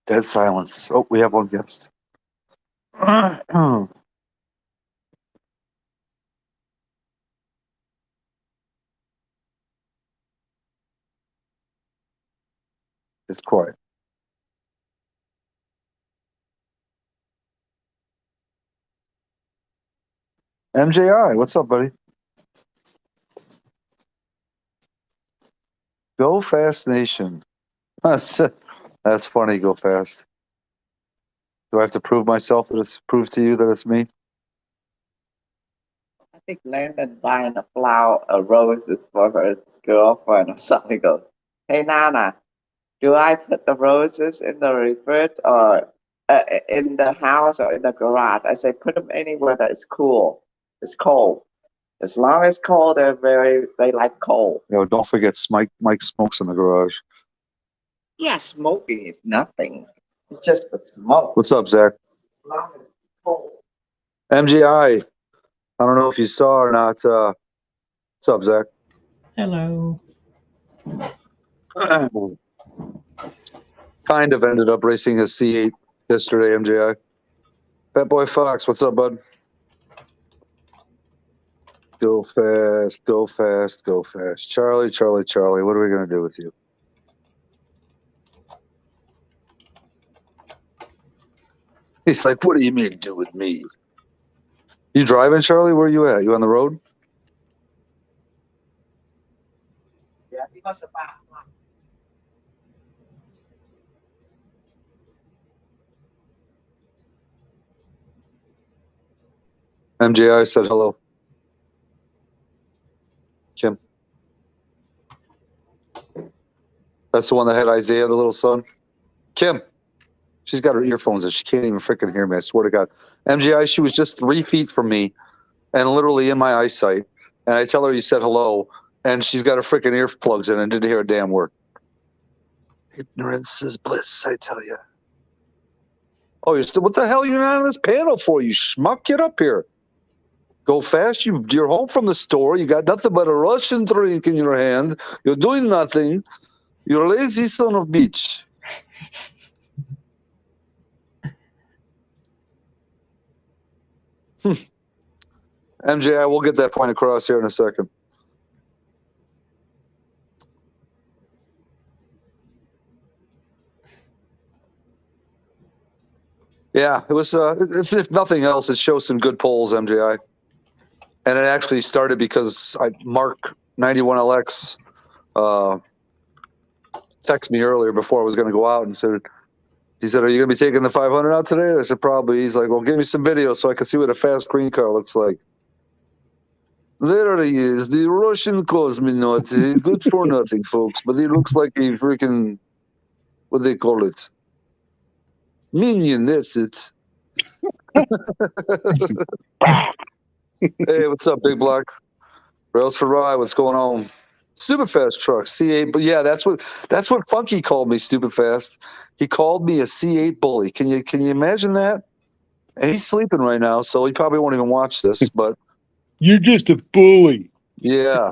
Dead silence. Oh, we have one guest. It's quiet. MJI, what's up, buddy? Go Fast Nation. That's funny. Go Fast. Do I have to prove myself that it's prove to you that it's me? I think Landon buying a flower, a roses for her girlfriend or something. Goes, hey Nana, do I put the roses in the refrigerator or in the house or in the garage? I say put them anywhere that is cool. It's cold. As long as cold, they like cold. You know, don't forget Mike smokes in the garage. Yeah, smoking is nothing. It's just the smoke. What's up, Zach? As long as it's cold. MGI. I don't know if you saw or not. What's up, Zach? Hello. Kind of ended up racing a C8 yesterday, MJI. Fat Boy Fox, what's up, bud? Go fast, go fast, go fast. Charlie, Charlie, Charlie, what are we going to do with you? He's like, what do you mean do with me? You driving, Charlie? Where are you at? You on the road? Yeah, he must have bought. MJI said hello. Kim. That's the one that had Isaiah, the little son. Kim. She's got her earphones and she can't even freaking hear me. I swear to God. MGI, she was just 3 feet from me and literally in my eyesight. And I tell her you said hello, and she's got her freaking earplugs in and didn't hear a damn word. Ignorance is bliss, I tell you. Oh, you're still, what the hell are you not on this panel for, you schmuck? Get up here. Go fast. You're home from the store. You got nothing but a Russian drink in your hand. You're doing nothing. You're a lazy son of a bitch. MJ, we'll get that point across here in a second. Yeah, it was. If nothing else, it shows some good polls, MJI. And it actually started because Mark 91LX texted me earlier before I was going to go out and said, he said, "Are you going to be taking the 500 out today?" I said, "Probably." He's like, "Well, give me some video so I can see what a fast green car looks like." There he is, the Russian cosmonaut. Good for nothing, folks, but he looks like a freaking, what do they call it? Minion, that's it. Hey, what's up, Big Block? Rails for Rye, what's going on? Stupid Fast truck, C8. But yeah, that's what Funky called me, Stupid Fast. He called me a C8 bully. Can you imagine that? And he's sleeping right now, so he probably won't even watch this. But you're just a bully. Yeah,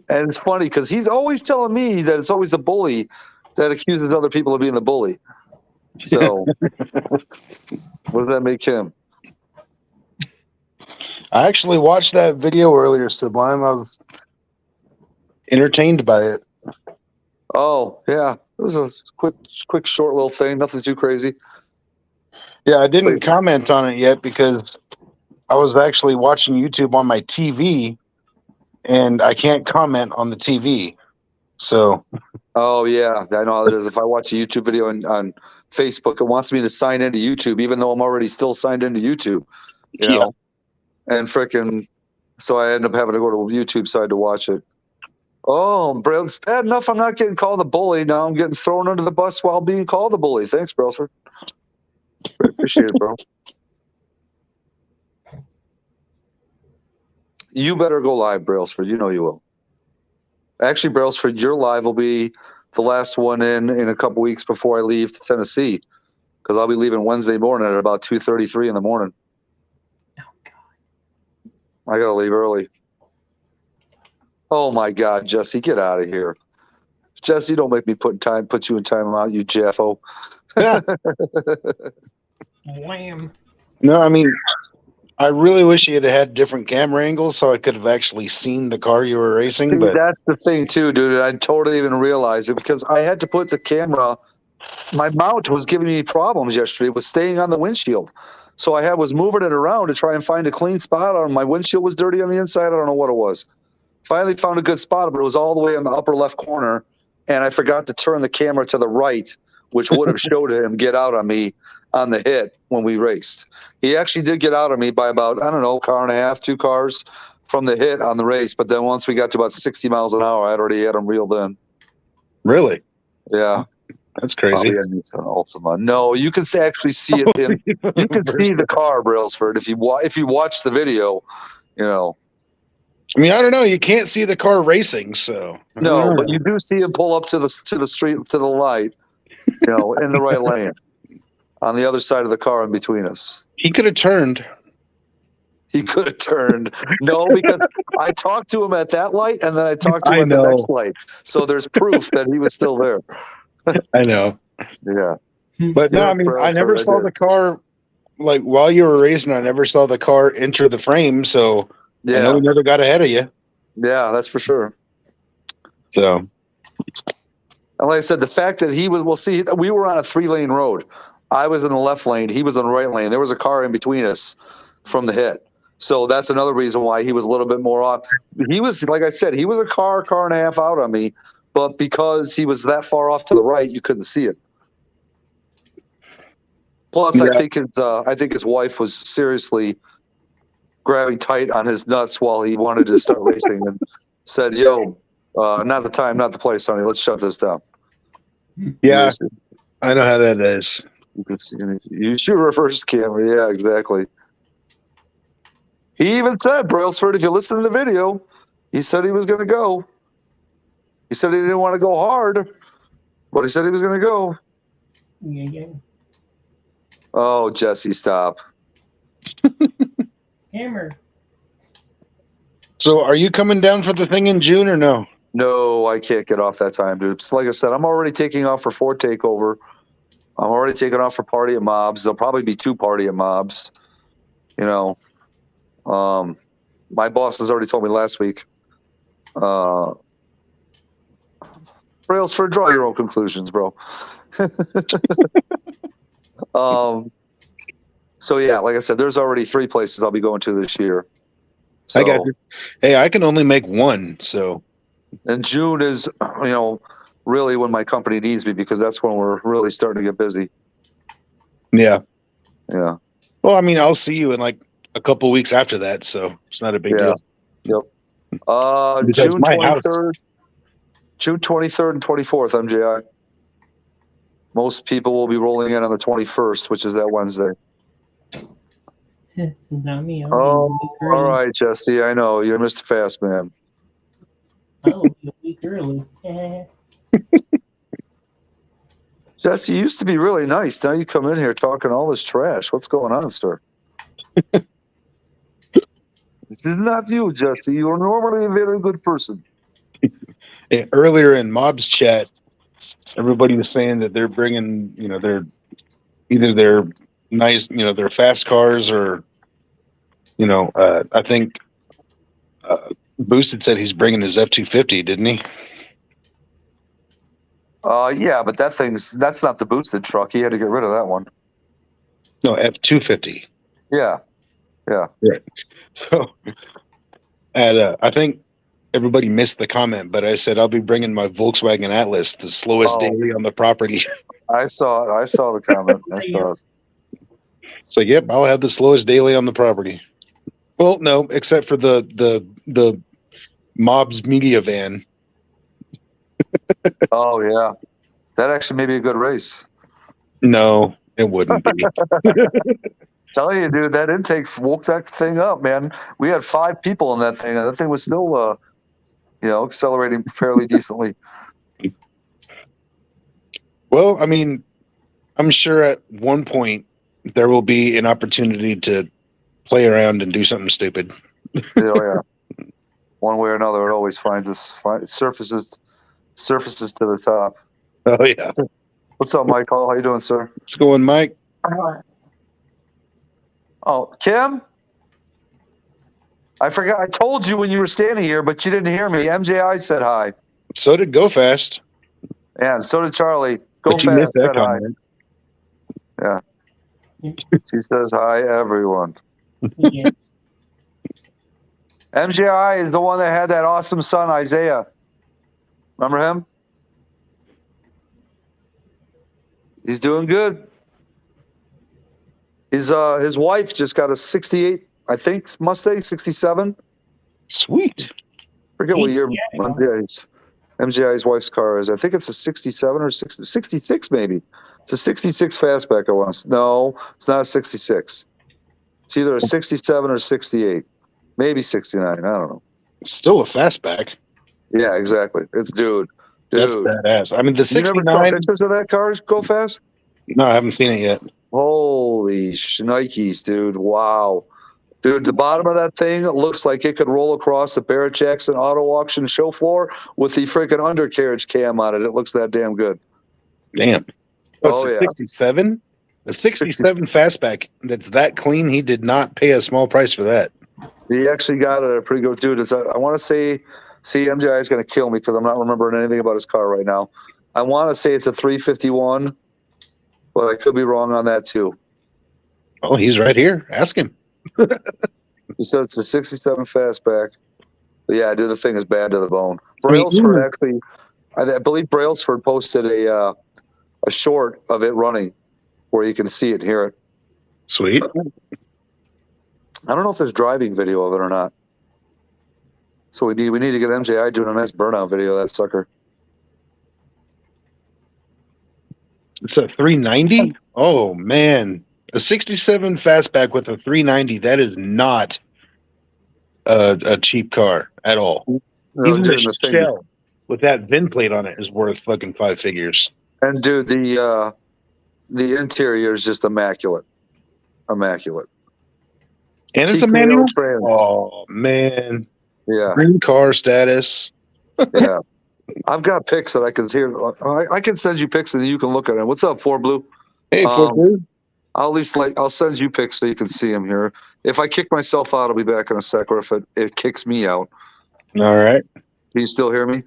and it's funny because he's always telling me that it's always the bully that accuses other people of being the bully. So, what does that make him? I actually watched that video earlier, Sublime. I was entertained by it. Oh, yeah. It was a quick, short little thing. Nothing too crazy. Yeah, I didn't comment on it yet because I was actually watching YouTube on my TV, and I can't comment on the TV. So. Oh, yeah. I know how it is. If I watch a YouTube video on Facebook, it wants me to sign into YouTube, even though I'm already still signed into YouTube. You know? And freaking, so I end up having to go to the YouTube side to watch it. Oh, bro, it's bad enough I'm not getting called a bully. Now I'm getting thrown under the bus while being called a bully. Thanks, Brailsford. Appreciate it, bro. You better go live, Brailsford. You know you will. Actually, Brailsford, your live will be the last one in a couple weeks before I leave to Tennessee, because I'll be leaving Wednesday morning at about 2:33 in the morning. Oh, God. I got to leave early. Oh, my God, Jesse, get out of here. Jesse, don't make me put you in timeout, you Jaffo. Yeah. Wham. No, I mean, I really wish you had different camera angles so I could have actually seen the car you were racing. See, But that's the thing, too, dude. I totally didn't realize it because I had to put the camera. My mount was giving me problems yesterday. It was staying on the windshield. So I was moving it around to try and find a clean spot. My windshield was dirty on the inside. I don't know what it was. Finally found a good spot, but it was all the way in the upper left corner. And I forgot to turn the camera to the right, which would have showed him get out on me on the hit when we raced. He actually did get out on me by about, I don't know, car and a half, 2 cars from the hit on the race. But then once we got to about 60 miles an hour, I'd already had him reeled in. really, Yeah. that's crazy. Oh, yeah, it's an Ultima. No, you can actually see it. You can see the car, Brailsford, if you watch the video. You know. I mean, I don't know. You can't see the car racing, so No, but you do see him pull up to the street, to the light. You know, in the right lane, on the other side of the car in between us. he could have turned. He could have turned. No, because I talked to him at that light, and then I talked to him I at the know. next light. So there's proof that he was still there. I know, Yeah. but no, Yeah, I mean, bro, I never sorry, I saw did. the car. Like while you were racing, I never saw the car enter the frame, so I know Yeah. he never got ahead of you. Yeah, that's for sure. So And like I said, the fact that he was, well, see, we were on a 3-lane road. I was in the left lane. He was in the right lane. There was a car in between us from the hit. So that's another reason why he was a little bit more off. He was, like I said, he was a car and a half out on me, but because he was that far off to the right, you couldn't see it. Plus, Yeah. I think his wife was seriously grabbing tight on his nuts while he wanted to start racing and said, "Yo, not the time, not the place, honey. Let's shut this down." yeah, I know how that is. You could see, use your reverse camera. Yeah, exactly. He even said, Brailsford, if you listen to the video, he said he was going to go. He said he didn't want to go hard, but he said he was going to go. Yeah. Oh, Jesse, stop. Hammer. So, are you coming down for the thing in June or no? No, I can't get off that time, dude. Like I said, I'm already taking off for Ford Takeover. I'm already taking off for Party at Mobs. There'll probably be 2 Party at Mobs. You know, my boss has already told me last week. Brailsford, draw your own conclusions, bro. So yeah, like I said, there's already 3 places I'll be going to this year. So, I got you. Hey, I can only make one, so and June is, you know, really when my company needs me because that's when we're really starting to get busy. yeah. Yeah. Well, I mean, I'll see you in like a couple weeks after that, so it's not a big Yeah. deal. Yep. Because June my house. 23rd, June 23rd and 24th, MJI. Most people will be rolling in on the 21st, which is that Wednesday. Not me. I'll Oh, be a week all early. right, Jesse. I know you're Mr. Fast Man. I'll be a week early. Jesse, you used to be really nice. Now you come in here talking all this trash. What's going on, sir? This is not you, Jesse. You're normally a very good person. Hey, earlier in Mob's chat, everybody was saying that they're bringing, you know, their either their nice, you know, their fast cars or, you know, I think Boosted said he's bringing his F-250, didn't he? Yeah, but that's not the boosted truck. He had to get rid of that one. No, F-250. Yeah. So, I think everybody missed the comment, but I said I'll be bringing my Volkswagen Atlas, the slowest daily on the property. I saw it. I saw the comment. I saw it. It's like, yep, I'll have the slowest daily on the property. Well, no, except for the Mob's media van. Oh yeah, that actually may be a good race. No, it wouldn't be. Telling you, dude, that intake woke that thing up, man. We had 5 people in that thing, and that thing was still, accelerating fairly decently. Well, I mean, I'm sure at one point there will be an opportunity to play around and do something stupid. Yeah. One way or another, it always surfaces to the top. Oh yeah. What's up, Michael? How you doing, sir? What's going, Mike? Oh, Kim? I forgot. I told you when you were standing here, but you didn't hear me. MJI said hi. So did Go Fast. And so did Charlie. Go But you Fast missed that said hi. comment. Yeah. She says hi, everyone. Yes. MJI is the one that had that awesome son, Isaiah. Remember him? He's doing good. His wife just got a 68, I think, Mustang, 67. Sweet. Forget what year Yeah. MJI's wife's car is. I think it's a 67 or 66 maybe. It's a 66 fastback. No, it's not a 66. It's either a 67 or 68. Maybe 69. I don't know. Still a fastback. Yeah, exactly. It's dude. That's badass. I mean, the You never saw 69. pictures of that car go fast? No, I haven't seen it yet. Holy shnikes, dude. Wow. Dude, the bottom of that thing looks like it could roll across the Barrett Jackson auto auction show floor with the freaking undercarriage cam on it. It looks that damn good. Damn. Oh, It's a yeah. 67? A 67 fastback that's that clean, he did not pay a small price for that. He actually got it a pretty good dude. I want to say, MJI is going to kill me because I'm not remembering anything about his car right now. I want to say it's a 351, but I could be wrong on that too. Oh, he's right here. Ask him. He said it's a 67 fastback. But yeah, dude, the thing is bad to the bone. I mean, Brailsford actually, I believe Brailsford posted a short of it running where you can see it and hear it. Sweet. I don't know if there's driving video of it or not. So we need to get MJI doing a nice burnout video of that sucker. It's a 390? Oh, man. A 67 fastback with a 390, that is not a cheap car at all. No, Even dude, the thing- shell with that VIN plate on it is worth fucking 5 figures. And dude, the interior is just immaculate. Immaculate. And it's a TKO manual? trans. Oh, man. Yeah, Green car status. yeah. I've got pics that I can hear. I can send you pics and you can look at them. What's up, 4Blue? Hey, Blue. I'll at least I'll send you pics so you can see them here. If I kick myself out, I'll be back in a sec. Or if it kicks me out, All right. can you still hear me?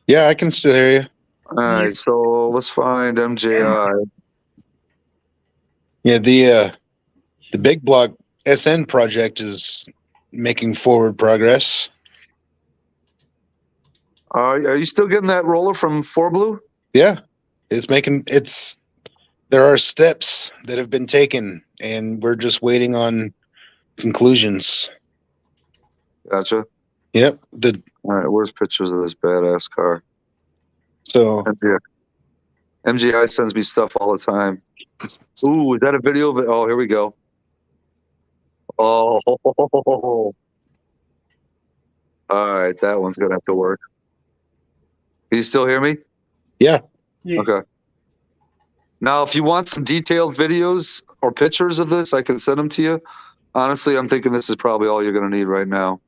Yeah, I can still hear you. All right, so let's find MJI. Yeah, the Big Block SN project is making forward progress. Are you still getting that roller from 4Blue? Yeah, there are steps that have been taken and we're just waiting on conclusions. Gotcha. Yep. All right, where's pictures of this badass car? So MGI sends me stuff all the time. Ooh, is that a video of it? Oh, here we go. Oh, all right, that one's gonna have to work. Can you still hear me? Yeah. Okay. Now, if you want some detailed videos or pictures of this, I can send them to you. Honestly, I'm thinking this is probably all you're gonna need right now.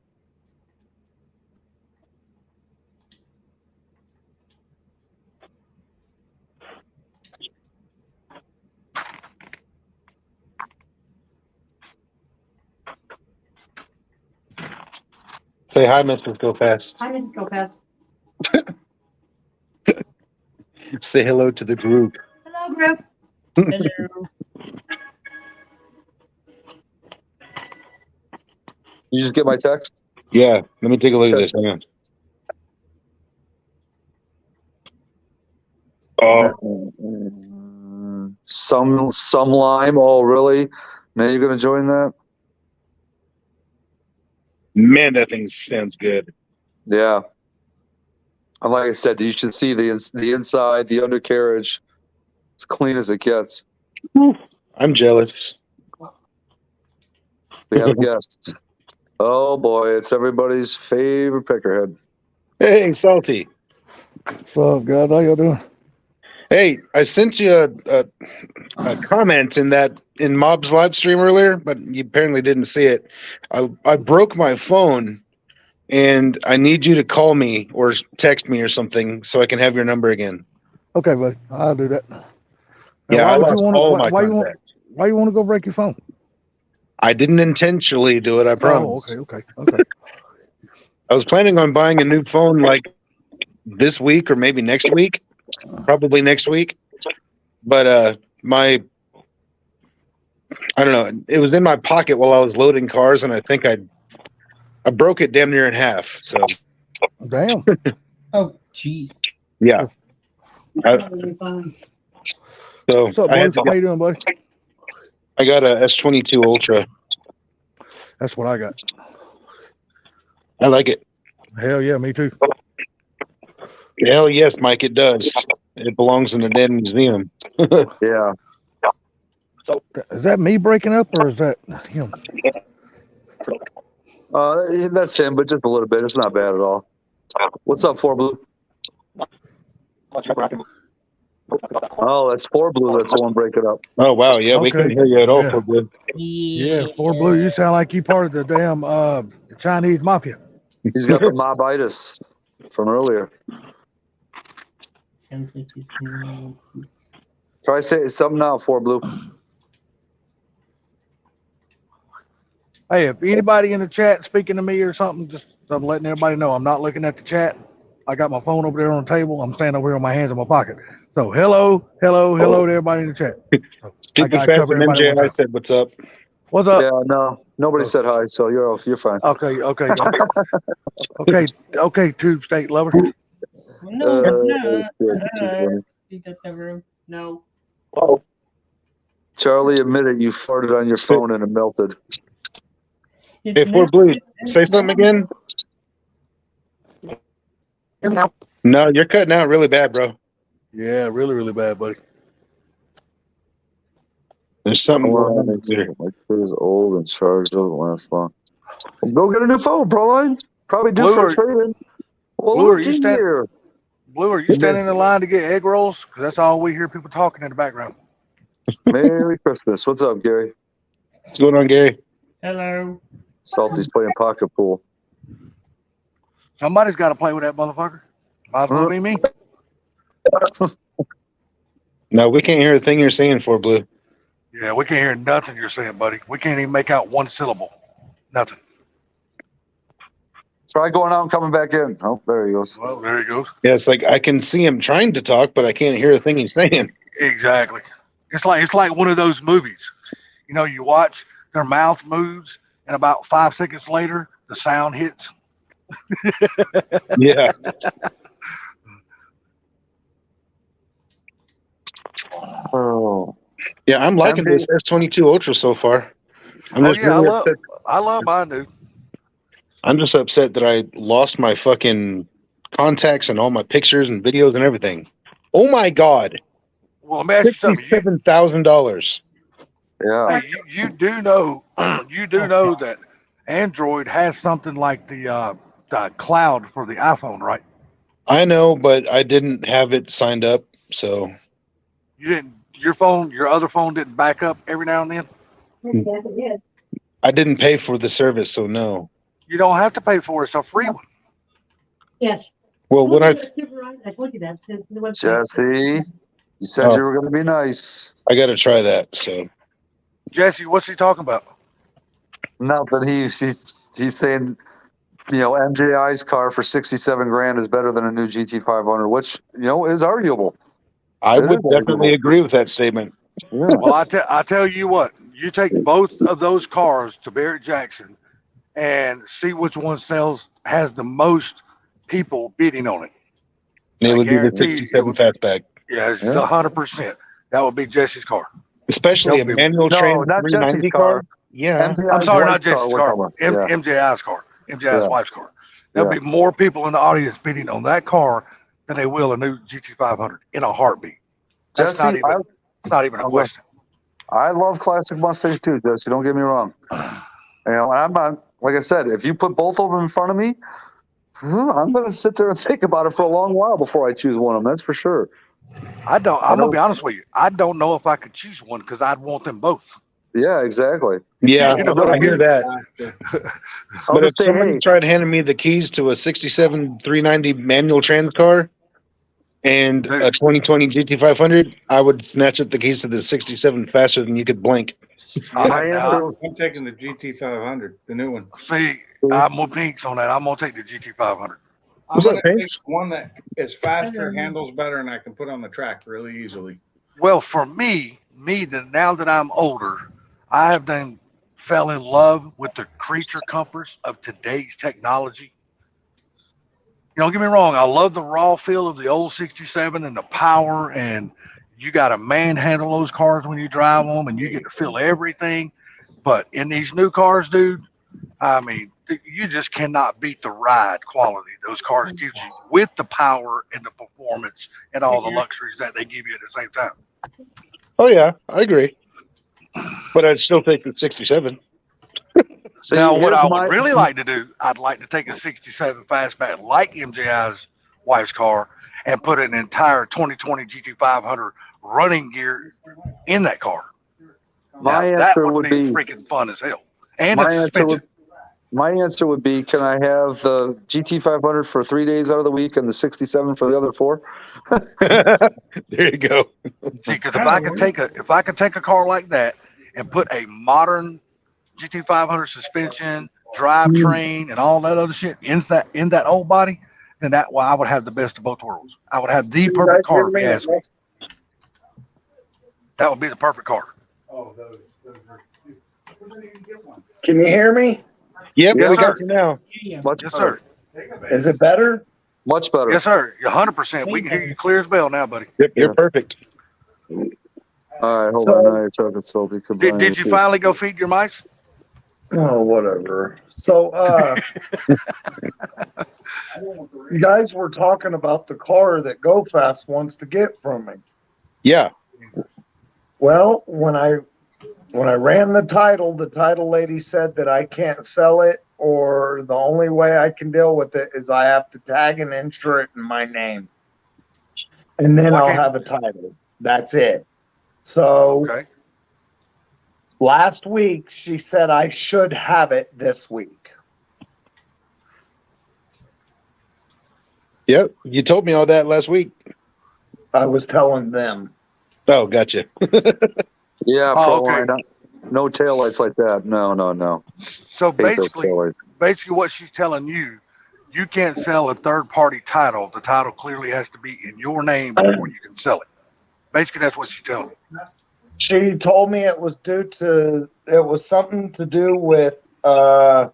Say hi, Mrs. Go Fast. Hi, Mrs. Go Fast. Say hello to the group. Hello, group. Hello. You just get my text? Yeah, let me take a look at this. Hang on. Oh, Some lime. Oh, really? Now you're gonna join that? man, that thing sounds good. Yeah. And like I said, you should see the inside, the undercarriage, as clean as it gets. I'm jealous. We have a guest. Oh boy, it's everybody's favorite peckerhead. Hey, Salty. What's up, guys? How y'all doing? Hey, I sent you a comment in Mob's live stream earlier, but you apparently didn't see it. I broke my phone, and I need you to call me or text me or something so I can have your number again. Okay, buddy. I'll do that. Yeah, I would lost all my contacts. Why you want to go break your phone? I didn't intentionally do it, I promise. Oh, okay. I was planning on buying a new phone like this week or maybe next week. Probably next week. But I don't know. It was in my pocket while I was loading cars, and I think I broke it damn near in half. So Damn. Oh, jeez. yeah. Probably fine. So What's up, buddy? How you doing, buddy? I got a S22 Ultra. That's what I got. I like it. Hell yeah, me too. Hell yes, Mike, it does. It belongs in the damn museum. Yeah. Is that me breaking up or is that him? That's him, but just a little bit. It's not bad at all. What's up, 4Blue? Oh, that's 4Blue. That's the one breaking up. Oh wow, yeah, we Okay. couldn't hear you at all, Yeah. for good. Yeah, 4Blue. You sound like you part of the damn Chinese mafia. He's got the mobitis from earlier. Sounds like he's doing- Try say something now, 4Blue. Hey, if anybody in the chat speaking to me or something, just I'm letting everybody know I'm not looking at the chat. I got my phone over there on the table. I'm standing over here with my hands in my pocket. So hello to everybody in the chat. So, Stupid gotta Fast cover and everybody MJI one time. said, "What's up?" What's up? Yeah, no, nobody said hi, so you're fine. Okay, Tube State lover. No, no. Yeah. You got the room. No. Charlie, admit it. You farted on your phone and it melted. It's Hey, 4Blue, say something again. No, you're cutting out really bad, bro. Yeah, really bad, buddy. There's something going on there. My kid is old and charged doesn't last long. Well, go get a new phone, Proline. Probably due Blue, for are- a trade-in. Well, Blue, are look you here. Blue, are you standing in line to get egg rolls? Because that's all we hear people talking in the background. Merry Christmas. What's up, Gary? What's going on, Gary? Hello. Salty's playing pocket pool. Somebody's got to play with that motherfucker. Might as well be me. No, we can't hear a thing you're saying, 4Blue. Yeah, we can't hear nothing you're saying, buddy. We can't even make out one syllable. Nothing. Try going out and coming back in. Oh, there he goes. Well, there he goes. Yeah, it's like I can see him trying to talk, but I can't hear a thing he's saying. Exactly. It's like one of those movies. You know, you watch, their mouth moves, and about 5 seconds later, the sound hits. Yeah. Oh, Yeah, I'm liking this S22 Ultra so far. I'm just really upset. I love mine, dude. I'm just upset that I lost my fucking contacts and all my pictures and videos and everything. Oh my god. Well, let me ask you something. $57,000. yeah. Hey, you do know that Android has something like the cloud for the iPhone, right? I know, but I didn't have it signed up, so You didn't. Your other phone didn't back up every now and then. I didn't pay for the service, so no. You don't have to pay for it. It's a free one. Yes. Well, when I told you that since the website. Jesse, you said you were going to be nice. got to try that, so Jesse, what's he talking about? Not that he's saying, you know, MJI's car for 67 grand is better than a new GT500, which, you know, is arguable. I It would is definitely arguable. agree with that statement. Yeah. Well, I tell you what. You take both of those cars to Barrett Jackson and see which one has the most people bidding on it. And it I would be the guarantee you 67 it fastback, Yeah, it's Yeah. 100%. That would be Jesse's car. especially a Don't be- manual No, train not Jesse's 390 car. car. Yeah, MJI's I'm sorry, wife's not Jesse's we're car. talking about. Yeah. MJI's car. MJI's Yeah. wife's car. There'll be more people in the audience bidding on that car than they will a new GT500 in a heartbeat. That's Jesse, not even a question. I love classic Mustangs too, Jesse. Don't get me wrong. And I'm not, like I said, if you put both of them in front of me, I'm going to sit there and think about it for a long while before I choose one of them. That's for sure. I'm going to be honest with you. I don't know if I could choose one because I'd want them both. Yeah, exactly. Yeah, You know, I hear that. I'll But if just say, somebody hey, tried handing me the keys to a 67 390 manual trans car and a 2020 GT500, I would snatch up the keys to the 67 faster than you could blink. my answer, I'm taking the GT500, the new one. See, I'm more pinks on that. I'm going to take the GT500. I'm What's up, gonna take Pinks? one that is faster, handles better, and I can put on the track really easily. Well, for me, now that I'm older, I have fell in love with the creature comforts of today's technology. Don't get me wrong. I love the raw feel of the old 67 and the power, and you got to manhandle those cars when you drive them, and you get to feel everything. But in these new cars, dude, I mean, you just cannot beat the ride quality those cars give you with the power and the performance and all the luxuries that they give you at the same time. Oh, yeah, I agree. But I'd still take the 67. see, Now, what here's I would my- really like to do, I'd like to take a 67 fastback like MJI's wife's car and put an entire 2020 GT500 running gear in that car. My Now, that answer would would be be, freaking fun as hell. And my a answer suspension. my answer would be, can I have the GT500 for 3 days out of the week and the 67 for the other 4? There you go. See, because if I could take a car like that and put a modern GT500 suspension, drivetrain, and all that other shit in that old body, then I would have the best of both worlds. I would have the perfect car. If you ask me. That would be the perfect car. Can you hear me? Yep, Yes, we sir. got you now. Much Yes, better. sir. Is it better? Much better. Yes, sir. You're 100%. We can hear you clear as bell now, buddy. Yep, you're Yeah. perfect. All right, hold So- on. Now you're talking salty. Did you finally go feed your mice? Oh, whatever. So, you guys were talking about the car that Go Fast wants to get from me. Yeah. Well, when I ran the title lady said that I can't sell it, or the only way I can deal with it is I have to tag and insure it in my name. And then I'll Okay. have a title. That's it. So Okay. last week she said I should have it this week. Yep. You told me all that last week. I was telling them. Oh, gotcha. Yeah, Oh, Pro okay. Line. No taillights like that. No. So Hate those basically, taillights. what she's telling you, you can't sell a third-party title. The title clearly has to be in your name before you can sell it. Basically, that's what she's telling me. She told me it was something to do with a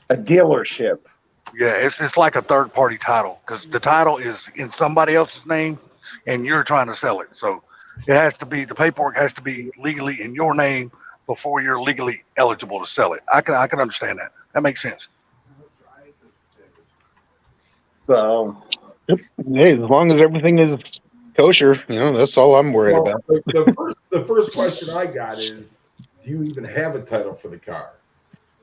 dealership. Yeah, it's like a third-party title because the title is in somebody else's name, and you're trying to sell it. So it has to be, the paperwork has to be legally in your name before you're legally eligible to sell it. I can understand that. That makes sense. So Hey, as long as everything is kosher, that's all I'm worried Well, about. the first question I got is, do you even have a title for the car?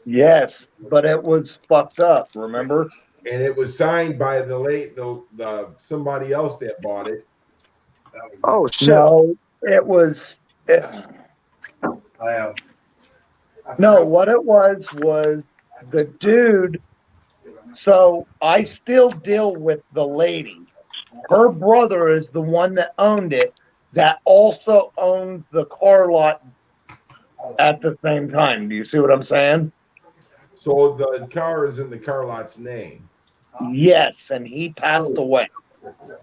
yes, but it was fucked up, remember? And it was signed by the somebody else that bought it. Oh shit! No, it was no, what it was the dude. So I still deal with the lady. Her brother is the one that owned it, that also owns the car lot at the same time. Do you see what I'm saying? So the car is in the car lot's name. Yes, and he passed away.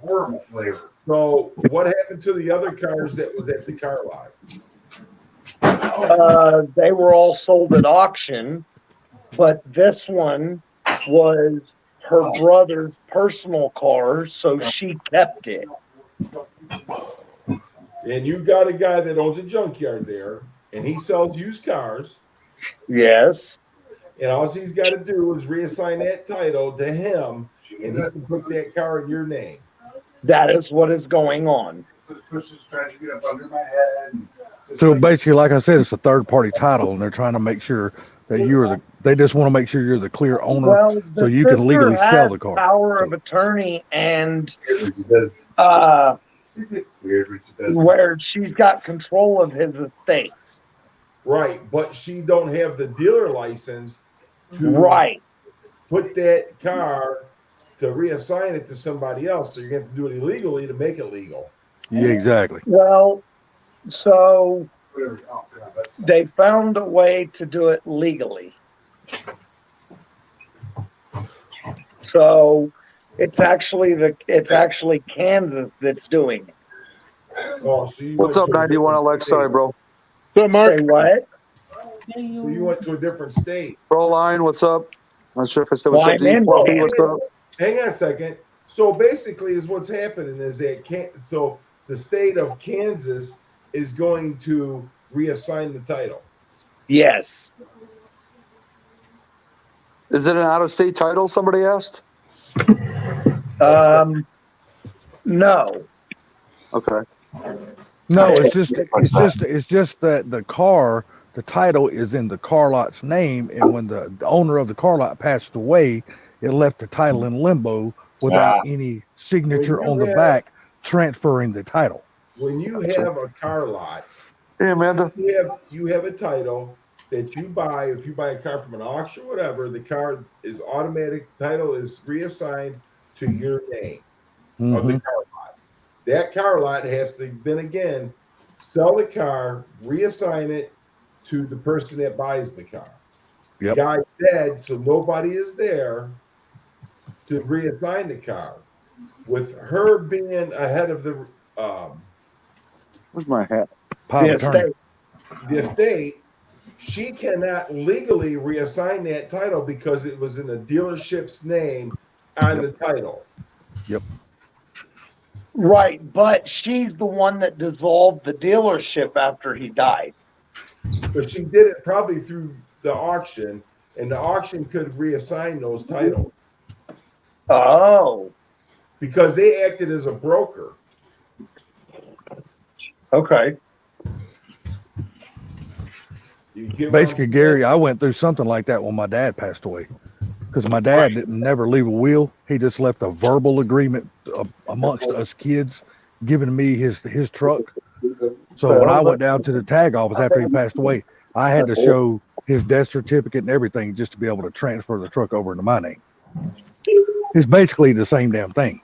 Horrible flavor. So what happened to the other cars that was at the car lot? They were all sold at auction, but this one was her brother's personal car, so she kept it. And you got a guy that owns a junkyard there, and he sells used cars. Yes. and all he's got to do is reassign that title to him, and he can put that car in your name. That is what is going on. So basically, like I said, it's a third party title, and they're trying to make sure that they just want to make sure you're the clear owner, Well, so the you can sister legally sell has the car. Power of attorney and where she's got control of his estate. Right, but she don't have the dealer license to Right. put that car to reassign it to somebody else. So you're going to have to do it illegally to make it legal. Yeah, exactly. Well, so they found a way to do it legally. So it's actually Kansas that's doing it. Oh, so you What's went up, to a 91 different Alex? state. Sorry, bro. So, Mark, Say what? So you went to a different state. Bro line, what's up? Not sure if I said Well, what's up I'm to in you. Fluffy, what's up? Kansas. Hang on a second. So basically, is what's happening is that so the state of Kansas is going to reassign the title. Yes. Is it an out-of-state title? Somebody asked. No. Okay. No, it's just that the title is in the car lot's name, and when the owner of the car lot passed away, it left the title in limbo without any signature on the back transferring the title. When you have a car lot, Hey, Amanda. you have a title that you buy. If you buy a car from an auction, whatever, the car is automatic. Title is reassigned to your name of the car lot. That car lot has to then again sell the car, reassign it to the person that buys the car. Yep. The guy's dead, so nobody is there to reassign the car. With her being ahead of the Where's my hat? Power The of attorney. estate. the estate, she cannot legally reassign that title because it was in the dealership's name on the title. Right, but she's the one that dissolved the dealership after he died. But she did it probably through the auction, and the auction could reassign those titles Oh, because they acted as a broker. okay. You get what I'm Basically, saying? Gary, I went through something like that when my dad passed away, because my dad didn't never leave a will. He just left a verbal agreement amongst us kids, giving me his truck. So when I went down to the tag office after he passed away, I had to show his death certificate and everything just to be able to transfer the truck over into my name. It's basically the same damn thing.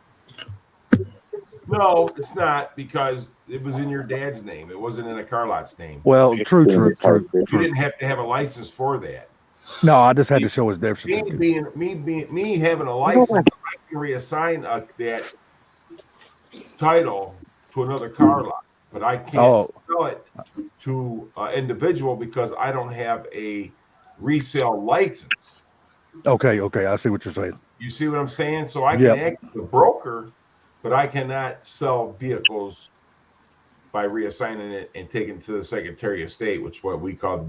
No, it's not, because it was in your dad's name. It wasn't in a car lot's name. Well, true. You didn't have to have a license for that. No, I just had to show his death certificate. Me having a license, I can reassign that title to another car lot, but I can't sell it to an individual because I don't have a resale license. Okay, I see what you're saying. You see what I'm saying? So I can act as a broker, but I cannot sell vehicles by reassigning it and taking it to the Secretary of State, which is what we call,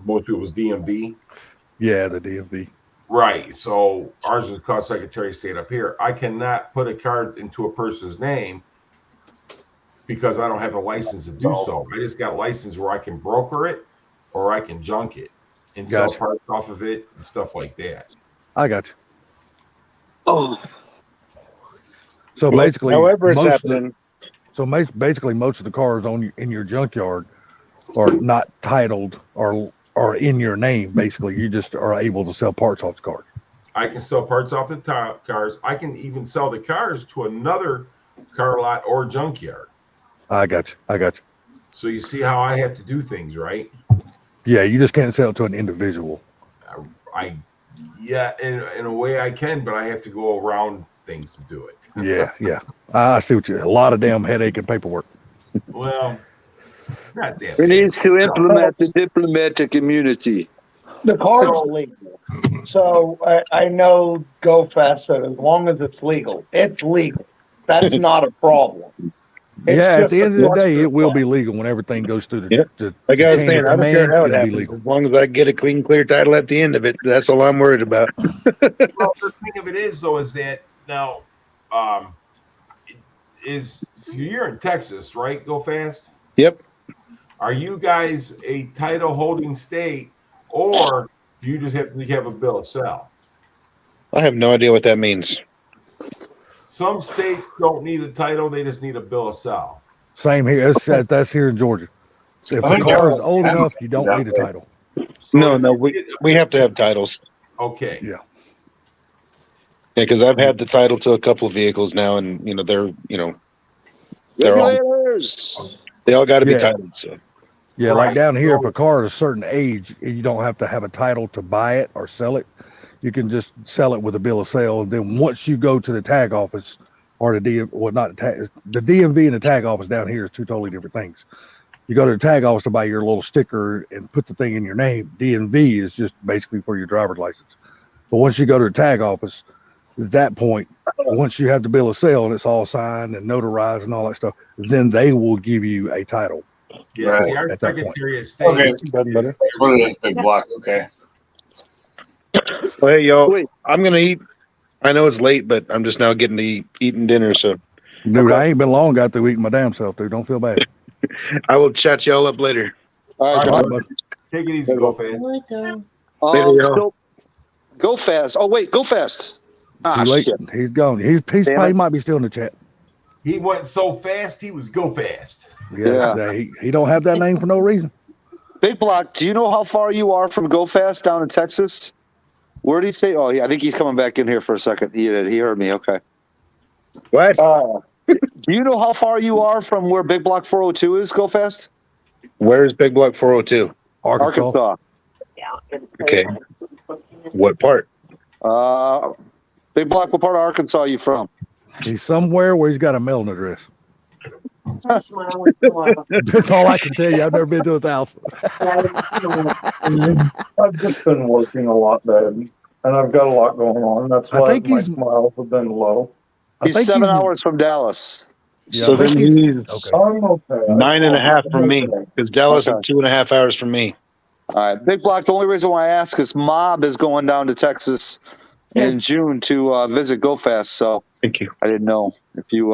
most people was DMV. Yeah, the DMV. Right. So ours is called Secretary of State up here. I cannot put a car into a person's name because I don't have a license to do so. I just got a license where I can broker it or I can junk it and sell parts off of it and stuff like that. I got you. Oh, So basically, However it's most happening. basically most of the cars in your junkyard are not titled or in your name. Basically, you just are able to sell parts off the car. I can sell parts off the cars. I can even sell the cars to another car lot or junkyard. I got you. So you see how I have to do things, right? Yeah, you just can't sell it to an individual. In a way I can, but I have to go around things to do it. Yeah. I see what a lot of damn headache and paperwork. Well, not that. we need to implement the diplomatic immunity. The car's legal. So I know Go Fast said as long as it's legal, it's legal. That's not a problem. It's Yeah, at just the a end of the day, cluster it will fuck. be legal when everything goes through the, Yep. the Like I was chain saying, of I don't care command, how it it'll be happens, legal. as long as I get a clean, clear title at the end of it. That's all I'm worried about. Well, the thing of it is, though, is that now, so you're in Texas, right? Go Fast. Yep. Are you guys a title holding state, or do you just have to have a bill of sale? I have no idea what that means. Some states don't need a title; they just need a bill of sale. Same here. That's here in Georgia. If I the think car is they're- old enough, you don't that need a way. title. So No, if no, you get- we have to have titles. Okay. Yeah. Yeah, because I've had the title to a couple of vehicles now, and they're they're all Regulators. they all got to be Yeah. titled. So Yeah, Right. like down here, if So- a car is a certain age, you don't have to have a title to buy it or sell it. You can just sell it with a bill of sale. And then once you go to the tag office or the DMV and the tag office down here is two totally different things. You go to the tag office to buy your little sticker and put the thing in your name. DMV is just basically for your driver's license. But once you go to the tag office, at that point, once you have the bill of sale and it's all signed and notarized and all that stuff, then they will give you a title. Yeah. See, our At that point. Secretary of State. Okay. doesn't matter. That's what it is, big block. Okay. Well, hey, y'all, Wait. I'm gonna eat. I know it's late, but I'm just now getting to eating dinner, so Dude, I ain't been long got through eating my damn self, dude. Don't feel bad. I will chat y'all up later. All right, All All John. right, bud. Take it easy, Go Fast. Later, y'all. So, go fast. Oh wait, go fast. Ah, Too late. shit. He's gone. He's Damn probably it. might be still in the chat. He went so fast, he was Go Fast. Yeah. He don't have that name for no reason. Big Block. Do you know how far you are from Go Fast down in Texas? Where did he say? Oh, yeah, I think he's coming back in here for a second. He did. He heard me. Okay. What? Do you know how far you are from where Big Block 402 is? Go Fast. Where's Big Block 402? Arkansas. Okay. What part? Big Block. What part of Arkansas are you from? He's somewhere where he's got a mailing address. Just smile once in a while. That's all I can tell you. I've never been to his house. I've just been working a lot, babe, and I've got a lot going on. That's I why think my he's- smiles have been low. I He's think 7 hours from Dallas. Yeah, So I think then he's- he's okay. I'm okay. 9.5 from me, because Dallas Okay. is 2.5 hours from me. All right, Big Block. The only reason why I ask is Mob is going down to Texas in June to visit Go Fast. So Thank you. I didn't know if you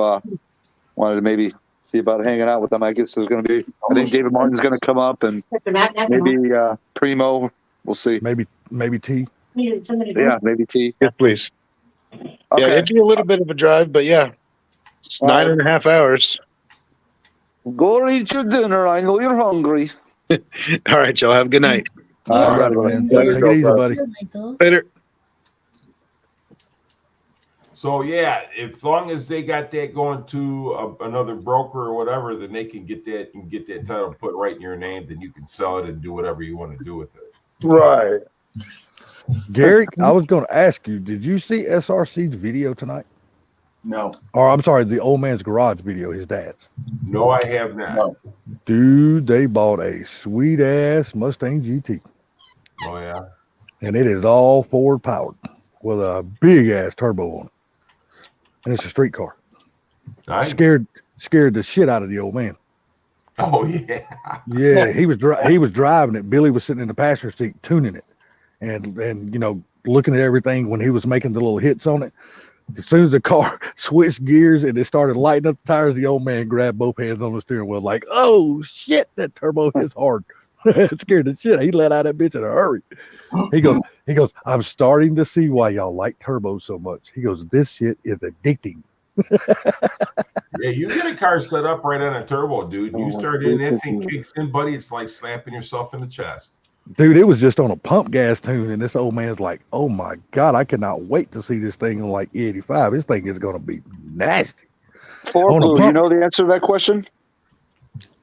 wanted to maybe see about hanging out with them. I guess there's going to be. I think David Martin's going to come up, and maybe Primo. We'll see. Maybe T. Yeah, maybe T. Yes, please. Yeah, Okay. it'd be a little bit of a drive, but yeah, it's All right. 9.5 hours. Go eat your dinner. I know you're hungry. All right, y'all. Have a good night. All right, man. Take it easy, buddy. Later. So yeah, as long as they got that going to another broker or whatever, then they can get that title put right in your name. Then you can sell it and do whatever you want to do with it. Right. Gary, I was going to ask you, did you see SRC's video tonight? No. Or I'm sorry, the old man's garage video, his dad's. No, I have not. No. Dude, they bought a sweet ass Mustang GT, Oh yeah. and it is all forward powered with a big ass turbo on it, and it's a street car. Nice. Scared the shit out of the old man. Oh yeah. Yeah, he was driving it. Billy was sitting in the passenger seat tuning it, and looking at everything when he was making the little hits on it. As soon as the car switched gears and it started lighting up the tires, the old man grabbed both hands on the steering wheel like, "Oh shit, that turbo is hard." It scared the shit. He let out that bitch in a hurry. He goes, "I'm starting to see why y'all like turbos so much." He goes, "This shit is addicting." Yeah, you get a car set up right on a turbo, dude. You start in, that thing kicks in, buddy. It's like slapping yourself in the chest. Dude, it was just on a pump gas tune, and this old man's like, "Oh my god, I cannot wait to see this thing on like E85. This thing is gonna be nasty." For On a Blue, you pump- know the answer to that question?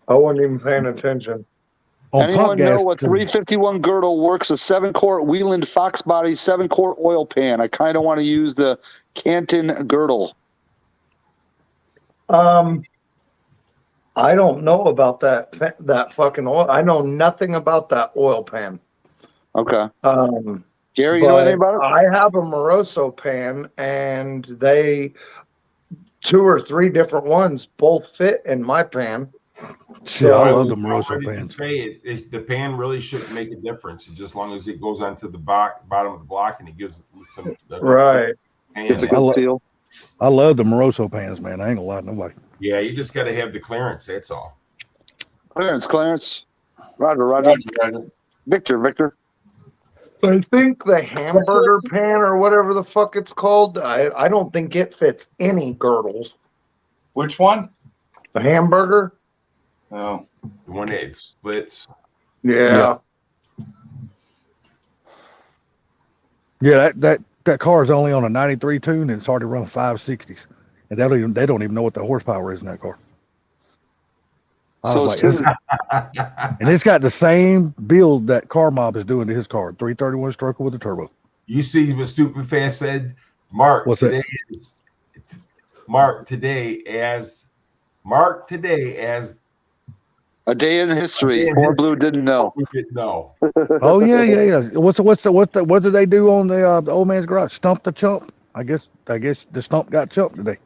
I wasn't even paying attention. On Anyone pump gas know what tune. 351 girdle works? A 7-quart Wieland Fox body 7-quart oil pan. I kind of want to use the Canton girdle. I don't know about that fucking oil. I know nothing about that oil pan. Okay. Gary, you know But anything about it? I have a Moroso pan, and they 2 or 3 different ones, both fit in my pan. Shit, I love the What Moroso did you pans. say? The pan really shouldn't make a difference, just as long as it goes onto the bottom of the block and it gives some. Right. It's a pan. good seal. I love the Moroso pans, man. I ain't gonna lie to nobody. Yeah, you just got to have the clearance. That's all. Clarence. Roger. Victor. I think the hamburger pan or whatever the fuck it's called, I don't think it fits any girdles. Which one? The hamburger? Oh, The one that splits. Yeah. Yeah, that car is only on a 93 tune and it's already run 560s. And they don't even know what the horsepower is in that car. I So was like, and it's got the same build that Car Mob is doing to his car, 331 stroker with a turbo. You see what Stupid Fast said? Mark What's today as a day in history. Poor Blue didn't know. we didn't know. Oh yeah. What did they do on the old man's garage? Stump the chump. I guess the stump got chumped today.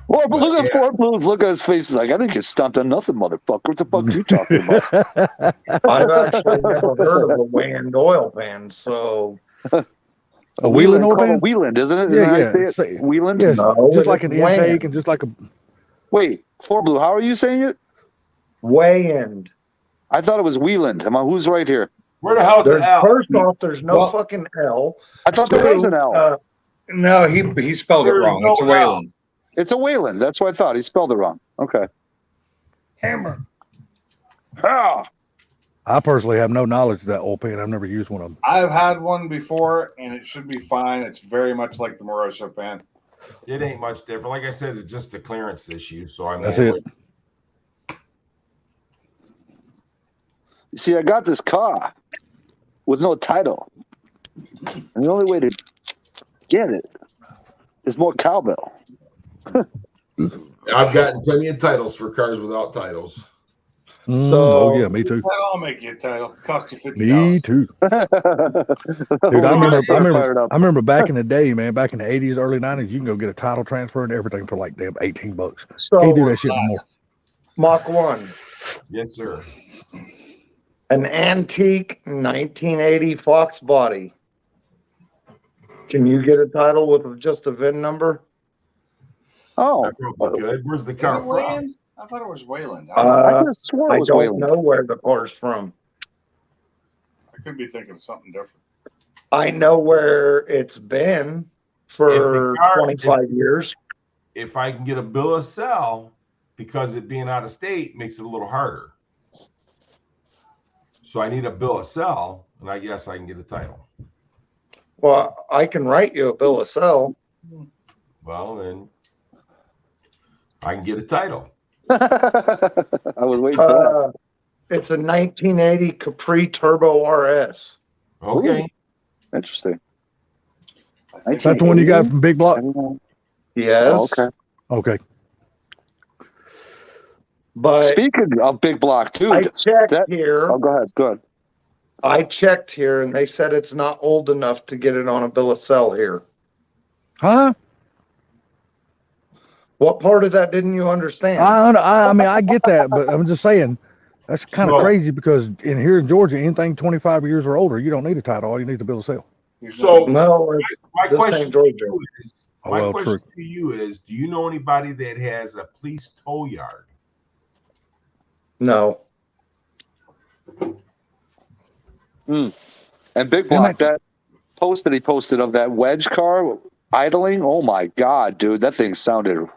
Well, but look at poor Blue's look at his face. He's like, I didn't get stumped on nothing, motherfucker. What the fuck are you talking about? I've actually never heard of a Wayland oil pan, so A Wheeling oil pan? Wheeland, isn't it? Yeah, Isn't that how you say it? Wheeland? Yes, No, just like it's an Wayland. intake and just like a. Wait, Poor Blue, how are you saying it? Wayland. I thought it was Wheeland. Who's right here? Where the hell's There's the L? first off, there's no Well- fucking L. I thought there was an L. No, he spelled it There's wrong. no It's a Wayland. It's a Wayland. That's what I thought. He spelled it wrong. Okay. Hammer. Ah, I personally have no knowledge of that oil pan. I've never used one of them. I've had one before, and it should be fine. It's very much like the Moroso pan. It ain't much different. Like I said, it's just a clearance issue. So I'm That's it. you see, I got this car with no title. And the only way to get it is more cowbell. I've gotten plenty of titles for cars without titles. Oh yeah, me too. I'll make you a title. Cost you $50. Me too. Dude, I remember back in the day, man, back in the 80s, early 90s, you can go get a title transfer and everything for like damn $18. So Can't do that shit no more. Mach 1, Yes, sir. an antique 1980 Fox body. Can you get a title with just a VIN number? Oh, I probably could. Where's the Is car it from? Wayland? I thought it was Wayland. I Uh, could have sworn I it was don't Wayland. know where the car's from. I could be thinking of something different. I know where it's been for If the car- 25 years. If I can get a bill of sale, because it being out of state makes it a little harder. So I need a bill of sale, and I guess I can get a title. Well, I can write you a bill of sale. Well, then I can get a title. I was waiting for that. It's a 1980 Capri Turbo RS. Okay. Ooh. Interesting. Is that the one you got from Big Block? Yes. Oh, okay. Okay. But Speaking of Big Block, dude. I checked that- here. Oh, go ahead. Go ahead. I checked here and they said it's not old enough to get it on a bill of sale here. Huh? What part of that didn't you understand? I mean, I get that, but I'm just saying that's kind of So- crazy because in here in Georgia, anything 25 years or older, you don't need a title. All you need is a bill of sale. So No, it's my this question ain't to Georgia. you is, Oh, my well, question true. to you is, do you know anybody that has a police tow yard? No. And Big Damn Block, it. that post that he posted of that wedge car idling. Oh my God, dude, that thing sounded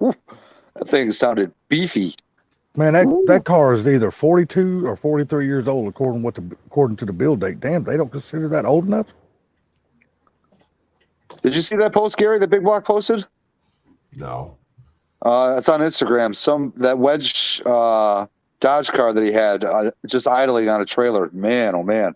beefy. Man, that car is either 42 or 43 years old according to the build date. Damn, they don't consider that old enough. Did you see that post, Gary? That Big Block posted? No. It's on Instagram. That wedge Dodge car that he had just idling on a trailer. Man, oh man,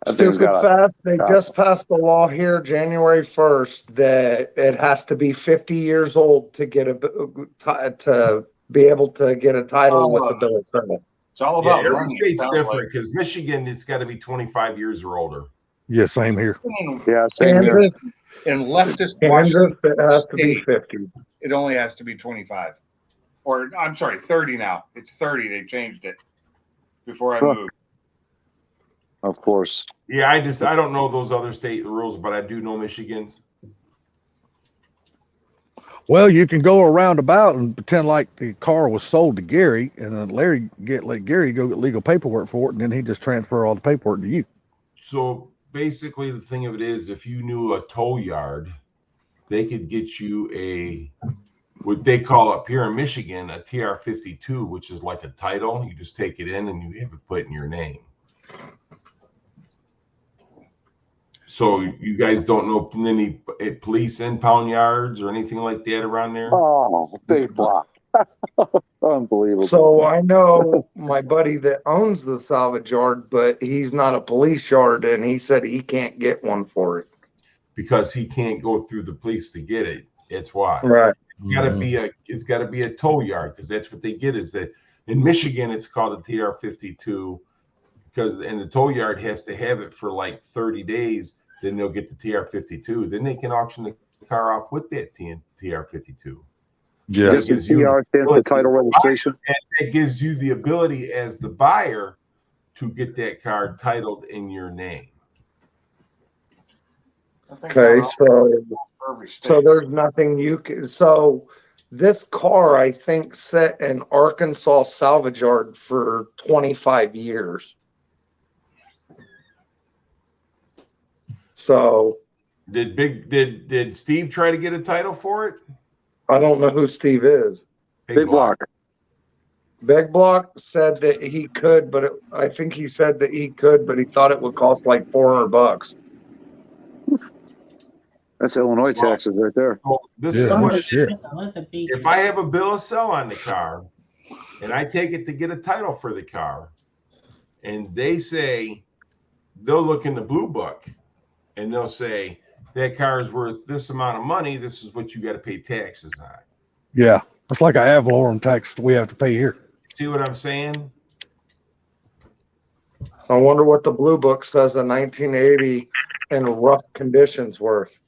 that thing's Stupid got fast. They just passed a law here January 1st that it has to be 50 years old to get to be able to get a title with the bill of sale. It's all Yeah, about every money. state's Sounds different because Michigan, it's got to be 25 years or older. Yeah, same here. Yeah, same here. In leftist Kansas, it has to be State, 50. it only has to be 25. Or I'm sorry, 30 now. It's 30. They changed it before I moved. Of course. Yeah, I don't know those other state rules, but I do know Michigan's. Well, you can go around about and pretend like the car was sold to Gary, and then let Gary go get legal paperwork for it, and then he just transfer all the paperwork to you. So basically, the thing of it is, if you knew a tow yard, they could get you what they call up here in Michigan a TR-52, which is like a title. You just take it in and you have it put in your name. So you guys don't know any police impound yards or anything like that around there? Oh, big block. Unbelievable. So I know my buddy that owns the salvage yard, but he's not a police yard, and he said he can't get one for it. Because he can't go through the police to get it. That's why. Right. It's got to be a tow yard, because that's what they get. Is that in Michigan it's called a TR-52, and the tow yard has to have it for like 30 days. Then they'll get the TR-52. Then they can auction the car off with that TR-52. Yeah. Yes, the TR stands for title registration. And it gives you the ability as the buyer to get that car titled in your name. Okay, so there's nothing you can. So this car, I think, sat in Arkansas salvage yard for 25 years. So did Steve try to get a title for it? I don't know who Steve is. Big block. Big Block said that he could, but I think he said that he could, but he thought it would cost like $400. That's Illinois taxes right there. Well, this is what it is. If I have a bill of sale on the car and I take it to get a title for the car, and they say they'll look in the blue book and they'll say that car is worth this amount of money, this is what you got to pay taxes on. Yeah. It's like a ad valorem tax we have to pay here. See what I'm saying? I wonder what the blue book says in 1980 in rough conditions worth.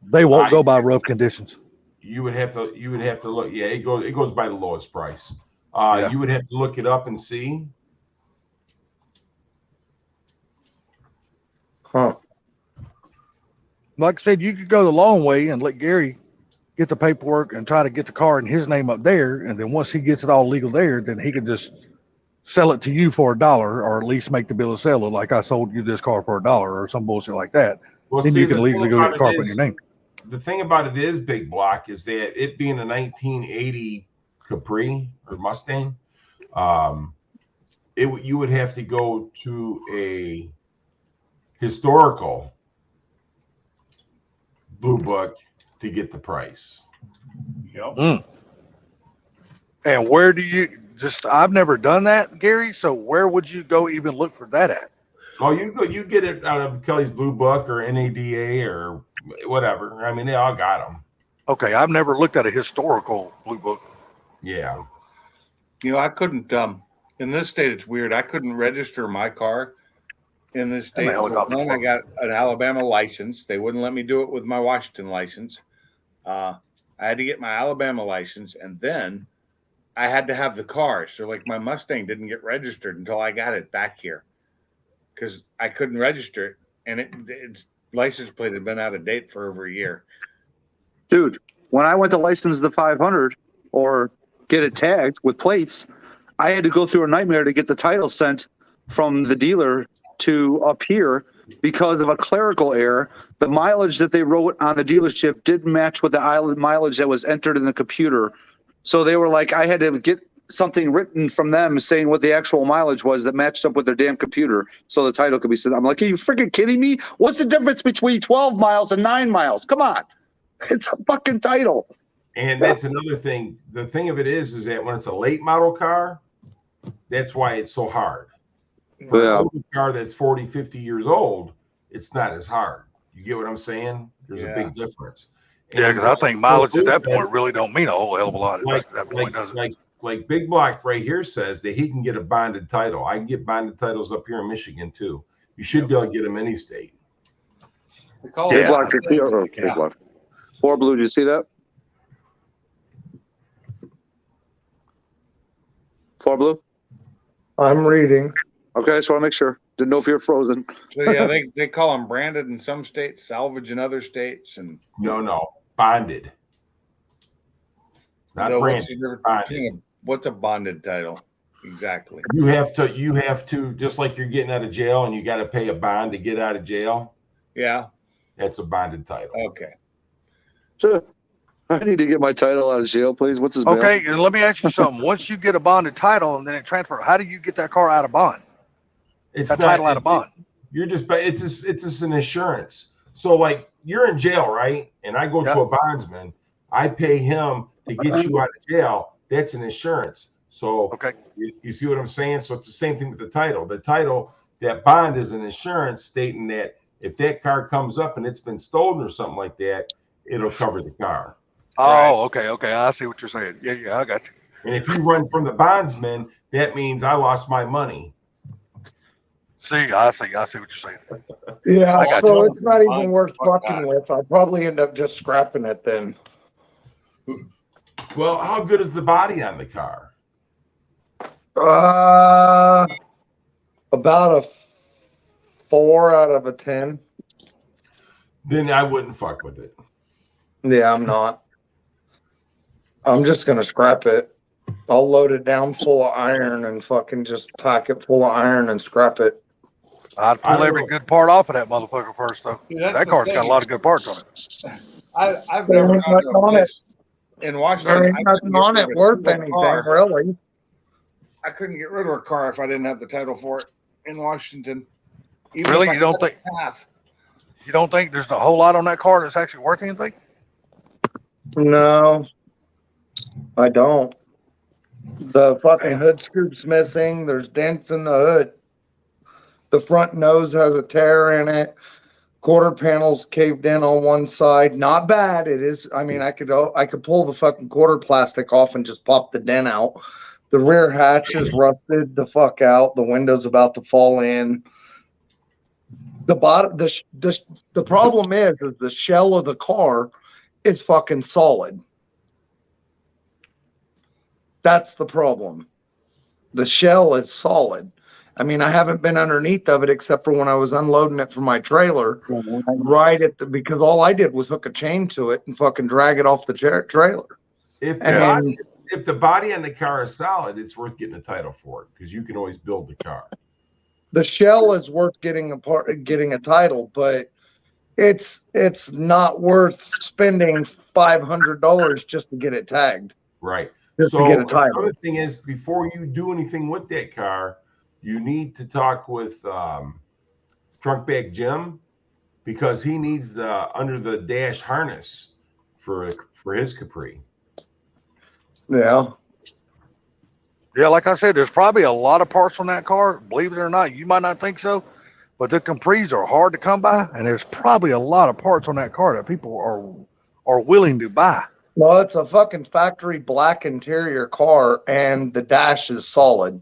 They won't go by rough conditions. You would have to look. Yeah, it goes by the lowest price. You would have to look it up and see. Huh. Like I said, you could go the long way and let Gary get the paperwork and try to get the car in his name up there. And then once he gets it all legal there, then he can just sell it to you for $1, or at least make the bill of sale like I sold you this car for $1 or some bullshit like that. Well, then see, you can legally go get the car in your name. The thing about it is, Big Block, is that it being a 1980 Capri or Mustang, you would have to go to a historical blue book to get the price. Yep. And where do you I've never done that, Gary. So where would you go even look for that at? Oh, you get it out of Kelly's Blue Book or NADA or whatever. I mean, they all got them. Okay, I've never looked at a historical blue book. Yeah. I couldn't. In this state, it's weird. I couldn't register my car in this state. One, I got an Alabama license. They wouldn't let me do it with my Washington license. I had to get my Alabama license, and then I had to have the car. So, like, my Mustang didn't get registered until I got it back here because I couldn't register it, and its license plate had been out of date for over a year. Dude, when I went to license the 500 or get it tagged with plates, I had to go through a nightmare to get the title sent from the dealer to up here because of a clerical error. The mileage that they wrote on the dealership didn't match with the mileage that was entered in the computer. So they were like, I had to get something written from them saying what the actual mileage was that matched up with their damn computer so the title could be sent. I'm like, are you freaking kidding me? What's the difference between 12 miles and 9 miles? Come on. It's a fucking title. And that's another thing. The thing of it is that when it's a late model car, that's why it's so hard. For an older car that's 40, 50 years old, it's not as hard. You get what I'm saying? There's a big difference. Yeah, because I think mileage at that point really don't mean a whole hell of a lot at that point, does it? Like Big Block right here says that he can get a bonded title. I can get bonded titles up here in Michigan too. You should be able to get them any state. They call Big it block, big Yeah. block. 4 Blue, did you see that? 4 Blue? I'm reading. Okay, I just want to make sure. Didn't know if you're frozen. So yeah, they call them branded in some states, salvage in other states, and No, bonded. Not no, branded. what's the difference Bonded. between what's a bonded title exactly? You have to just like you're getting out of jail and you got to pay a bond to get out of jail. Yeah. That's a bonded title. Okay. Sure. I need to get my title out of jail, please. What's his bail? Okay, and let me ask you something. Once you get a bonded title and then it transfers, how do you get that car out of bond? It's That not, title out of bond. You're just, it's just an insurance. So like you're in jail, right? And I go Yep. to a bondsman, I pay him to get you out of jail. That's an insurance. So Okay. you see what I'm saying? So it's the same thing with the title. The title, that bond is an insurance stating that if that car comes up and it's been stolen or something like that, it'll cover the car. Oh, okay. I see what you're saying. Yeah, I got you. And if you run from the bondsman, that means I lost my money. See, I see what you're saying. Yeah, I got so you. it's not even worth Fuck fucking that. with. I'd probably end up just scrapping it then. Well, how good is the body on the car? About a 4 out of a 10. Then I wouldn't fuck with it. Yeah, I'm not. I'm just gonna scrap it. I'll load it down full of iron and fucking just pack it full of iron and scrap it. I'd I pull don't every know. good part off of that motherfucker first, though. See, that's That the car's got thing. a lot of good parts on it. I've There never ain't gotten nothing to a on it. place in Washington. There ain't I nothing couldn't get on rid it of a worth single anything, car. really. I couldn't get rid of a car if I didn't have the title for it in Washington. Even Really? if I You don't cut think- it in half. You don't think there's a whole lot on that car that's actually worth anything? No, I don't. The fucking hood scoop's missing. There's dents in the hood. The front nose has a tear in it. Quarter panel's caved in on one side. Not bad. It is. I mean, I could pull the fucking quarter plastic off and just pop the dent out. The rear hatch is rusted the fuck out. The window's about to fall in. The bottom, the problem is the shell of the car is fucking solid. That's the problem. The shell is solid. I mean, I haven't been underneath of it except for when I was unloading it from my trailer. Right at the, because all I did was hook a chain to it and fucking drag it off the trailer. If the, And- body, if the body on the car is solid, it's worth getting a title for it because you can always build the car. The shell is worth getting a title, but it's not worth spending $500 just to get it tagged. Right. Just So to get a the title. other thing is, before you do anything with that car, you need to talk with Trunk Bag Jim because he needs the under the dash harness for his Capri. Yeah. Yeah, like I said, there's probably a lot of parts on that car. Believe it or not, you might not think so, but the Capris are hard to come by, and there's probably a lot of parts on that car that people are willing to buy. Well, it's a fucking factory black interior car, and the dash is solid.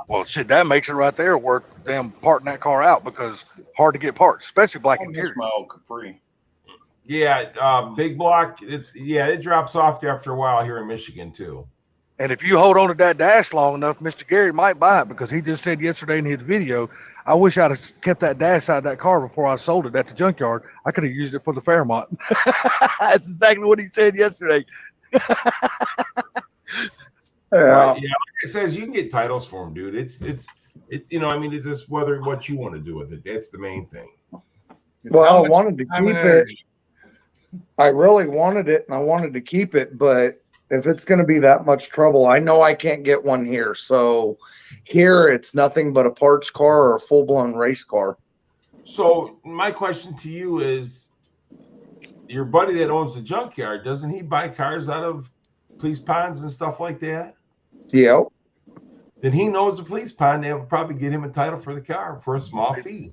Well, shit, that makes it right there worth them parting that car out because hard to get parts, especially black I miss interior. my old Capri. Yeah, big block. It drops off after a while here in Michigan too. And if you hold on to that dash long enough, Mr. Gary might buy it because he just said yesterday in his video, I wish I'd have kept that dash out of that car before I sold it at the junkyard. I could have used it for the Fairmont. That's exactly what he said yesterday. Right, yeah, like it says, you can get titles for them, dude. It's I mean, it's just whether what you want to do with it. That's the main thing. It's Well, how I much wanted to time keep and it. energy. I really wanted it, and I wanted to keep it, but if it's going to be that much trouble, I know I can't get one here. So here, it's nothing but a parts car or a full-blown race car. So my question to you is, your buddy that owns the junkyard, doesn't he buy cars out of police ponds and stuff like that? Yep. Then he knows the police pond. They'll probably get him a title for the car for a small fee.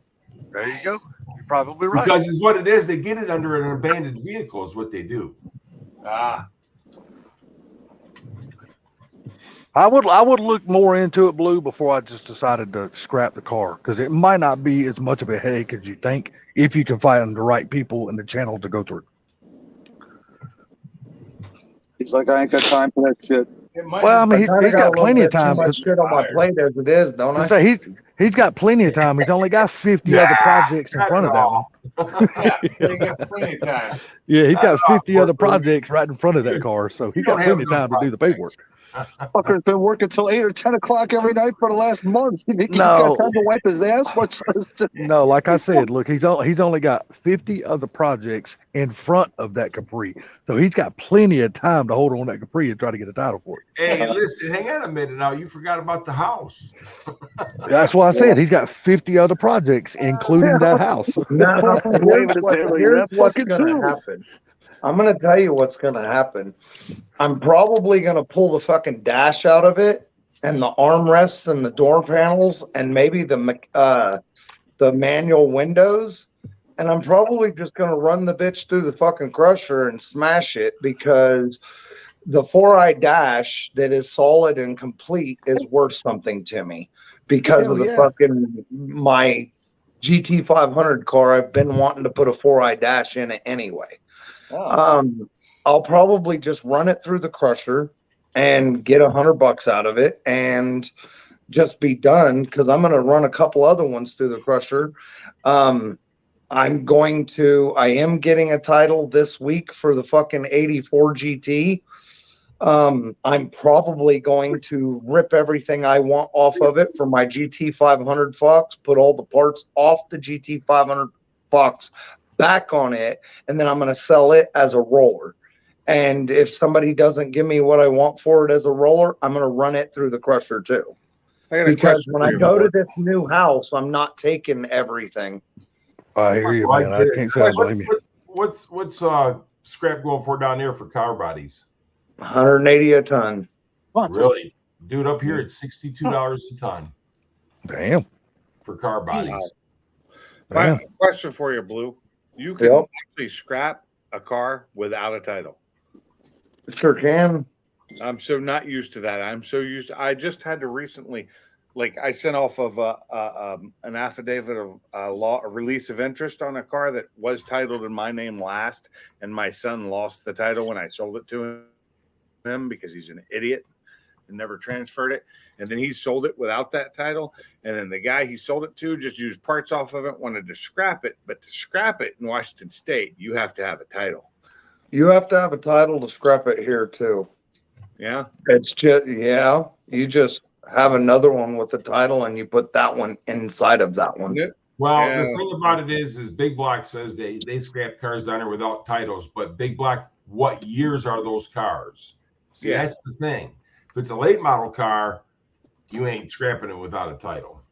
There you go. You're probably right. Because it's what it is. They get it under an abandoned vehicle is what they do. Ah, I would look more into it, Blue, before I just decided to scrap the car, because it might not be as much of a headache as you think if you can find the right people in the channel to go through. He's like, I ain't got time for that shit. Well, I mean, he's got plenty of time. Too much shit on my plate as it is, don't I? Say he's got plenty of time. He's only got 50 other projects in front of that one. Yeah, you got plenty of time. Yeah, he's got 50 other projects right in front of that car, so he's got plenty of time to do the paperwork. Fucker's been working till 8 or 10 o'clock every night for the last month. You think he's got time to wipe his ass? No, like I said, look, he's only got 50 other projects in front of that Capri, so he's got plenty of time to hold on that Capri and try to get a title for it. Hey, listen, hang on a minute now. You forgot about the house. That's why I said he's got 50 other projects, including that house. No, here's what's going to happen. I'm going to tell you what's going to happen. I'm probably going to pull the fucking dash out of it and the armrests and the door panels and maybe the manual windows. And I'm probably just going to run the bitch through the fucking crusher and smash it, because the 4i dash that is solid and complete is worth something to me because of the fucking my GT500 car. I've been wanting to put a 4i dash in it anyway. I'll probably just run it through the crusher and get $100 out of it and just be done, because I'm going to run a couple other ones through the crusher. I am getting a title this week for the fucking 84 GT. I'm probably going to rip everything I want off of it for my GT500 Fox, put all the parts off the GT500 Fox back on it, and then I'm going to sell it as a roller. And if somebody doesn't give me what I want for it as a roller, I'm going to run it through the crusher too. Because when I go to this new house, I'm not taking everything. I hear you, man. I can't say I blame you. What's scrap going for down there for car bodies? 180 a ton. Really? Dude, up here it's $62 a ton. Damn. For car bodies. My question for you, Blue. You can actually scrap a car without a title. Sure can. I'm so not used to that. I just had to recently, like, I sent off of an affidavit of a release of interest on a car that was titled in my name last, and my son lost the title when I sold it to him because he's an idiot and never transferred it. And then he sold it without that title. And then the guy he sold it to just used parts off of it, wanted to scrap it. But to scrap it in Washington State, you have to have a title. You have to have a title to scrap it here too. Yeah. It's just, you just have another one with the title and you put that one inside of that one. Well, the thing about it is Big Black says they scrap cars down there without titles, but Big Black, what years are those cars? See, that's the thing. If it's a late model car, you ain't scrapping it without a title.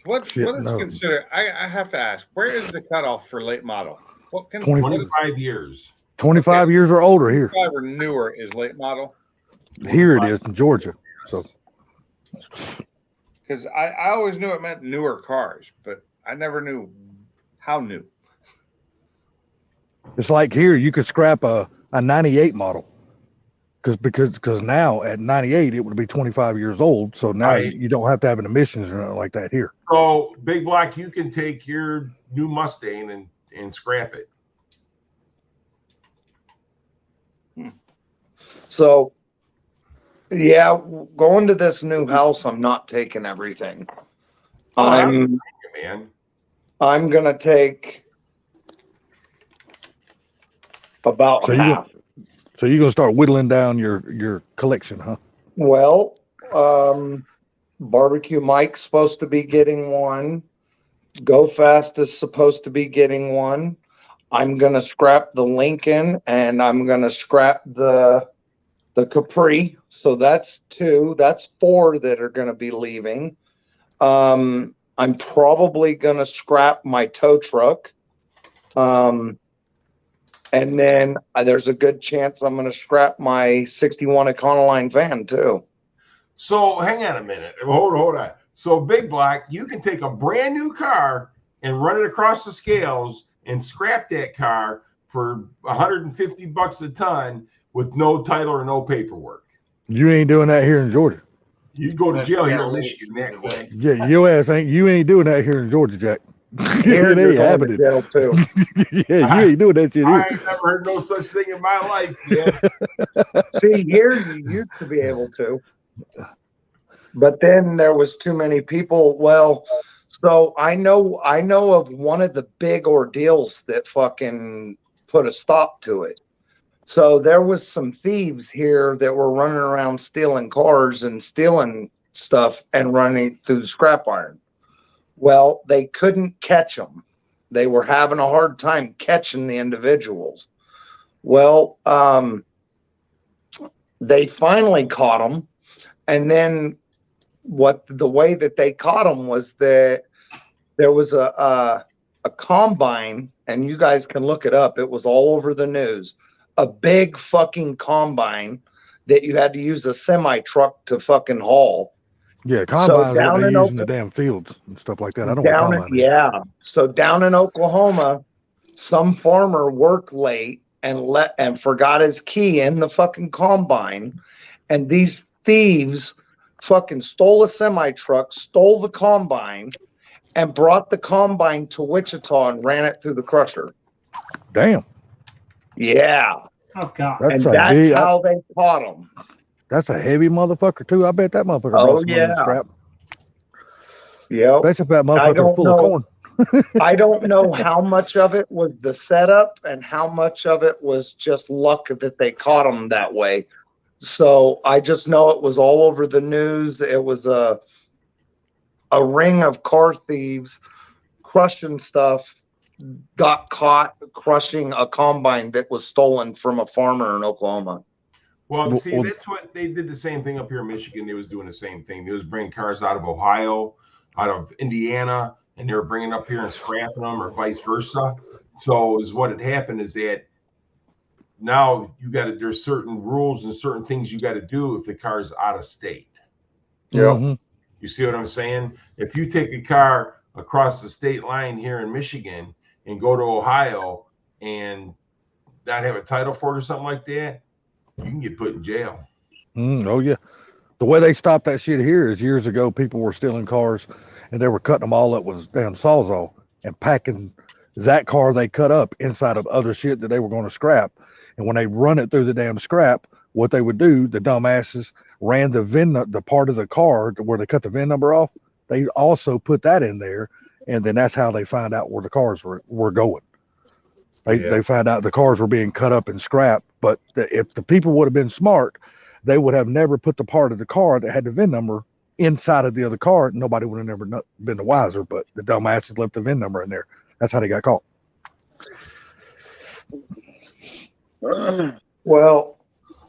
What is considered? I have to ask, where is the cutoff for late model? What can 25 years? 25 years or older here. 25 or newer is late model. Here it is in Georgia. So, because I always knew it meant newer cars, but I never knew how new. It's like here you could scrap a 98 model. Because now at 98 it would be 25 years old, so now you don't have to have an emissions or nothing like that here. So Big Black, you can take your new Mustang and scrap it. So going to this new house, I'm not taking everything. I'm gonna take about half. So you're gonna start whittling down your collection, huh? Well, Barbecue Mike's supposed to be getting one. Go Fast is supposed to be getting one. I'm gonna scrap the Lincoln and I'm gonna scrap the Capri. So that's 2. That's 4 that are gonna be leaving. I'm probably gonna scrap my tow truck. And then there's a good chance I'm going to scrap my 61 Econoline van too. So hang on a minute. Hold on. So Big Black, you can take a brand new car and run it across the scales and scrap that car for $150 a ton with no title or no paperwork. You ain't doing that here in Georgia. You go to jail here in Michigan that quick. Yeah, your ass ain't. You ain't doing that here in Georgia, Jack. Here It you're ain't going to happening. jail too. Yeah, you ain't doing that shit I here. ain't never heard no such thing in my life. Yeah. See, here you used to be able to, but then there was too many people. Well, so I know of one of the big ordeals that fucking put a stop to it. So there was some thieves here that were running around stealing cars and stealing stuff and running through the scrap iron. Well, they couldn't catch them. They were having a hard time catching the individuals. Well, they finally caught them, and then the way that they caught them was that there was a combine, and you guys can look it up. It was all over the news. A big fucking combine that you had to use a semi truck to fucking haul. Yeah, combines down what they in use in the damn fields and stuff like that. I don't Down know in, what combine is. yeah. So down in Oklahoma, some farmer worked late and forgot his key in the fucking combine, and these thieves fucking stole a semi truck, stole the combine, and brought the combine to Wichita and ran it through the crusher. Damn. Yeah, Oh, God. That's and a that's big, how they caught him. that's a heavy motherfucker too. I bet that motherfucker Oh, brought some money in yeah. scrap. Yep. Especially if that I motherfucker don't full know. of corn. I don't know how much of it was the setup and how much of it was just luck that they caught him that way. So I just know it was all over the news. It was a ring of car thieves crushing stuff, got caught crushing a combine that was stolen from a farmer in Oklahoma. Well, see, Well- that's what they did the same thing up here in Michigan. They was doing the same thing. They was bringing cars out of Ohio, out of Indiana, and they were bringing up here and scrapping them, or vice versa. So is what had happened is that now there's certain rules and certain things you got to do if the car is out of state. Mhm. You see what I'm saying? If you take a car across the state line here in Michigan and go to Ohio and not have a title for it or something like that, you can get put in jail. Oh yeah. The way they stopped that shit here is years ago, people were stealing cars and they were cutting them all up with damn sawzall and packing that car they cut up inside of other shit that they were going to scrap. And when they run it through the damn scrap, what they would do, the dumbasses ran the part of the car where they cut the VIN number off. They also put that in there, and then that's how they find out where the cars were going. They found out the cars were being cut up and scrapped. But if the people would have been smart, they would have never put the part of the car that had the VIN number inside of the other car. Nobody would have never been the wiser, but the dumbasses left the VIN number in there. That's how they got caught. Well,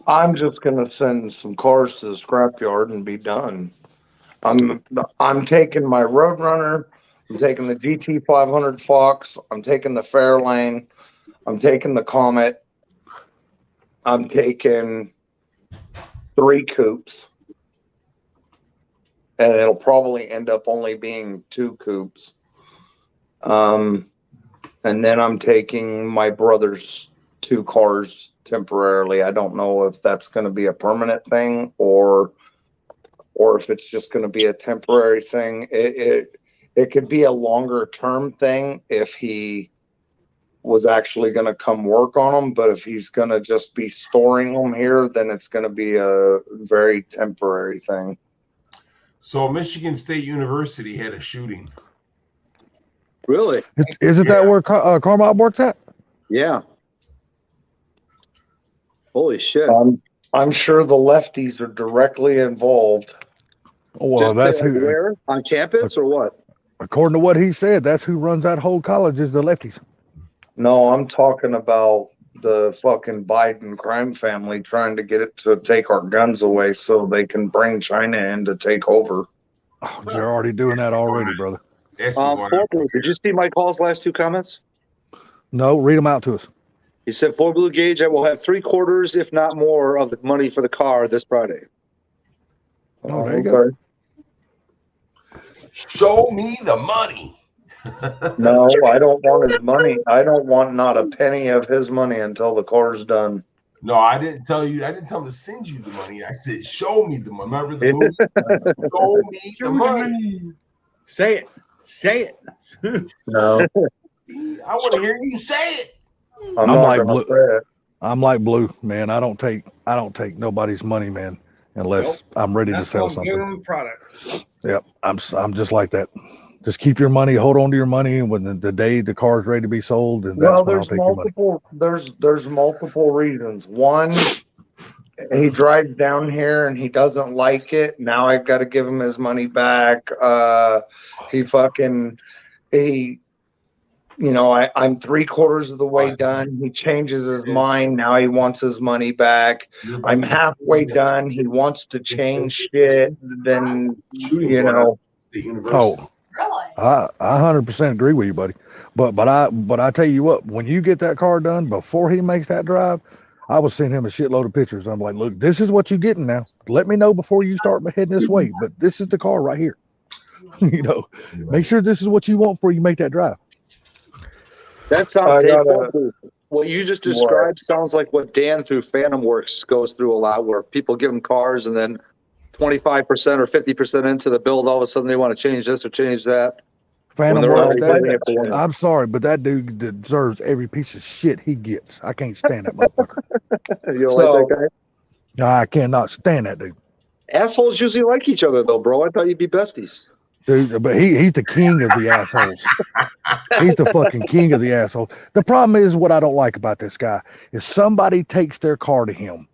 I'm just gonna send some cars to the scrapyard and be done. I'm taking my Roadrunner. I'm taking the GT 500 Fox. I'm taking the Fairlane. I'm taking the Comet. I'm taking 3 coupes, and it'll probably end up only being 2 coupes. And then I'm taking my brother's 2 cars temporarily. I don't know if that's going to be a permanent thing or if it's just going to be a temporary thing. It could be a longer term thing if he was actually going to come work on them, but if he's going to just be storing them here, then it's going to be a very temporary thing. So Michigan State University had a shooting. Really? Isn't that where Carmine works at? Yeah. Holy shit. I'm sure the lefties are directly involved. Well, that's who. Where? On campus or what? According to what he said, that's who runs that whole college is the lefties. No, I'm talking about the fucking Biden crime family trying to get it to take our guns away so they can bring China in to take over. Oh, they're already doing that already, brother. Did you see Mike Hall's last 2 comments? No, read them out to us. He said, "For Blue Gauge, I will have 3/4, if not more, of the money for the car this Friday." Oh, there you go. Show me the money. No, I don't want his money. I don't want not a penny of his money until the car's done. No, I didn't tell you. I didn't tell him to send you the money. I said, show me the money. Remember the movie? Show me the money. Say it. Say it. No, I want to hear you say it. I'm I'm not like gonna Blue. say it. I'm like Blue, man. I don't take nobody's money, man, unless Nope. I'm ready to That's sell why I'm giving something. them the product. Yep, I'm just like that. Just keep your money, hold on to your money, and when the day the car's ready to be sold, and that's Well, when I'll there's take your money. multiple. There's multiple reasons. One, he drives down here and he doesn't like it. Now I've got to give him his money back. I'm 3/4 of the way done. He changes his mind. Now he wants his money back. I'm halfway done. He wants to change shit. Then, you know, Oh, Really? I 100% agree with you, buddy. But I tell you what, when you get that car done before he makes that drive, I was sending him a shitload of pictures. I'm like, look, this is what you're getting now. Let me know before you start heading this way. But this is the car right here. You know, make sure this is what you want before you make that drive. That I sounds gotta- what you just described sounds like what Dan through Phantom Works goes through a lot, where people give him cars and then 25% or 50% into the build, all of a sudden they want to change this or change that. Phantom they're Works, already that- putting it for one. I'm sorry, but that dude deserves every piece of shit he gets. I can't stand that motherfucker. You don't So- like that guy? No, I cannot stand that dude. Assholes usually like each other though, bro. I thought you'd be besties. Dude, but he's the king of the assholes. He's the fucking king of the assholes. The problem is what I don't like about this guy is somebody takes their car to him,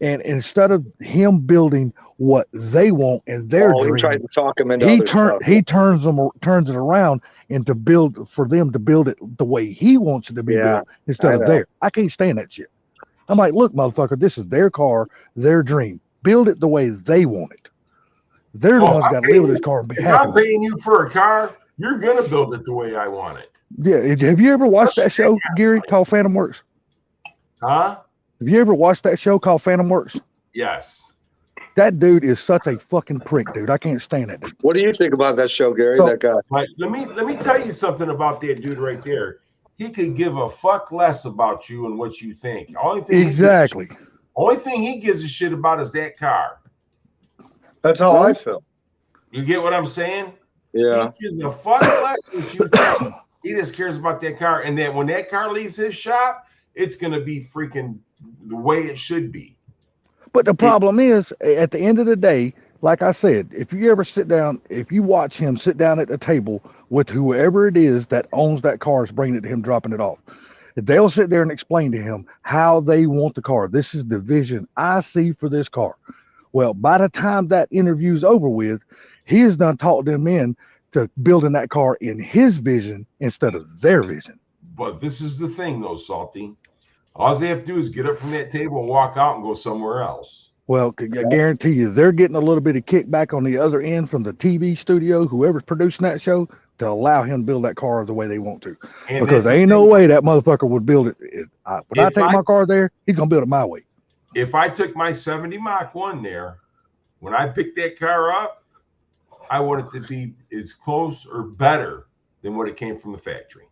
and instead of him building what they want in their He dream, tried to talk him into he other stuff. turns it around and to build for them to build it the way he wants it to be Yeah, built instead I of know. theirs. I can't stand that shit. I'm like, look, motherfucker, this is their car, their dream. Build it the way they want it. They're the Oh, ones I'm got to live with paying this car and be If happy. I'm paying you for a car, you're gonna build it the way I want it, Yeah, have you ever watched that show, Gary, called Phantom Works? huh? Have you ever watched that show called Phantom Works? Yes. That dude is such a fucking prick, dude. I can't stand that dude. What do you think about that show, Gary? So- that guy. But let me tell you something about that dude right there. He could give a fuck less about you and what you think. Exactly. Only thing he gives a shit about is that car. That's how I feel. You get what I'm saying? Yeah. He gives a fuck less what you think. He just cares about that car. And then when that car leaves his shop, it's gonna be freaking the way it should be. But the problem is, at the end of the day, like I said, if you ever sit down, if you watch him sit down at the table with whoever it is that owns that car is bringing it to him, dropping it off, they'll sit there and explain to him how they want the car. This is the vision I see for this car. Well, by the time that interview's over with, he has done talked them in to building that car in his vision instead of their vision. But this is the thing, though, Salty. All they have to do is get up from that table and walk out and go somewhere else. Well, I guarantee you, they're getting a little bit of kickback on the other end from the TV studio, whoever's producing that show, to allow him to build that car the way they want to. And Because that's there the ain't no thing. way that motherfucker would build it. When I If take I- my car there, he's gonna build it my way. If I took my 70 Mach 1 there, when I picked that car up, I want it to be as close or better than what it came from the factory.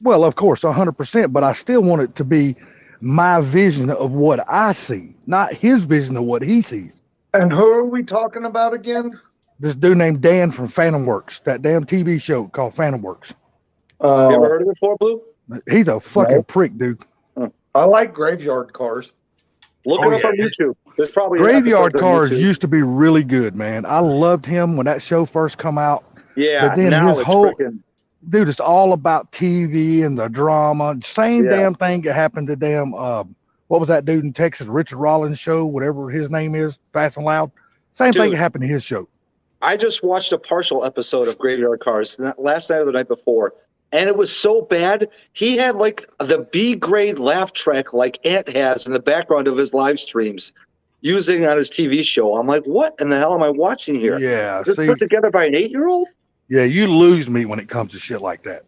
Well, of course, 100%, but I still want it to be my vision of what I see, not his vision of what he sees. And who are we talking about again? This dude named Dan from Phantom Works, that damn TV show called Phantom Works. You ever heard of it before, Blue? He's a fucking No. prick, dude. I like graveyard cars. Look Oh, it up yeah. on YouTube. There's probably an Graveyard episode on Cars YouTube. used to be really good, man. I loved him when that show first come out. Yeah, but then now his it's whole- freaking. Dude, it's all about TV and the drama. Same Yeah. damn thing that happened to damn what was that dude in Texas, Richard Rollins show, whatever his name is, Fast and Loud. Same thing Dude. happened to his show. I just watched a partial episode of Graveyard Cars last night or the night before, and it was so bad. He had like the B grade laugh track like Ant has in the background of his live streams using on his TV show. I'm like, what in the hell am I watching here? Yeah, Is this see, put together by an 8-year-old? yeah, you lose me when it comes to shit like that.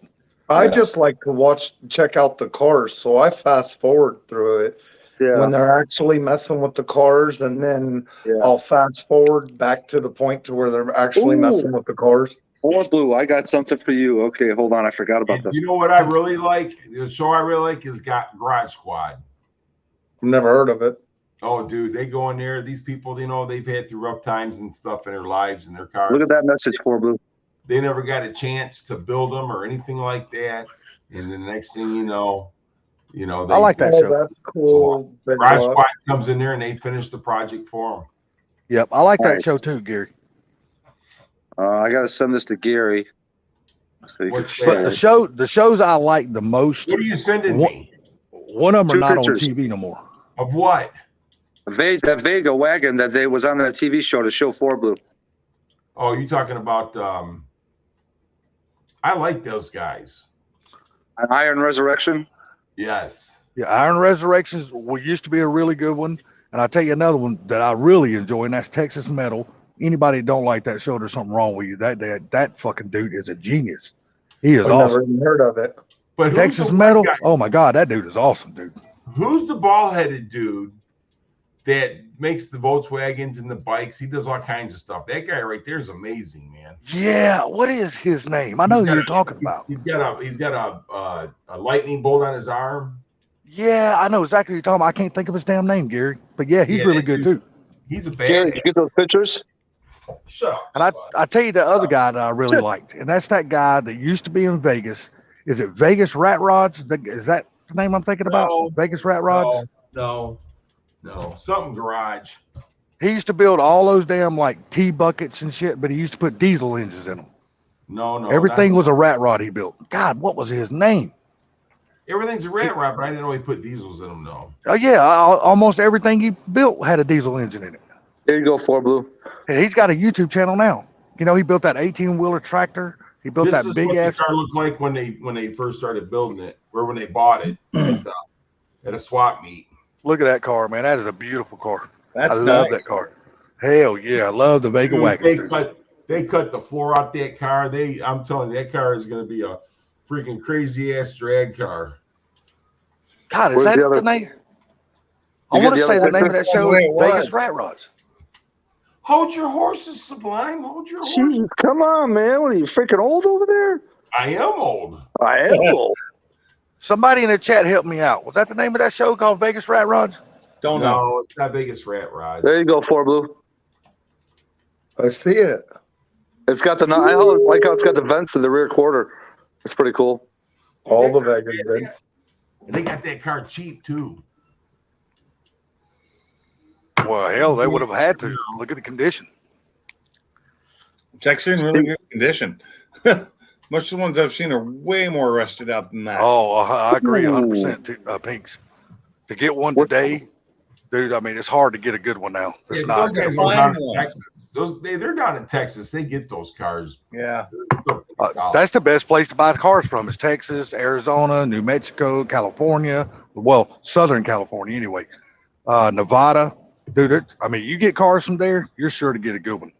I Yeah. just like to check out the cars, so I fast forward through it when they're actually messing with the cars, and then Yeah. I'll fast forward back to the point to where they're actually Ooh. messing with the cars. Oh, Blue, I got something for you. Okay, hold on. I forgot about And this. you know what I really like? The show I really like is got Garage Squad. Never heard of it. Oh, dude, they go in there. These people, you know, they've had through rough times and stuff in their lives and their cars. Look at that message, 4Blue. They never got a chance to build them or anything like that. And then the next thing you know, they, I like that show. That's cool. Big Garage dog. Squad comes in there and they finish the project for them. Yep, I like that Alright. show too, Gary. I got to send this to Gary. So you can What's share But it. the shows I like the most, What are you sending What- me? one of them Two are not pictures. on TV no more. Of what? That Vega wagon that they was on that TV show to show 4Blue. Oh, you talking about I like those guys. An Iron Resurrection. Yes. Yeah, Iron Resurrections used to be a really good one. And I'll tell you another one that I really enjoy, and that's Texas Metal. Anybody that don't like that show, there's something wrong with you. That fucking dude is a genius. He is I've awesome. never even heard of it. But who's Texas the Metal. guy? Oh my God, that dude is awesome, dude. Who's the ball-headed dude that makes the Volkswagens and the bikes? He does all kinds of stuff. That guy right there is amazing, man. Yeah, what is his name? I know He's who got you're a- talking about. He's got a lightning bolt on his arm. Yeah, I know exactly what you're talking about. I can't think of his damn name, Gary. But yeah, he's Yeah, really that good dude- too. He's a Gary, bad. did you get those pictures? Shut up. And I tell you the other guy that I really liked, and that's that guy that used to be in Vegas. Is it Vegas Rat Rods? Is that the name I'm thinking about? No. Vegas Rat Rods? No. Something garage. He used to build all those damn like T buckets and shit, but he used to put diesel engines in them. No. Everything not- was a rat rod he built. God, what was his name? Everything's a rat rod, but I didn't know he put diesels in them, though. Oh yeah, almost everything he built had a diesel engine in it. There you go, 4Blue. And he's got a YouTube channel now. You know, he built that 18-wheeler tractor. He built This that is big what ass. the car looked like when they first started building it, or when they bought it at a swap meet. Look at that car, man. That is a beautiful car. That's I love nice. that car. Hell yeah, I love the Vega Dude, wagon. they cut the floor out that car. I'm telling you, that car is going to be a freaking crazy ass drag car. God, is Where's that the the, other- name? I You got want the to say other the name of that picture? show, Wait, what? Vegas Rat Rods. Hold your horses, Sublime. Hold your horses. Jesus, come on, man. What are you freaking old over there? I am old. I am old. Somebody in the chat help me out. Was that the name of that show called Vegas Rat Rods? Don't know. No, it's not Vegas Rat Rods. There you go, 4Blue. I see it. It's got the. I like how it's got the vents in the rear quarter. It's pretty cool. All the Vegas did. And they got that car cheap too. Well, hell, they would have had to. Look at the condition. It's actually in really good condition. Most of the ones I've seen are way more rusted out than that. Oh, I agree 100%, Pinks. To get one today, dude, I mean, it's hard to get a good one now. It's Yeah, not. those guys Fine are down in one. Texas. They're down in Texas. They get those cars. Yeah. That's the best place to buy cars from is Texas, Arizona, New Mexico, California. Well, Southern California anyway. Nevada. Dude, I mean, you get cars from there, you're sure to get a good one.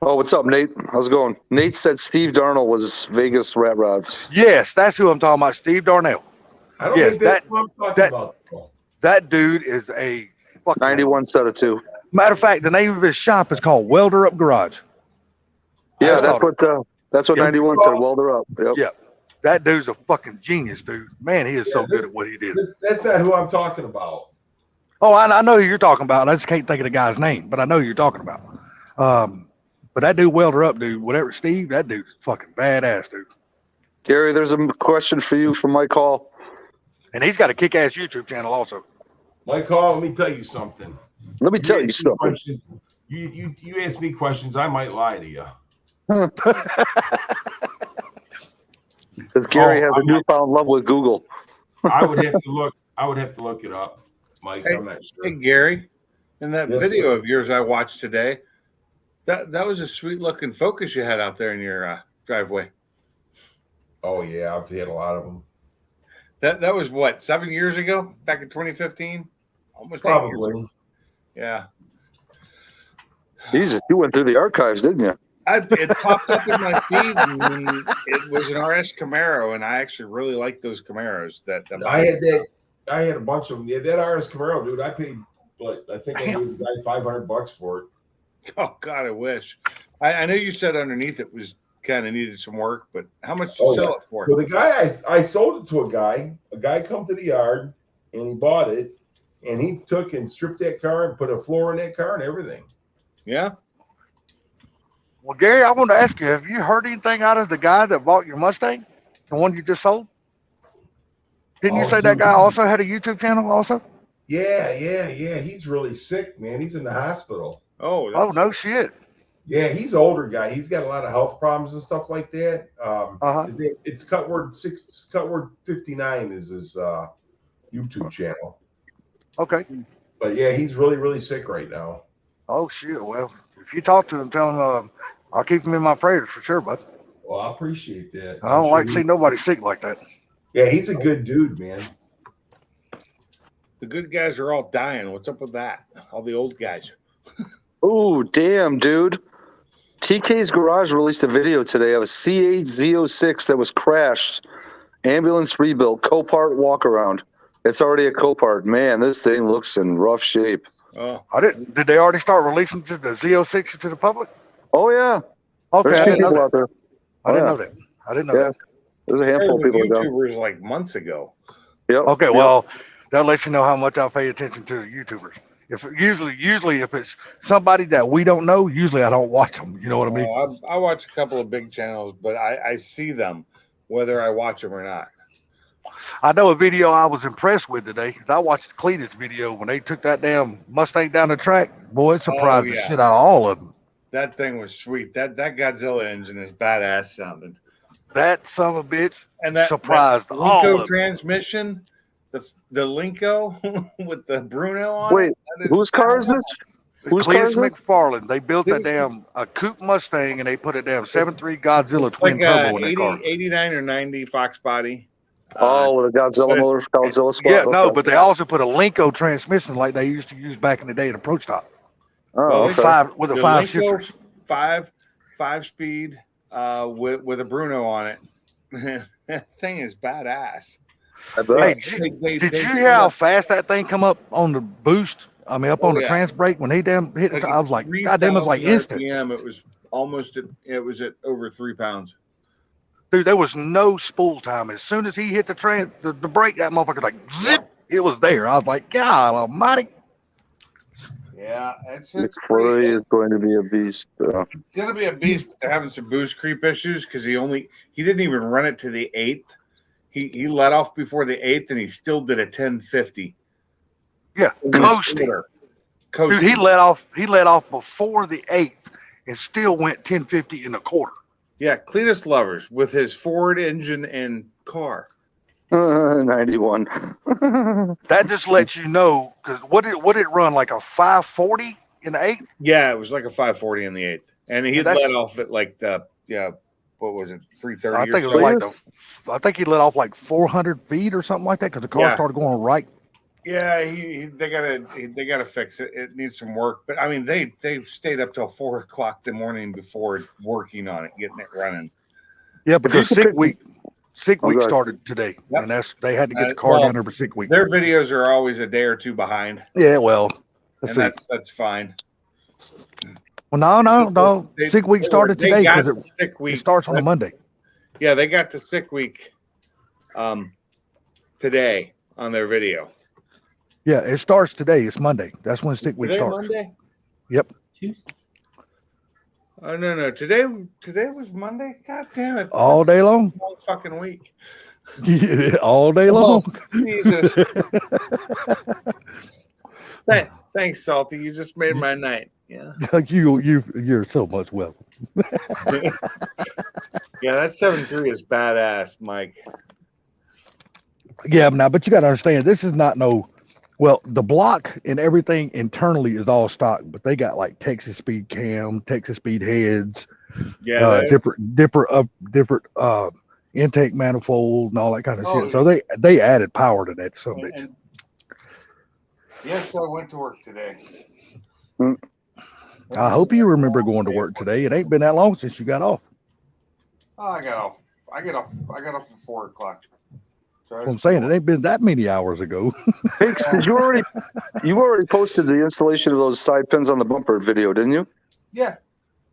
Oh, what's up, Nate? How's it going? Nate said Steve Darnell was Vegas Rat Rods. Yes, that's who I'm talking about, Steve Darnell. I don't Yes, think that's that- what I'm talking that- about. That dude is a fucking 91 set of two. Matter of fact, the name of his shop is called Welder Up Garage. Yeah, I that's thought- what Yeah. 91 said. Welder up. Yep. Yeah. That dude's a fucking genius, dude. Man, he is so Yeah, good this- at what he did. That's not who I'm talking about. Oh, I know who you're talking about. I just can't think of the guy's name, but I know who you're talking about. But that dude Welder Up, dude, whatever, Steve, that dude's fucking badass, dude. Gary, there's a question for you from Mike Hall. And he's got a kick-ass YouTube channel also. Mike Hall, let me tell you something. Let me tell you ask me something. questions- You ask me questions, I might lie to you. Because Gary Oh, has a newfound love with Google. I would have to look. I would have to look it up, Mike. I'm not sure. Hey, Gary, in that Yes, video sir. of yours I watched today, that was a sweet looking Focus you had out there in your driveway. Oh yeah, I've had a lot of them. That was what, 7 years ago, back in 2015, almost 8 years ago. Probably. Yeah, Jesus, you went through the archives, didn't you? it popped up in my feed, and it was an RS Camaro, and I actually really like those Camaros. I had that. I had a bunch of them. Yeah, that RS Camaro, dude. I paid, but I think I gave the guy $500 for it. Oh God, I wish. I know you said underneath it was kind of needed some work. But how much did you sell it for? Well, the guy I sold it to a guy come to the yard and he bought it, and he took and stripped that car and put a floor in that car and everything. Yeah. Well, Gary, I want to ask you, have you heard anything out of the guy that bought your Mustang, the one you just sold? Didn't you say that guy also had a YouTube channel also? Yeah. He's really sick, man. He's in the hospital. Oh, no shit. Yeah, he's an older guy. He's got a lot of health problems and stuff like that. It's Cutword 59 is his YouTube channel. Okay. But yeah, he's really, really sick right now. Oh shit. Well, if you talk to him, tell him I'll keep him in my prayers for sure, bud. Well, I appreciate that. I don't like to see nobody sick like that. Yeah, he's a good dude, man. The good guys are all dying. What's up with that? All the old guys. Oh, damn, dude. TK's Garage released a video today of a C8 Z06 that was crashed. Ambulance rebuilt, Copart walk around. It's already a Copart. Man, this thing looks in rough shape. Oh, did they already start releasing the Z06 to the public? Oh, yeah. Okay, There's I didn't know people out that. there. I didn't know that. I didn't know that. There's a handful of people ago. YouTubers like months ago. Yep. Okay, well, that lets you know how much I pay attention to the YouTubers. If usually if it's somebody that we don't know, usually I don't watch them. You know what I mean? I watch a couple of big channels, but I see them whether I watch them or not. I know a video I was impressed with today. I watched the Cletus video when they took that damn Mustang down the track. Boy, it surprised the shit out of all of them. That thing was sweet. That Godzilla engine is badass sounding. That son of a bitch And that surprised all Linko of them. transmission, the Linko with the Bruno on Wait, it. whose car is this? Whose car Cletus is it? McFarland. They built that damn a coupe Mustang and they put a damn 7.3 Godzilla twin Like turbo in that 80, car. 89 or 90 Fox body. Oh, with a Godzilla motor, Godzilla spot. Yeah, no, Okay. but they also put a Linko transmission like they used to use back in the day at Approach Stop. Oh, With okay. with a The 5 Linko shifters. five speed with a Bruno on it. That thing is badass. I bet. Hey, did you hear how fast that thing come up on the boost? I mean, up on the trans brake when he damn hit it. I was like, God damn, it was like 3,000 instant. RPM, it was almost it was at over 3 pounds. Dude, there was no spool time. As soon as he hit the brake, that motherfucker like zip, it was there. I was like, God almighty. Yeah, it's McFlurry is going to be a beast. It's gonna be a beast. But they're having some boost creep issues because he didn't even run it to the 8th. He let off before the 8th and he still did a 1050. Yeah, coasting. Dude, he let off before the 8th and still went 1050 in a quarter. Yeah, Cletus Lovers with his Ford engine and car. 91. That just lets you know, because what did it run, like a 540 in the 8th? Yeah, it was like a 540 in the 8th. And he That's- let off at like what was it, 330? I think it was like I think he let off like 400 feet or something like that because the car started going right. Yeah, they gotta fix it. It needs some work. But I mean, they stayed up till 4 o'clock the morning before working on it, getting it running. Yeah, because sick week Okay. started today, Yep. and they had to get the car down there for sick week. Their videos are always a day or two behind, Yeah, well, let's and see. that's fine. Well, no. Sick week started They today got because the sick it week. starts on a Monday. Yeah, they got the sick week today on their video. Yeah, it starts today. It's Monday. That's when sick week Today starts. Monday? Yep. Oh no. Today was Monday? God damn it. All day long. All fucking week. Yeah, all day long. Jesus. Thanks, Salty. You just made my night. Yeah. You're so much welcome. Yeah, that 7.3 is badass, Mike. Yeah, but you got to understand, this is not well, the block and everything internally is all stock, but they got like Texas speed cam, Texas speed heads, Yeah, different intake manifold and all that kind of Oh, shit. So they added power to that so much. Yes, I went to work today. I hope you remember going to work today. It ain't been that long since you got off. Oh, I got off at 4 o'clock. So That's what I'm saying, it ain't been that many hours ago. Hicks, you already posted the installation of those side pins on the bumper video, didn't you? Yeah.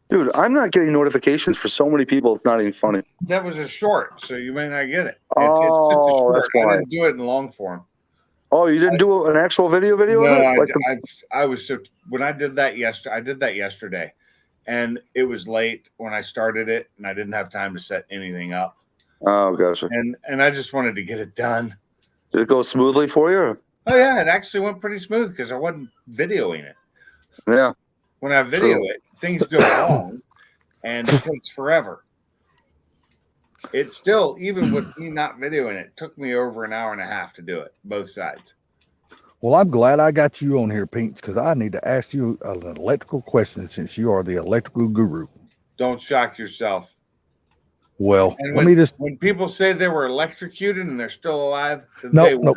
Dude, I'm not getting notifications for so many people. It's not even funny. That was a short, so you may not get it. Oh, it's just a short. that's why. I didn't do it in long form. Oh, you didn't do an actual video No, of it? Like I was so when I did that yesterday. I did that yesterday, and it was late when I started it, and I didn't have time to set anything up. Oh, gotcha. And I just wanted to get it done. Did it go smoothly for you? Oh yeah, it actually went pretty smooth because I wasn't videoing it. Yeah. When I video it, things go wrong, and it takes forever. It's still, even with me not videoing it, took me over an hour and a half to do it, both sides. Well, I'm glad I got you on here, Pinks, because I need to ask you an electrical question since you are the electrical guru. Don't shock yourself. Well, And when people say they were electrocuted and they're still alive, they no.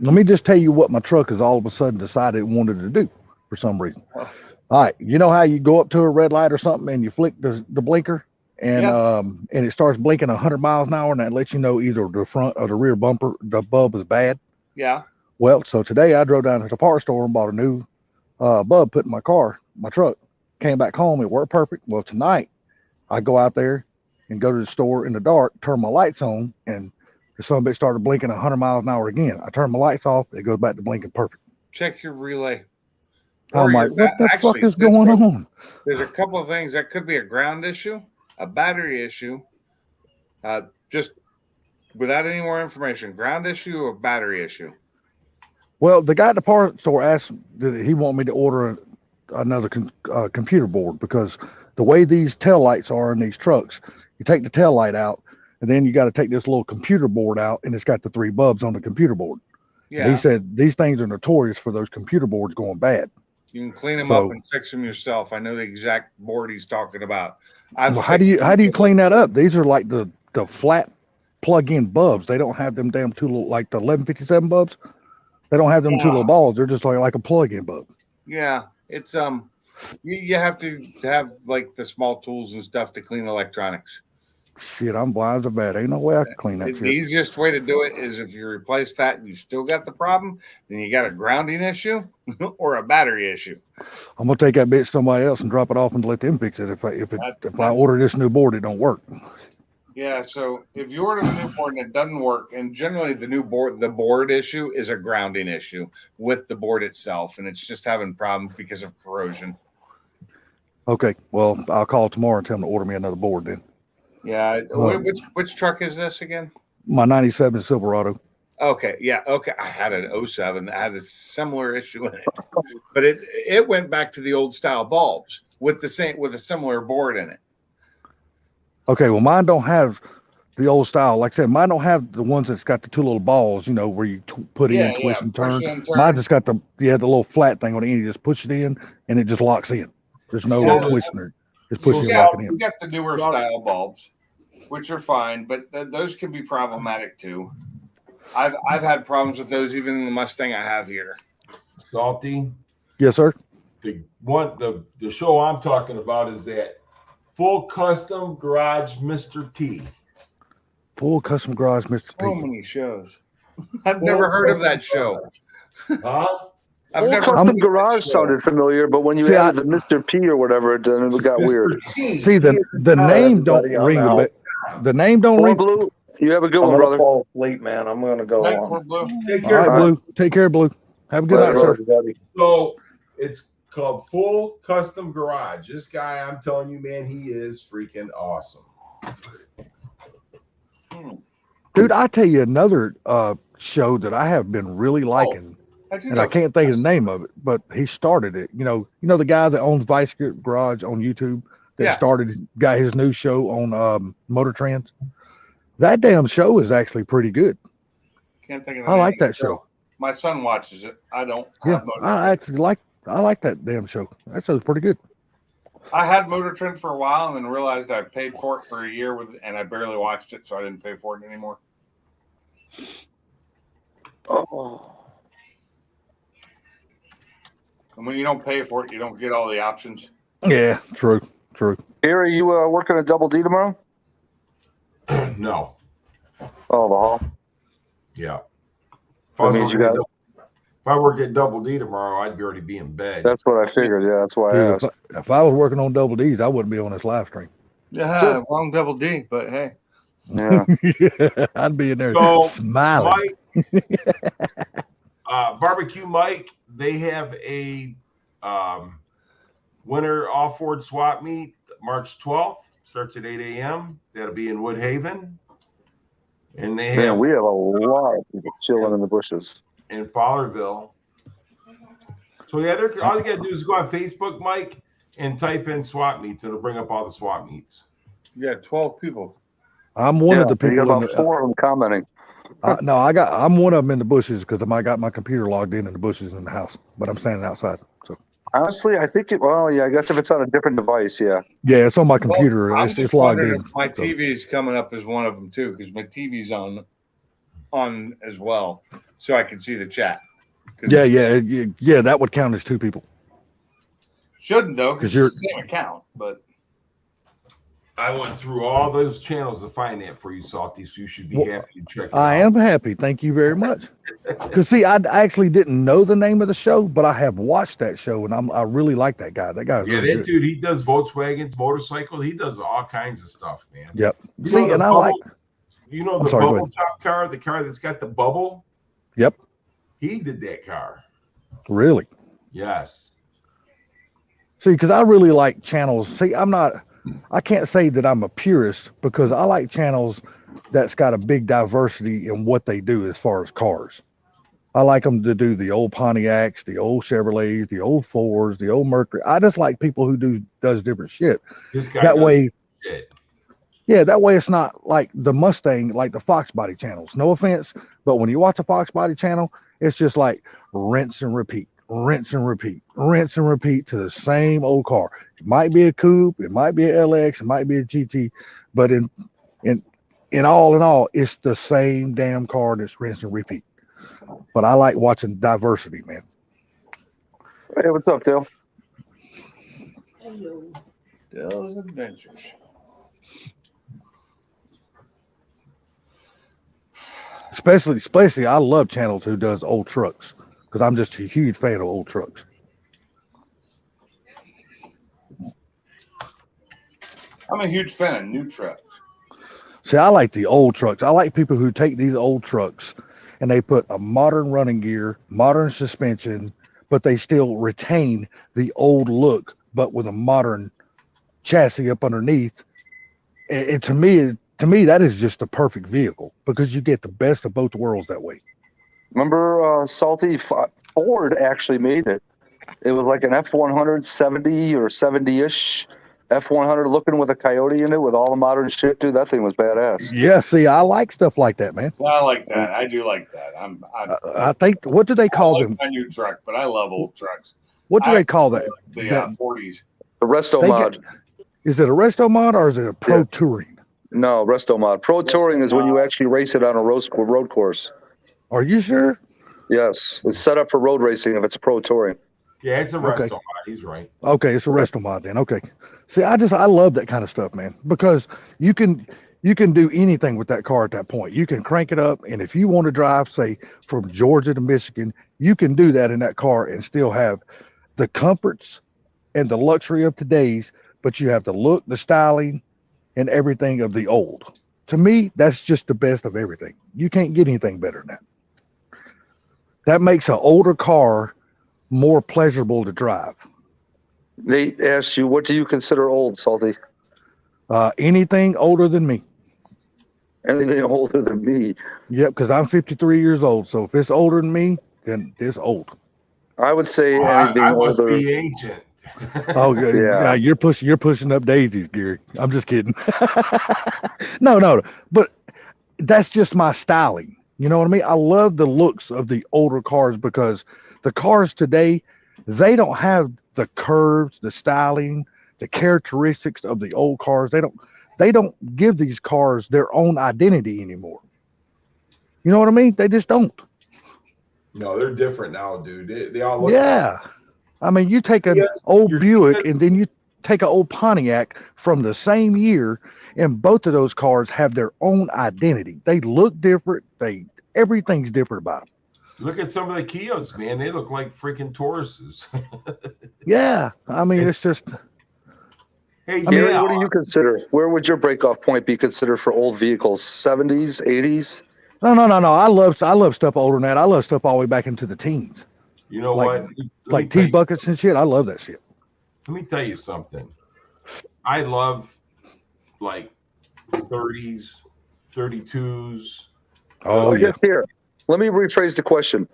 Let me just tell you what my truck has all of a sudden decided it wanted to do for some reason. All right, you know how you go up to a red light or something and you flick the blinker and it starts blinking 100 miles an hour and that lets you know either the front or the rear bumper, the bulb is bad. Yeah. Well, so today I drove down to the parts store and bought a new bulb, put in my truck, came back home, it worked perfect. Well, tonight I go out there and go to the store in the dark, turn my lights on, and the son of a bitch started blinking 100 miles an hour again. I turn my lights off, it goes back to blinking perfect. Check your relay. I'm like, what the fuck is going on? There's a couple of things that could be a ground issue, a battery issue, just without any more information, ground issue or battery issue. Well, the guy at the parts store asked that he want me to order another computer board because the way these tail lights are in these trucks, you take the tail light out and then you got to take this little computer board out and it's got the 3 bulbs on the computer board. Yeah. And he said these things are notorious for those computer boards going bad. You can clean them up and fix them yourself. I know the exact board he's talking about. Well, how do you clean that up? These are like the flat plug-in bulbs. They don't have them damn two little, like the 1157 bulbs. They don't have them two little balls. They're just like a plug-in bulb. Yeah, it's you have to have like the small tools and stuff to clean electronics. Shit, I'm blind as a bat. Ain't no way I can clean that shit. The easiest way to do it is if you replace that and you still got the problem, then you got a grounding issue or a battery issue. I'm gonna take that bitch to somebody else and drop it off and let them fix it. If I order this new board, it don't work. Yeah, so if you order the new board and it doesn't work, and generally the board issue is a grounding issue with the board itself, and it's just having problems because of corrosion. Okay, well, I'll call tomorrow and tell them to order me another board then. Yeah, which truck is this again? My 97 Silverado. Okay, yeah, okay. I had an 07 that had a similar issue in it, but it went back to the old style bulbs with a similar board in it. Okay, well, mine don't have the old style. Like I said, mine don't have the ones that's got the 2 little balls, you know, where you put in, twist and turn. Mine just got the little flat thing on the end. You just push it in and it just locks in. There's no twisting it. Just push it and lock it in. We got the newer style bulbs, which are fine, but those can be problematic too. I've had problems with those even in the Mustang I have here. Salty. Yes, sir. The show I'm talking about is that Full Custom Garage Mr. T. Full Custom Garage Mr. T. So many shows. I've never heard of that show. Huh? Full Custom Garage sounded familiar, but when you added the Mr. P or whatever, then it got weird. See, the name don't ring a bit. The name don't ring. Blue, you have a good one, brother. Fall asleep, man. I'm gonna go on. Blue. Take care, all right, Blue. Take care, Blue. Have a good night, sir. So it's called Full Custom Garage. This guy, I'm telling you, man, he is freaking awesome. Dude, I tell you another show that I have been really liking. And I can't think of the name of it, but he started it. You know the guy that owns Vice Garage on YouTube that got his new show on Motor Trends. That damn show is actually pretty good. Can't think of I like that show. My son watches it. I don't. Yeah, I actually like that damn show. That show's pretty good. I had Motor Trend for a while and then realized I paid for it for a year and I barely watched it, so I didn't pay for it anymore. Oh. And when you don't pay for it, you don't get all the options. Yeah, true. Gary, you working a double D tomorrow? No. Oh, the hall. Yeah. That means you got. If I worked at Double D tomorrow, I'd already be in bed. That's what I figured. Yeah, that's why I Dude, asked. if I was working on Double D's, I wouldn't be on this live stream. Yeah, wrong double D, but hey. Yeah. I'd be in there So, smiling. Barbecue Mike, they have a winter off-road swap meet March 12th. Starts at 8 a.m. That'll be in Woodhaven. And they Man, have we have a lot of people chilling in the bushes. in Fowlerville. So yeah, all you gotta do is go on Facebook, Mike, and type in swap meets. It'll bring up all the swap meets. Yeah, 12 people. I'm one of the You people. got In about the, 4 of them commenting. no, I'm one of them in the bushes because I got my computer logged in the bushes in the house, but I'm standing outside. So Honestly, I think I guess if it's on a different device, yeah. yeah, it's on my computer. I'm It's just logged wondering in. if my so. TV is coming up as one of them too, because my TV's on as well, so I can see the chat. Yeah. That would count as 2 people. Shouldn't though, because 'Cause you're- it's the same account. But I went through all those channels to find that for you, Salty, so you should be happy to check it out. I am happy. Thank you very much. Because see, I actually didn't know the name of the show, but I have watched that show, and I really like that guy. That guy's Yeah, really that good. dude, he does Volkswagens, motorcycles. He does all kinds of stuff, man. Yep. You See, know the and I bubble- like. You know I'm the sorry, go bubble ahead. top car, the car that's got the bubble? Yep. He did that car. Really. Yes. See, because I really like channels. See, I can't say that I'm a purist because I like channels that's got a big diversity in what they do as far as cars. I like them to do the old Pontiacs, the old Chevrolets, the old Fords, the old Mercury. I just like people who does different shit. This guy That does way, shit. yeah, that way it's not like the Mustang, like the Fox Body channels. No offense, but when you watch a Fox Body channel, it's just like rinse and repeat, rinse and repeat, rinse and repeat to the same old car. It might be a coupe, it might be an LX, it might be a GT, but in all, it's the same damn car that's rinse and repeat. But I like watching diversity, man. Hey, what's up, Dale? Dale's Adventures. Especially, I love channels who does old trucks because I'm just a huge fan of old trucks. I'm a huge fan of new trucks. See, I like the old trucks. I like people who take these old trucks and they put a modern running gear, modern suspension, but they still retain the old look, but with a modern chassis up underneath. To me, that is just the perfect vehicle because you get the best of both worlds that way. Remember Salty? Ford actually made it. It was like an F-100 70 or 70-ish F-100 looking with a Coyote in it with all the modern shit, dude. That thing was badass. Yeah, see, I like stuff like that, man. I like that. I do like that. I think, what do they call I like them? my new truck, but I love old trucks. What do they call that? The That- 40s. The Resto They Mod. Is it a resto mod or is it a pro Yeah. touring? No, Resto Mod. Pro Touring is when you actually race it on a road course. Are you sure? Yes, it's set up for road racing if it's Pro Touring. Yeah, it's a Okay. resto mod. He's right. Okay, it's a resto mod then. Okay. See, I love that kind of stuff, man, because you can do anything with that car at that point. You can crank it up, and if you want to drive, say, from Georgia to Michigan, you can do that in that car and still have the comforts and the luxury of today's, but you have the look, the styling, and everything of the old. To me, that's just the best of everything. You can't get anything better than that. That makes an older car more pleasurable to drive. They asked you, what do you consider old, Salty? Anything older than me. Anything older than me? Yep, because I'm 53 years old. So if it's older than me, then it's old. I would say I anything must older. be ancient. Oh, yeah. Yeah. You're pushing up daisies, Gary. I'm just kidding. No, but that's just my styling. You know what I mean? I love the looks of the older cars because the cars today, they don't have the curves, the styling, the characteristics of the old cars. They don't give these cars their own identity anymore. You know what I mean? They just don't. No, they're different now, dude. They all look. Yeah. I mean, you take an Yes, old you're- Buick that's- and then you take an old Pontiac from the same year, and both of those cars have their own identity. They look different. Everything's different about them. Look at some of the Kias, man. They look like freaking Tauruses. Yeah, I mean, it's just. Hey, Gary, yeah. what do you consider? Where would your breakoff point be considered for old vehicles? 70s, 80s? No. I love stuff older than that. I love stuff all the way back into the teens, You know like- what? like T buckets and shit. I love that shit. Let me tell you something. I love like 30s, 32s. Oh I yeah. guess here, let me rephrase the question.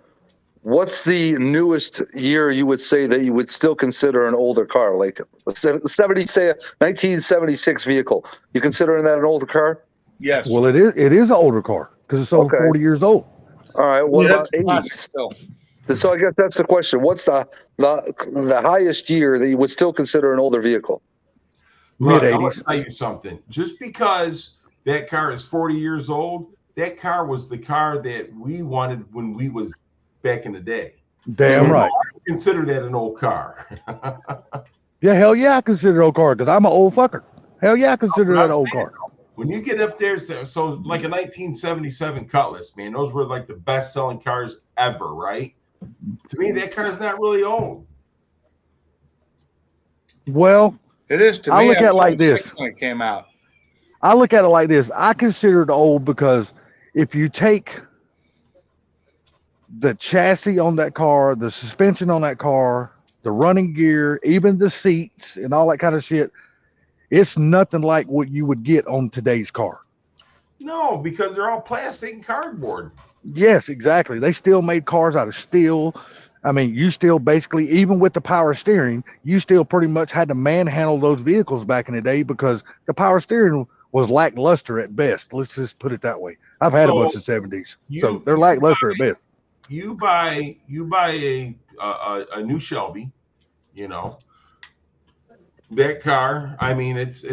What's the newest year you would say that you would still consider an older car, like a 1976 vehicle? You considering that an older car? Yes. Well, it is an older car because it's over Okay. 40 years old. All right. What Yeah, about that's classic 80s? still. So I guess that's the question. What's the highest year that you would still consider an older vehicle? Look, I'm Mid-80s. going to tell you something. Just because that car is 40 years old, that car was the car that we wanted when we was back in the day. Damn So right. I don't consider that an old car. Yeah, hell yeah, I consider it old car because I'm an old fucker. Hell yeah, I consider that old car. When you get up there, so like a 1977 Cutlass, man, those were like the best selling cars ever, right? To me, that car's not really old. Well, It is to I me. look I at it was like 26 this. when it came out. I look at it like this. I consider it old because if you take the chassis on that car, the suspension on that car, the running gear, even the seats and all that kind of shit, it's nothing like what you would get on today's car. No, because they're all plastic and cardboard. Yes, exactly. They still made cars out of steel. I mean, you still basically, even with the power steering, you still pretty much had to manhandle those vehicles back in the day because the power steering was lackluster at best. Let's just put it that way. I've had a bunch of 70s, so they're lackluster at best. You buy a new Shelby, you know, that car. I mean, it's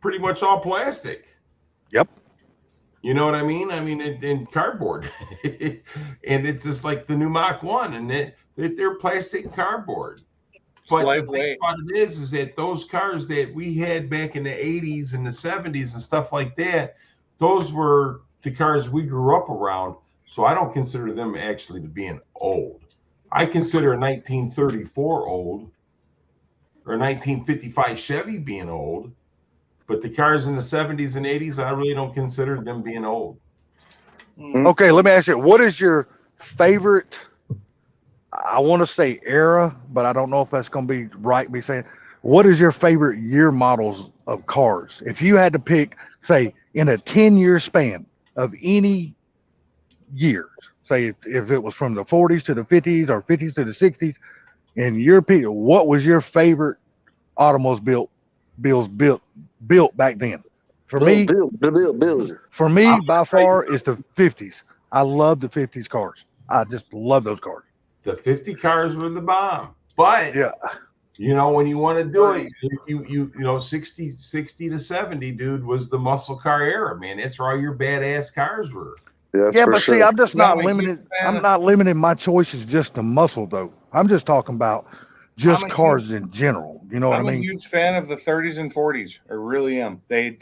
pretty much all plastic. Yep. You know what I mean? I mean, in cardboard, and it's just like the new Mach 1, and they're plastic and cardboard. But the thing about it is that those cars that we had back in the 80s and the 70s and stuff like that, those were the cars we grew up around. So I don't consider them actually to being old. I consider a 1934 old or a 1955 Chevy being old. But the cars in the 70s and 80s, I really don't consider them being old. Okay, let me ask you, what is your favorite, I want to say era, but I don't know if that's going to be right me saying, what is your favorite year models of cars? If you had to pick, say, in a 10-year span of any years, say if it was from the 40s to the 50s or 50s to the 60s, in your opinion, what was your favorite automobiles built back then? For me, by far, it's the 50s. I love the 50s cars. I just love those cars. The 50 cars were the bomb. But yeah, you know, when you want to do it, you know, 60 to 70, dude, was the muscle car era, man. That's where all your badass cars were. Yeah, but see, I'm just not limited. I'm not limiting my choices just to muscle, though. I'm just talking about just cars in general. You know what I I'm a mean? huge fan of the 30s and 40s. I really am. They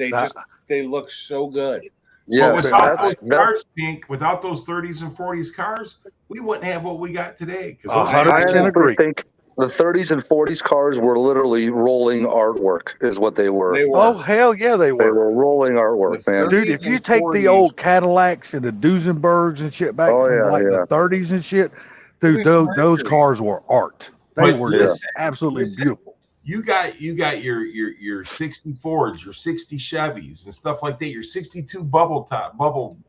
look so good. Yeah, without those cars, Pink, without those 30s and 40s cars, we wouldn't have what we got today. I honestly think the 30s and 40s cars were literally rolling artwork, is what they were. Oh hell yeah, they were. They were rolling artwork, man. Dude, if you take the old Cadillacs and the Duesenbergs and shit back from the 30s and shit, dude, those cars were art. They were just absolutely beautiful. You got your 60 Fords, your 60 Chevys and stuff like that, your 62 bubble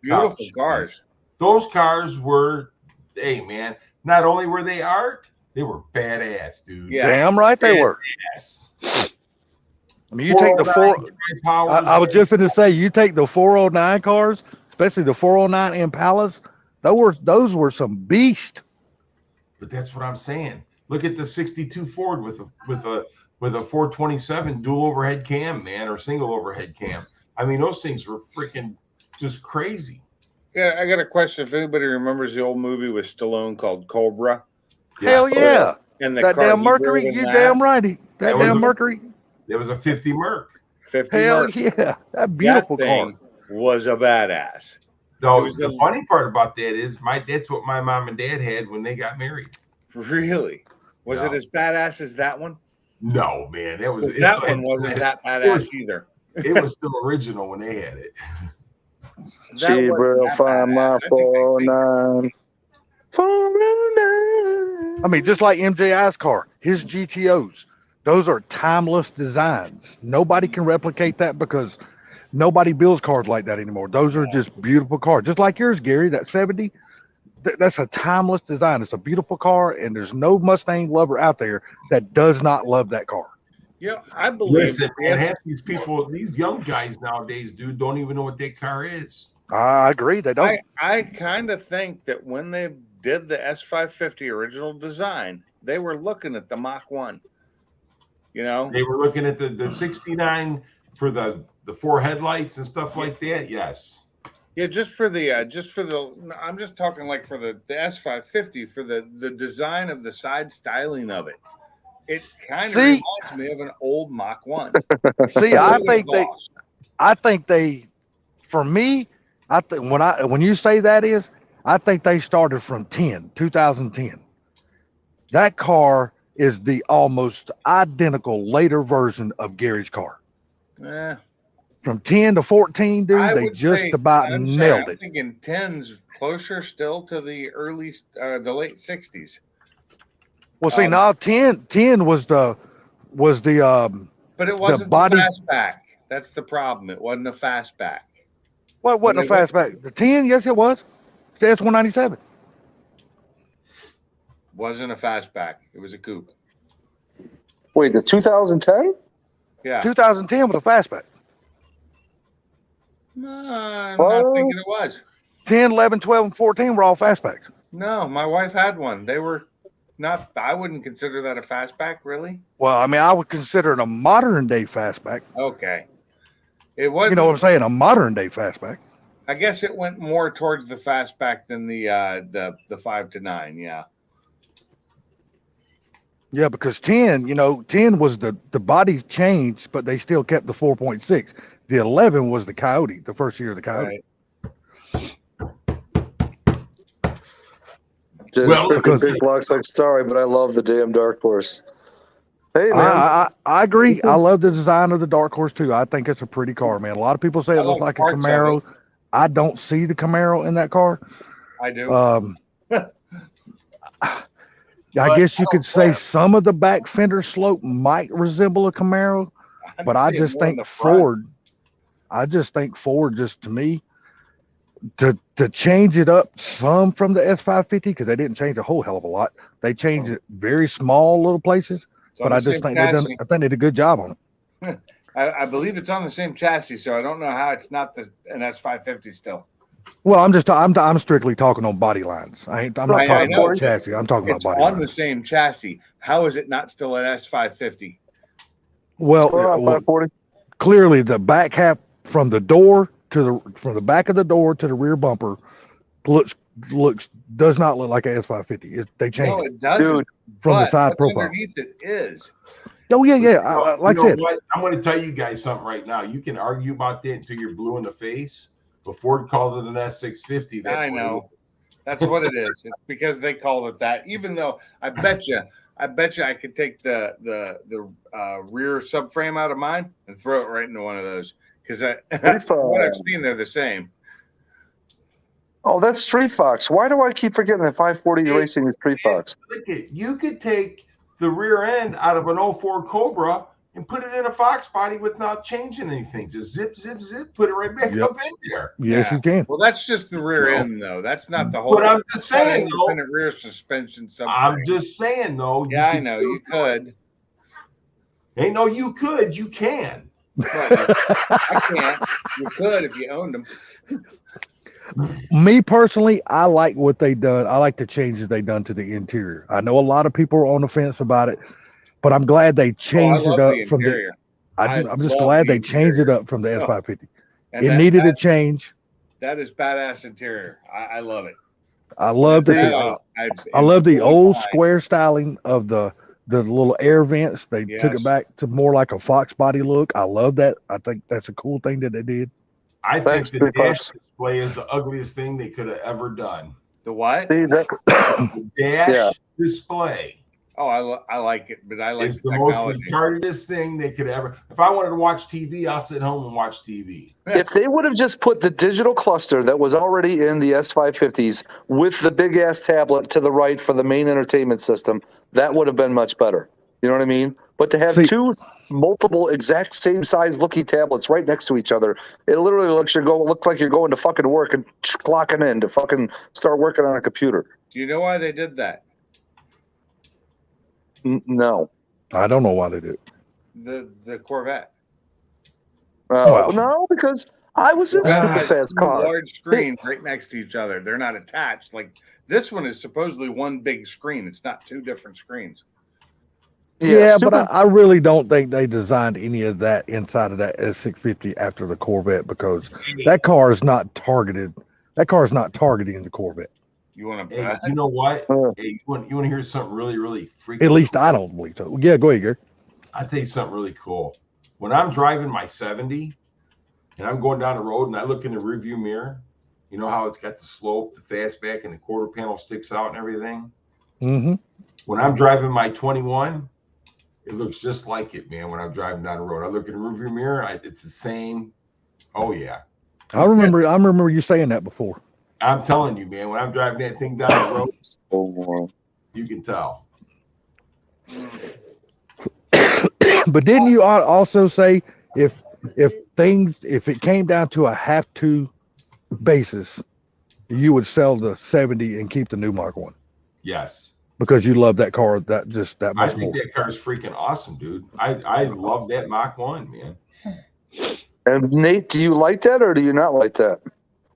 beautiful cars. Those cars were, hey man, not only were they art, they were badass, dude. Yeah. Damn right they were. Yes. I mean, you take the I was just going to say, you take the 409 cars, especially the 409 Impalas, those were some beasts. But that's what I'm saying. Look at the 62 Ford with a 427 dual overhead cam, man, or single overhead cam. I mean, those things were freaking just crazy. Yeah, I got a question. If anybody remembers the old movie with Stallone called Cobra. Hell yeah. And the that car damn Mercury, you damn righty. That damn Mercury. There was a 50 Merc. 50 Hell Merc. yeah. That beautiful that thing car was a badass. No, was the funny part about that is that's what my mom and dad had when they got married. Really? Was Yeah. it as badass as that one? No, man, that was 'Cause that one wasn't that badass either. It was still original when they had it. That She wasn't will that find my badass. I think they faked 409. 409. I mean, just like MJI's car, his GTOs, those are timeless designs. Nobody can replicate that because nobody builds cars like that anymore. Those are just beautiful cars, just like yours, Gary. That 70, that's a timeless design. It's a beautiful car, and there's no Mustang lover out there that does not love that car. Yeah, I believe. Listen, man, half these people, these young guys nowadays, dude, don't even know what that car is. I agree. They don't. I kind of think that when they did the S550 original design, they were looking at the Mach 1. You know, They were looking at the 69 for the 4 headlights and stuff like that. Yes. yeah, just for the I'm just talking like for the S550 for the design of the side styling of it. It kind of See? reminds me of an old Mach 1. See, Lost. I think they, for me, I think when you say that is, I think they started from 2010. That car is the almost identical later version of Gary's car. Eh, From 10 to 14, dude, I they would just say- about I'm sorry, nailed I'm it. thinking 10's closer still to the late 60s. Well, see, Um, now 10 was the But it wasn't body- the fastback. That's the problem. It wasn't a fastback. what wasn't a they went- fastback? The 10, yes, it was. It's the S197. Wasn't a fastback. It was a coupe. Wait, the 2010? Yeah. 2010 was a fastback. No, I'm Well- not thinking it was. 10, 11, 12, and 14 were all fastbacks. No, my wife had one. They were not. I wouldn't consider that a fastback, really. Well, I mean, I would consider it a modern day fastback. Okay. It was. You know what I'm saying? A modern day fastback. I guess it went more towards the fastback than the 5 to 9. Yeah. Yeah, because 10, 10 was the body changed, but they still kept the 4.6. The 11 was the Coyote, the first year of the Coyote. Right. Just Well, freaking because- Big Block's like, sorry, but I love the damn Dark Horse. Hey, man. I agree. I love the design of the Dark Horse too. I think it's a pretty car, man. A lot of people say I it looks like like a parts of Camaro. I don't see the Camaro in that car. I do. I But guess you I could don't say care. some of the back fender slope might resemble a Camaro, but I see it just more in think the front. Ford. I just think Ford, just to me, to change it up some from the S550 because they didn't change a whole hell of a lot. They changed it very small little places, It's on but the I just same think they done. chassis. I think they did a good job on it. I believe it's on the same chassis, so I don't know how it's not an S550 still. Well, I'm strictly talking on body lines. I'm not Right, I talking know. about chassis. I'm talking It's about body on the lines. same chassis. How is it not still an S550? Well, Hold on, 540. clearly the back half from the door from the back of the door to the rear bumper does not look like a S550. They changed No, it it doesn't. Dude, from the But side what's profile. underneath it is. Oh yeah. Like You I know said, what? I'm going to tell you guys something right now. You can argue about that until you're blue in the face. But Ford called it an S650. That's I what it know. was. That's what it is. It's because they called it that. Even though I bet you I could take the rear subframe out of mine and throw it right into one of those because what I've seen, they're the same. Oh, that's Street Fox. Why do I keep forgetting that 540 Racing is Street Fox? Look at you could take the rear end out of an 04 Cobra and put it in a Fox body without changing anything. Just zip, put it right back Yep. up in there. yes, Yeah. you can. Well, that's just the rear No. end, though. That's not the whole. But I'm just saying, though. independent rear suspension. Subframe. I'm just saying, though. Yeah, I can know still you do it. could. Ain't no you could, you can. But I can't. You could if you owned them. Me personally, I like what they done. I like the changes they done to the interior. I know a lot of people are on the fence about it, but I'm glad they changed I it love up the from the. interior. I'm just love glad the they changed it interior. up from the Oh. S550. And It that- needed a that- change. That is badass interior. I love it. I love that. Yeah, I love the enjoy old buying. square styling of the little air vents. They took Yes. it back to more like a Fox body look. I love that. I think that's a cool thing that they did. I think Thanks, the Three dash Puffs. display is the ugliest thing they could have ever done. The what? See that? The dash Yeah. display Oh, I like it, but I like is the the most technology. retardedest thing they could ever. If I wanted to watch TV, I'll sit home and watch TV. If they would have just put the digital cluster that was already in the S550s with the big ass tablet to the right for the main entertainment system, that would have been much better. You know what I mean? But to have See- two multiple exact same size looking tablets right next to each other, it literally looks like you're going to fucking work and clocking in to fucking start working on a computer. Do you know why they did that? No. I don't know why they did. The Corvette. Well. No, because I was in super Guys, fast two car. large screens right next to each other. They're not attached. Like this one is supposedly one big screen. It's not two different screens. Yeah, but super- I really don't think they designed any of that inside of that S650 after the Corvette because that car is not targeted. That car is not targeting the Corvette. You want to? Hey, you know what? Hey, you want to hear something really freaking? At least I don't believe so. Yeah, go ahead, Gary. I'll tell you something really cool. When I'm driving my 70 and I'm going down the road and I look in the rearview mirror, you know how it's got the slope, the fastback, and the quarter panel sticks out and everything? Mm-hmm. When I'm driving my 21, it looks just like it, man, when I'm driving down the road. I look in the rearview mirror, it's the same. Oh, yeah. I remember you saying that before. I'm telling you, man, when I'm driving that thing down the road, you can tell. But didn't you also say if it came down to a have to basis, you would sell the 70 and keep the new Mark 1 Yes. because you love that car that I much think more. that car is freaking awesome, dude. I love that Mach 1, man. And Nate, do you like that or do you not like that?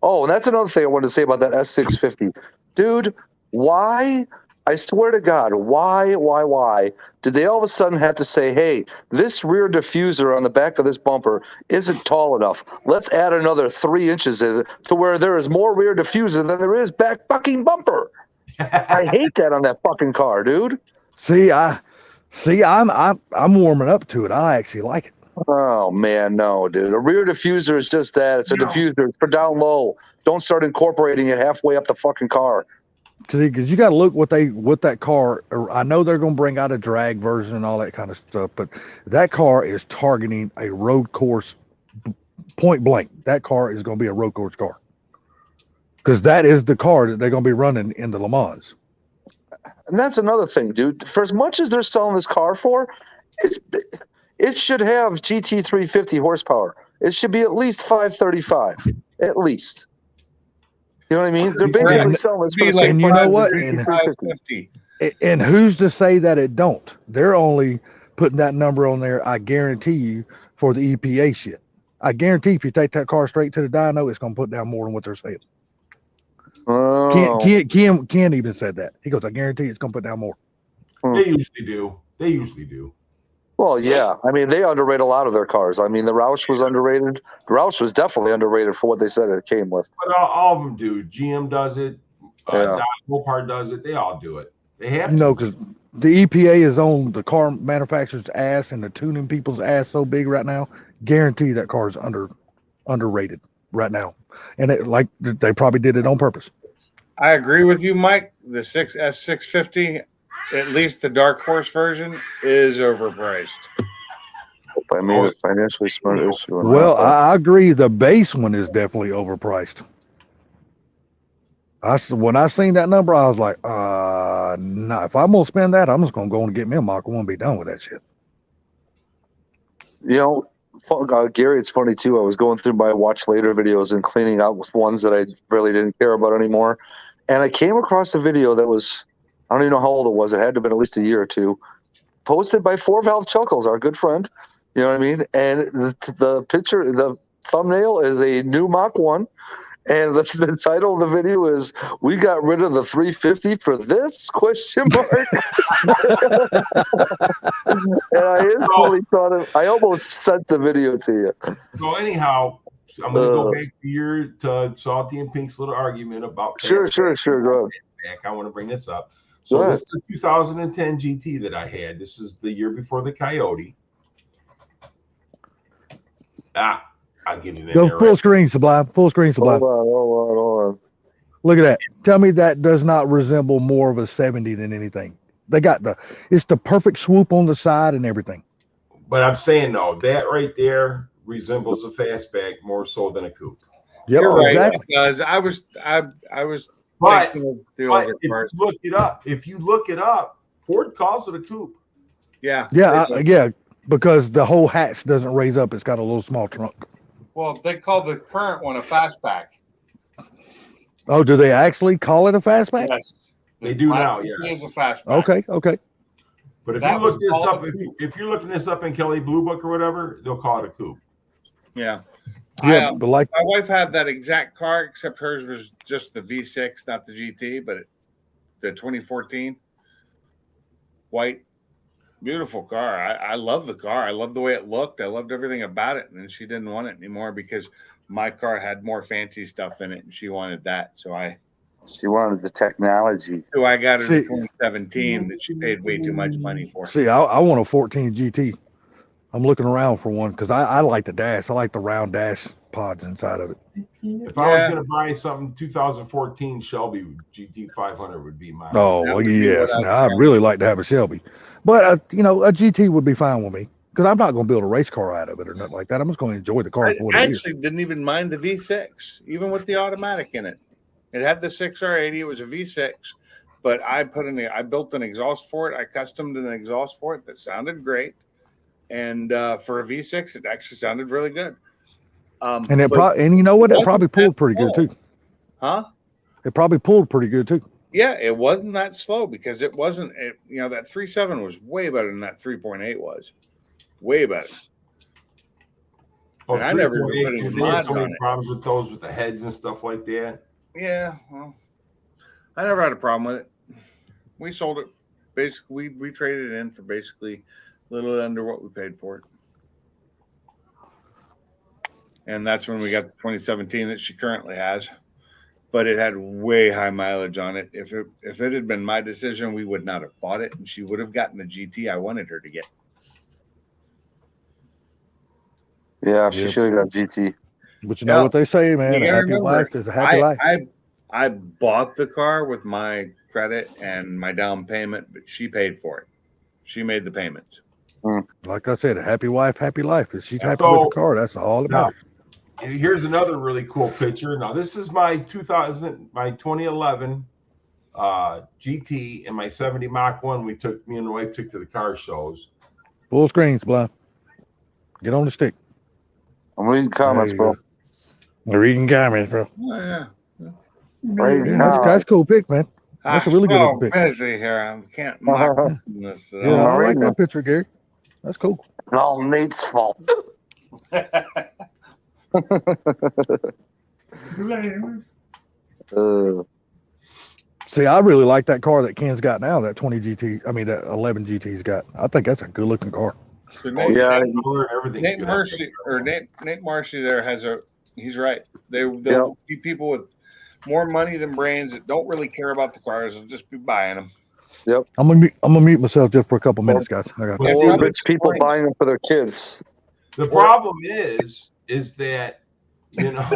Oh, and that's another thing I wanted to say about that S650. Dude, why? I swear to God, why did they all of a sudden have to say, hey, this rear diffuser on the back of this bumper isn't tall enough. Let's add another 3 inches to where there is more rear diffuser than there is back fucking bumper. I hate that on that fucking car, dude. I'm warming up to it. I actually like it. Oh man, no, dude. A rear diffuser is just that. It's a diffuser. It's for down low. Don't start incorporating it halfway up the fucking car. Because you got to look what that car. I know they're going to bring out a drag version and all that kind of stuff, but that car is targeting a road course point blank. That car is going to be a road course car because that is the car that they're going to be running in the Le Mans. And that's another thing, dude. For as much as they're selling this car for, it should have GT 350 horsepower. It should be at least 535, at least. You know what I mean? They're basically selling this for the same And you price know as what? the GT 350. And who's to say that it don't? They're only putting that number on there, I guarantee you, for the EPA shit. I guarantee if you take that car straight to the dyno, it's going to put down more than what they're saying. Oh. Ken even said that. He goes, I guarantee it's going to put down more. They usually do. Well, yeah. I mean, they underrate a lot of their cars. I mean, the Roush was underrated. The Roush was definitely underrated for what they said it came with. But all of them do. GM does it. Mopar does it. They all do it. They have to. No, because the EPA is on the car manufacturer's ass and the tuning people's ass so big right now. Guarantee that car is underrated right now, and they probably did it on purpose. I agree with you, Mike. The S650, at least the Dark Horse version, is overpriced. I mean, it's financially smart. Well, I agree. The base one is definitely overpriced. When I seen that number, I was like, no, if I'm going to spend that, I'm just going to go and get me a Mach 1 and be done with that shit. You know, Gary, it's funny too. I was going through my watch later videos and cleaning out with ones that I really didn't care about anymore. And I came across a video that was, I don't even know how old it was. It had to have been at least a year or two. Posted by 4Valve Chuckles, our good friend. You know what I mean? And the picture, the thumbnail is a new Mach 1. And the title of the video is, "We got rid of the 350 for this?" question mark. And I instantly thought I almost sent the video to you. So anyhow, I'm going to go back to Salty and Pink's little argument about. Sure. Go ahead. I want to bring this up. So this is a 2010 GT that I had. This is the year before the Coyote. I'll give you that. Go there, full right? screen, Sublime. Full screen, Sublime. Hold on. Look at that. Tell me that does not resemble more of a 70 than anything. They got it's the perfect swoop on the side and everything. But I'm saying though, that right there resembles a fastback more so than a coupe. Yep, You're right. exactly. Because I was But, thinking of the but older if cars. you look it up, Ford calls it a coupe. Yeah. Yeah, because the whole hatch doesn't raise up. It's got a little small trunk. Well, they call the current one a fastback. Oh, do they actually call it a fastback? Yes. They do now, It yes. is a fastback. Okay. But if That you look was this called up, a coupe. if you're looking this up in Kelly Blue Book or whatever, they'll call it a coupe. Yeah. Yeah, but like My wife had that exact car, except hers was just the V6, not the GT, but the 2014 white, beautiful car. I love the car. I love the way it looked. I loved everything about it. And she didn't want it anymore because my car had more fancy stuff in it, and she wanted that. So She wanted the technology. I got her See- the 2017 that she paid way too much money for. see, I want a 14 GT. I'm looking around for one because I like the dash. I like the round dash pods inside of it. If I was going to buy something 2014 Shelby GT 500 would be mine. Oh, That well, would be yes. what I'd Now, I'd try. really like to have a Shelby. But, a GT would be fine with me because I'm not going to build a race car out of it or nothing like that. I'm just going to enjoy the car I for what it is. actually didn't even mind the V6, even with the automatic in it. It had the 6R80. It was a V6, but I built an exhaust for it. I customed an exhaust for it that sounded great, and for a V6, it actually sounded really good. And but- and you know what? It wasn't probably pulled that pretty good slow. too. Huh? It probably pulled pretty good too. Yeah, it wasn't that slow because it wasn't. That 3.7 was way better than that 3.8 was. Way better. Oh, And I never 3.8, put any they had mods so on many it. problems with those, with the heads and stuff like that. Yeah, well, I never had a problem with it. We sold it. Basically, we traded it in for basically a little under what we paid for it. And that's when we got the 2017 that she currently has. But it had way high mileage on it. If it had been my decision, we would not have bought it, and she would have gotten the GT I wanted her to get. Yeah, she Yep. should have got GT. But you know what they say, man? You A gotta happy remember, wife is a happy life. I bought the car with my credit and my down payment, but she paid for it. She made the payments. Like I said, a happy wife, happy life. If she's happy So- with the car, that's all that Now, matters. here's another really cool picture. Now, this is my 2011 GT and my 70 Mach 1 me and the wife took to the car shows. Full screen, Sublime. Get on the stick. I'm reading comments, There you bro. go. We're reading comments, bro. Oh, yeah. Reading Yeah, that's a cool pick, man. That's a really good I'm looking pick. busy here. I can't mock this at Yeah, all. I like reading that them. picture, Gary. That's cool. All Nate's fault. See, I really like that car that Ken's got now, that 20 GT. I mean, that 11 GT's got. I think that's a good looking car. So Oh, Nate, yeah, Nate, color, everything's Nate good. Marcy or Nate Marcy there he's right. They'll Yeah. be people with more money than brains that don't really care about the cars and just be buying them. I'm gonna mute myself just for a couple minutes, guys. I got Well, Or see, rich people buying them for their kids. The problem is that, you know,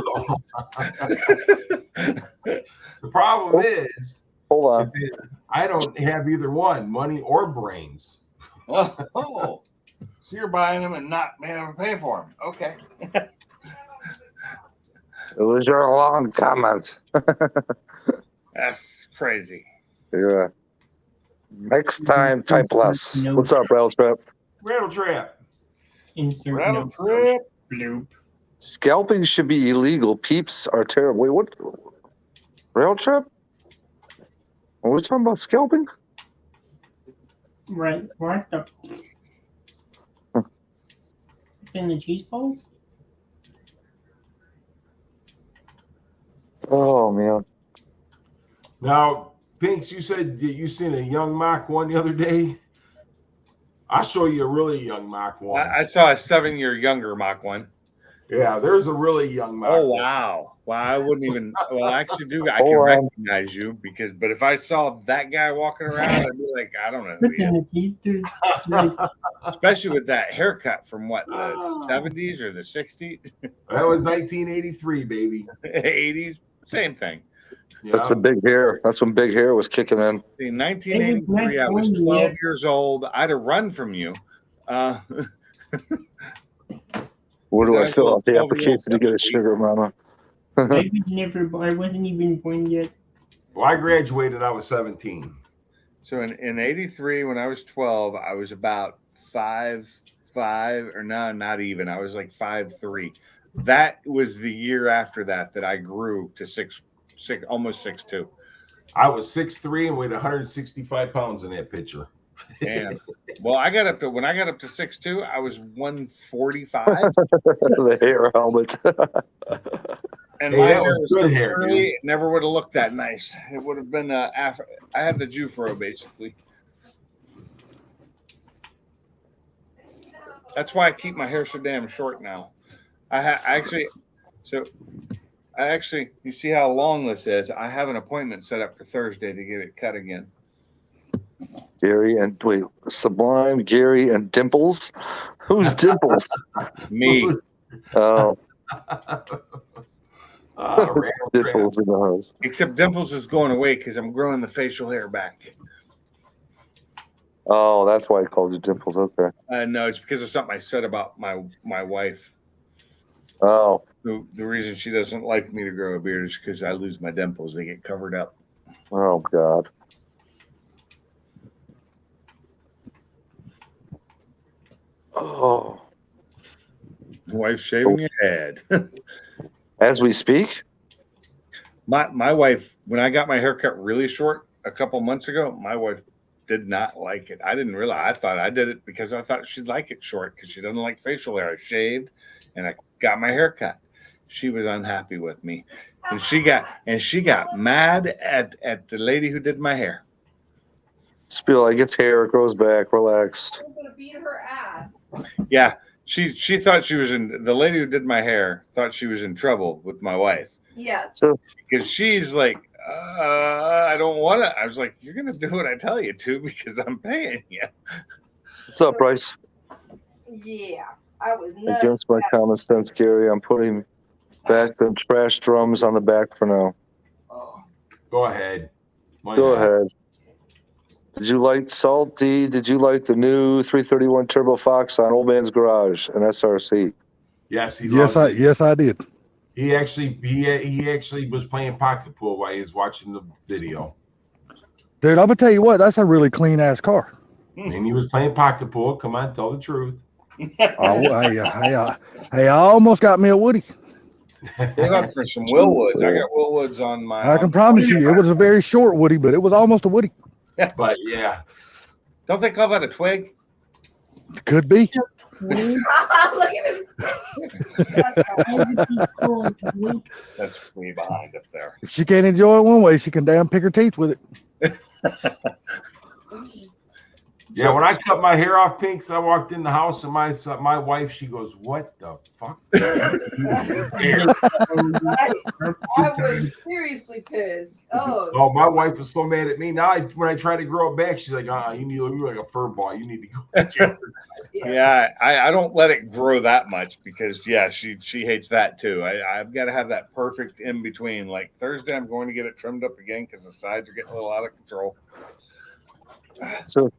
the problem is Hold on. that I don't have either one, money or brains. Oh, so you're buying them and not being able to pay for them. Okay. It was your long comment. That's crazy. Yeah. Next time, type less. No. What's up, Rail Trap? Rattle trap. Insert Rattle note. trip. Bloop. Scalping should be illegal. Peeps are terrible. Wait, what? Rail Trap? Are we talking about scalping? Right. What the? In the cheese balls? Oh, man. Now, Pinks, you said that you seen a young Mach 1 the other day. I'll show you a really young Mach 1. I saw a 7-year younger Mach 1. Yeah, there's a really young Mark. Oh wow! Wow, I wouldn't even. Well, I actually do. I can Oh, wow. recognize you but if I saw that guy walking around, I'd be like, I don't know who he is. Listen, he's dude. Like, Especially with that haircut from what, the 70s or the 60s, That was 1983, baby. 80s, same thing. That's the big hair. That's when big hair was kicking in. In 1983, I was 12 years old. I'd have run from you. Where do I Exactly. fill out the 12-year-old application to get a sugar mama? I wasn't even born yet. Well, I graduated. I was 17. So in 83, when I was 12, I was about 5'5", or no, not even. I was like 5'3". That was the year after that I grew to six, almost 6'2". I was 6'3" and weighed 165 pounds in that picture. And well, when I got up to 6'2", I was 145. The hair helmet. And Hey, my that hair was was good so hair, curly, dude. it never would have looked that nice. It would have been I had the Jufro basically. That's why I keep my hair so damn short now. You see how long this is? I have an appointment set up for Thursday to get it cut again. Sublime, Gary, and Dimples. Who's Dimples? Me. Oh, Randall Dimples in the house. Except Dimples is going away because I'm growing the facial hair back. Oh, that's why he calls you Dimples. Okay. No, it's because of something I said about my wife. Oh, The reason she doesn't like me to grow a beard is because I lose my dimples. They get covered up. oh God. Oh, Wife shaving your head. as we speak. My wife, when I got my hair cut really short a couple months ago, my wife did not like it. I didn't realize. I thought I did it because I thought she'd like it short because she doesn't like facial hair. I shaved and I got my hair cut. She was unhappy with me, and she got mad at the lady who did my hair. Spill like it's hair, it grows back. Relax. I'm gonna beat her ass. Yeah, she thought she was the lady who did my hair thought she was in trouble with my wife. Yes. So Because she's like, I don't want to. I was like, you're going to do what I tell you to because I'm paying you. what's up, Bryce? Yeah, I was nuts. Against my common sense, Gary, I'm putting back the trash drums on the back for now. Go ahead. Why Go not? ahead. Did you like Salty? Did you like the new 331 Turbo Fox on Old Man's Garage and SRC? Yes, he Yes, loved it. yes, I did. He actually was playing pocket pool while he was watching the video, Dude, I'm gonna tell you what, that's a really clean ass car. and he was playing pocket pool. Come on, tell the truth. I almost got me a Woody. Look up for some Willwoods. I got Willwoods on my. I can promise you, it was a very short Woody, but it was almost a Woody. But yeah, Don't they call that a twig? Could be. Look at him. That's way behind up there. If she can't enjoy it one way, she can damn pick her teeth with it. yeah. When I cut my hair off, Pinks, I walked in the house, and my wife, she goes, "What the fuck?" I was seriously pissed. Oh. Oh, my wife was so mad at me. Now, when I try to grow it back, she's like, you're like a fur ball. You need to go. Yeah, I don't let it grow that much because she hates that too. I've got to have that perfect in between. Like Thursday, I'm going to get it trimmed up again because the sides are getting a little out of control. So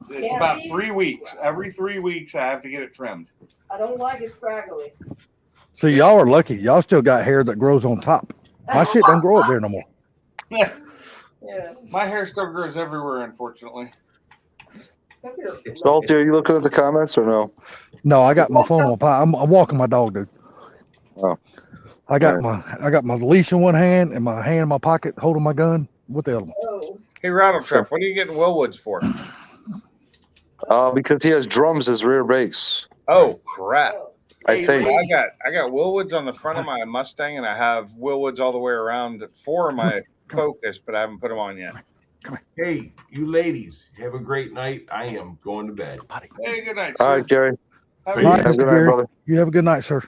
It's about 3 weeks. Every 3 weeks, I have to get it trimmed. I don't like it scraggly. See, y'all are lucky. Y'all still got hair that grows on top. My shit don't grow up there no more. Yeah, Yeah. my hair still grows everywhere, unfortunately. Salty, are you looking at the comments or no? No, I got my phone on. I'm walking my dog, dude. Oh. I got my leash in one hand and my hand in my pocket holding my gun with the other one. Oh. Hey, Rattletrap, what are you getting Willwoods for? Because he has drums as rear brakes. Oh crap! I think. I got Willwoods on the front of my Mustang, and I have Willwoods all the way around 4 of my Focus, but I haven't put them on yet. Hey, you ladies, have a great night. I am going to bed. Hey, good night. All right, Gary. Have All right, Have a Mr. good night, Gary. brother. You have a good night, sir.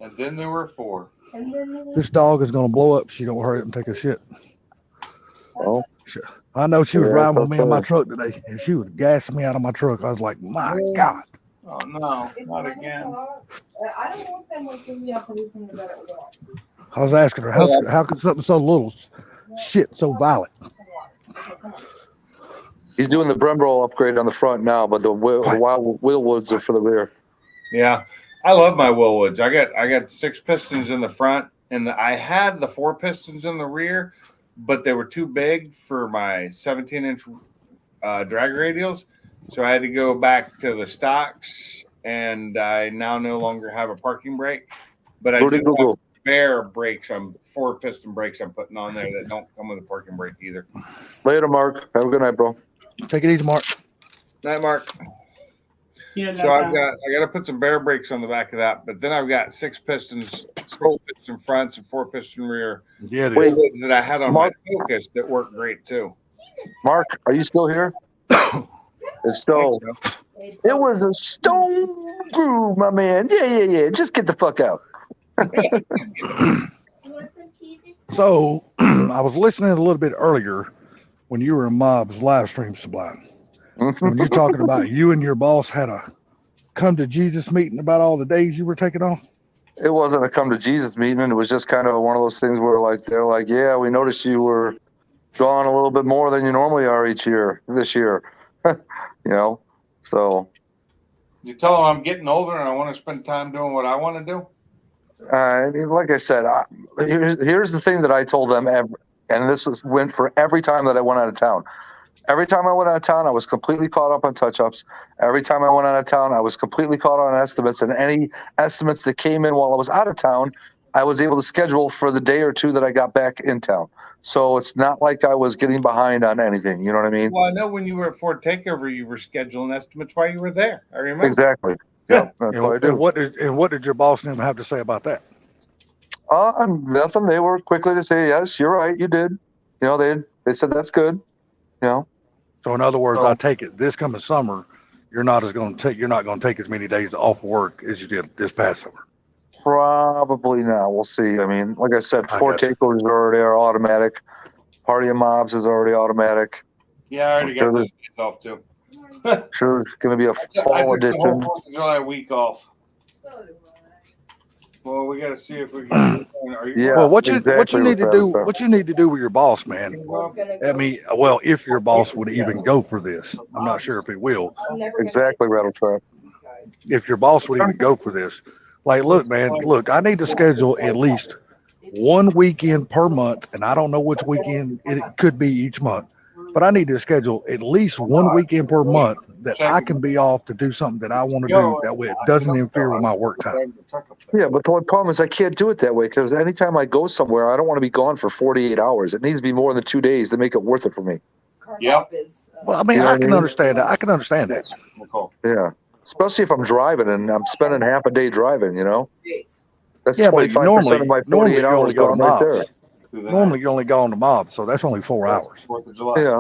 And then there were 4. And then This dog is gonna blow up. She don't hurry up and take a shit. Well, I know she was Yeah, riding with me in my okay. truck today, and she was gassing me out of my truck. I was like, my God. Oh no, it's not 9 again. o'clock. I don't want them waking me up and leaving the bed at 1. I was asking her, how could something so little shit so violent? Okay, come on. he's doing the Brembo upgrade on the front now, but the Wild Willwoods are for the rear. Yeah, I love my Willwoods. I got 6 pistons in the front, and I had the 4 pistons in the rear, but they were too big for my 17-inch drag radials, so I had to go back to the stocks, and I now no longer have a parking brake. But I do have spare brakes. 4 piston brakes I'm putting on there that don't come with a parking brake either. Later, Mark. Have a good night, bro. Take it easy, Mark. Night, Mark. Yeah, So I got to put some bare brakes on the back of that, but then I've got 6 pistons, 6 piston fronts and 4 piston rear. Yeah, Willwoods that I had on my Focus that work great too. Mark, are you still here? If so, it was a stone groove, my man. Yeah. Just get the fuck out. So I was listening a little bit earlier when you were in Mob's live stream, Sublime. When you're talking about you and your boss had a come to Jesus meeting about all the days you were taking off. It wasn't a come to Jesus meeting. It was just kind of one of those things where like they're like, yeah, we noticed you were gone a little bit more than you normally are this year. So You tell them I'm getting older and I want to spend time doing what I want to do. I mean, like I said, here's the thing that I told them, and this went for every time that I went out of town. Every time I went out of town, I was completely caught up on touch-ups. Every time I went out of town, I was completely caught on estimates, and any estimates that came in while I was out of town, I was able to schedule for the day or two that I got back in town. So it's not like I was getting behind on anything. You know what I mean? Well, I know when you were at Ford Takeover, you were scheduling estimates while you were there. I remember. Exactly. Yeah, that's what I do. And what did your boss name have to say about that? Nothing. They were quickly to say, yes, you're right, you did. They said that's good. So in other words, I take it this coming summer, you're not going to take as many days off work as you did this past summer. Probably not. We'll see. I mean, like I said, Ford Takeovers are automatic. Party of Mobs is already automatic. Yeah, I already got those days off too. Sure, it's going to be a I fall took the whole edition. 4th of July week off. Well, we got to see if we can. Well, what you need to do with your boss, man. I mean, well, if your boss would even go for this, I'm not sure if he will. Exactly, Rattle Trap. If your boss would even go for this, like, look, man, I need to schedule at least one weekend per month, and I don't know which weekend it could be each month, but I need to schedule at least one weekend per month that I can be off to do something that I want to do. That way, it doesn't interfere with my work time. Yeah, but the only problem is I can't do it that way because anytime I go somewhere, I don't want to be gone for 48 hours. It needs to be more than 2 days to make it worth it for me. Yep. Well, I mean, I can understand that. I can understand that. Yeah, especially if I'm driving and I'm spending half a day driving. That's Yeah, but 25% of my 48 hours gone right there. Normally, you only go on the mob, so that's only 4 hours. 4th of July. Yeah.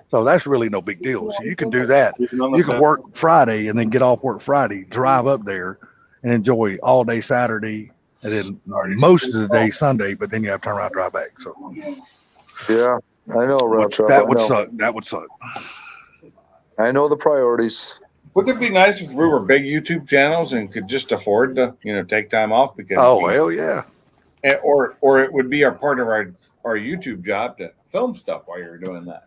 So that's really no big deal. So you can do that. You can work Friday and then get off work Friday, drive up there, and enjoy all day Saturday, and then most of the day Sunday. But then you have to turn around and drive back. So yeah, I know, that would suck. That would suck. I know the priorities. Wouldn't it be nice if we were big YouTube channels and could just afford to, take time off? Because hell yeah. Or it would be a part of our YouTube job to film stuff while you're doing that.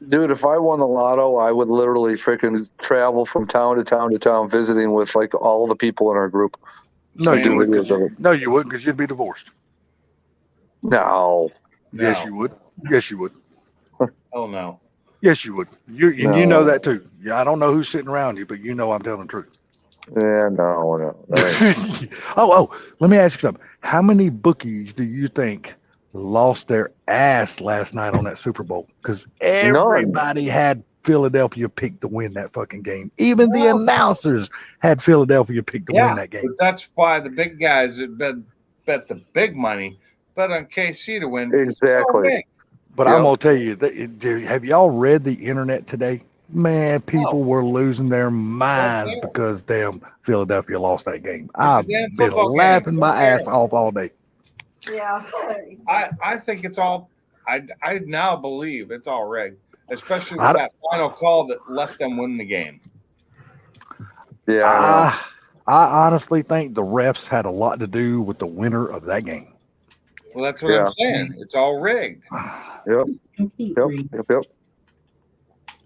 Dude, if I won the lotto, I would literally freaking travel from town to town to town, visiting with like all the people in our group. No, you wouldn't. No, you wouldn't, because you'd be divorced. No. Yes, you would. Yes, you would. Oh no. Yes, you would. You know that too. Yeah, I don't know who's sitting around you, but you know I'm telling the truth. Yeah, no. Oh, let me ask you something. How many bookies do you think lost their ass last night on that Super Bowl? Because everybody had Philadelphia picked to win that fucking game. Even the announcers had Philadelphia picked to win that game. But that's why the big guys that bet the big money bet on KC to win. Exactly. But I'm gonna tell you, have y'all read the internet today? Man, people were losing their minds because damn Philadelphia lost that game. I've damn been football game. laughing Don't my care. ass off all day. Yeah. I think it's all. I now believe it's all rigged, especially I with don't- that final call that let them win the game. Yeah, I know. I honestly think the refs had a lot to do with the winner of that game. Well, that's what I'm saying. It's all rigged. Yep. Complete Yep. green. Yep.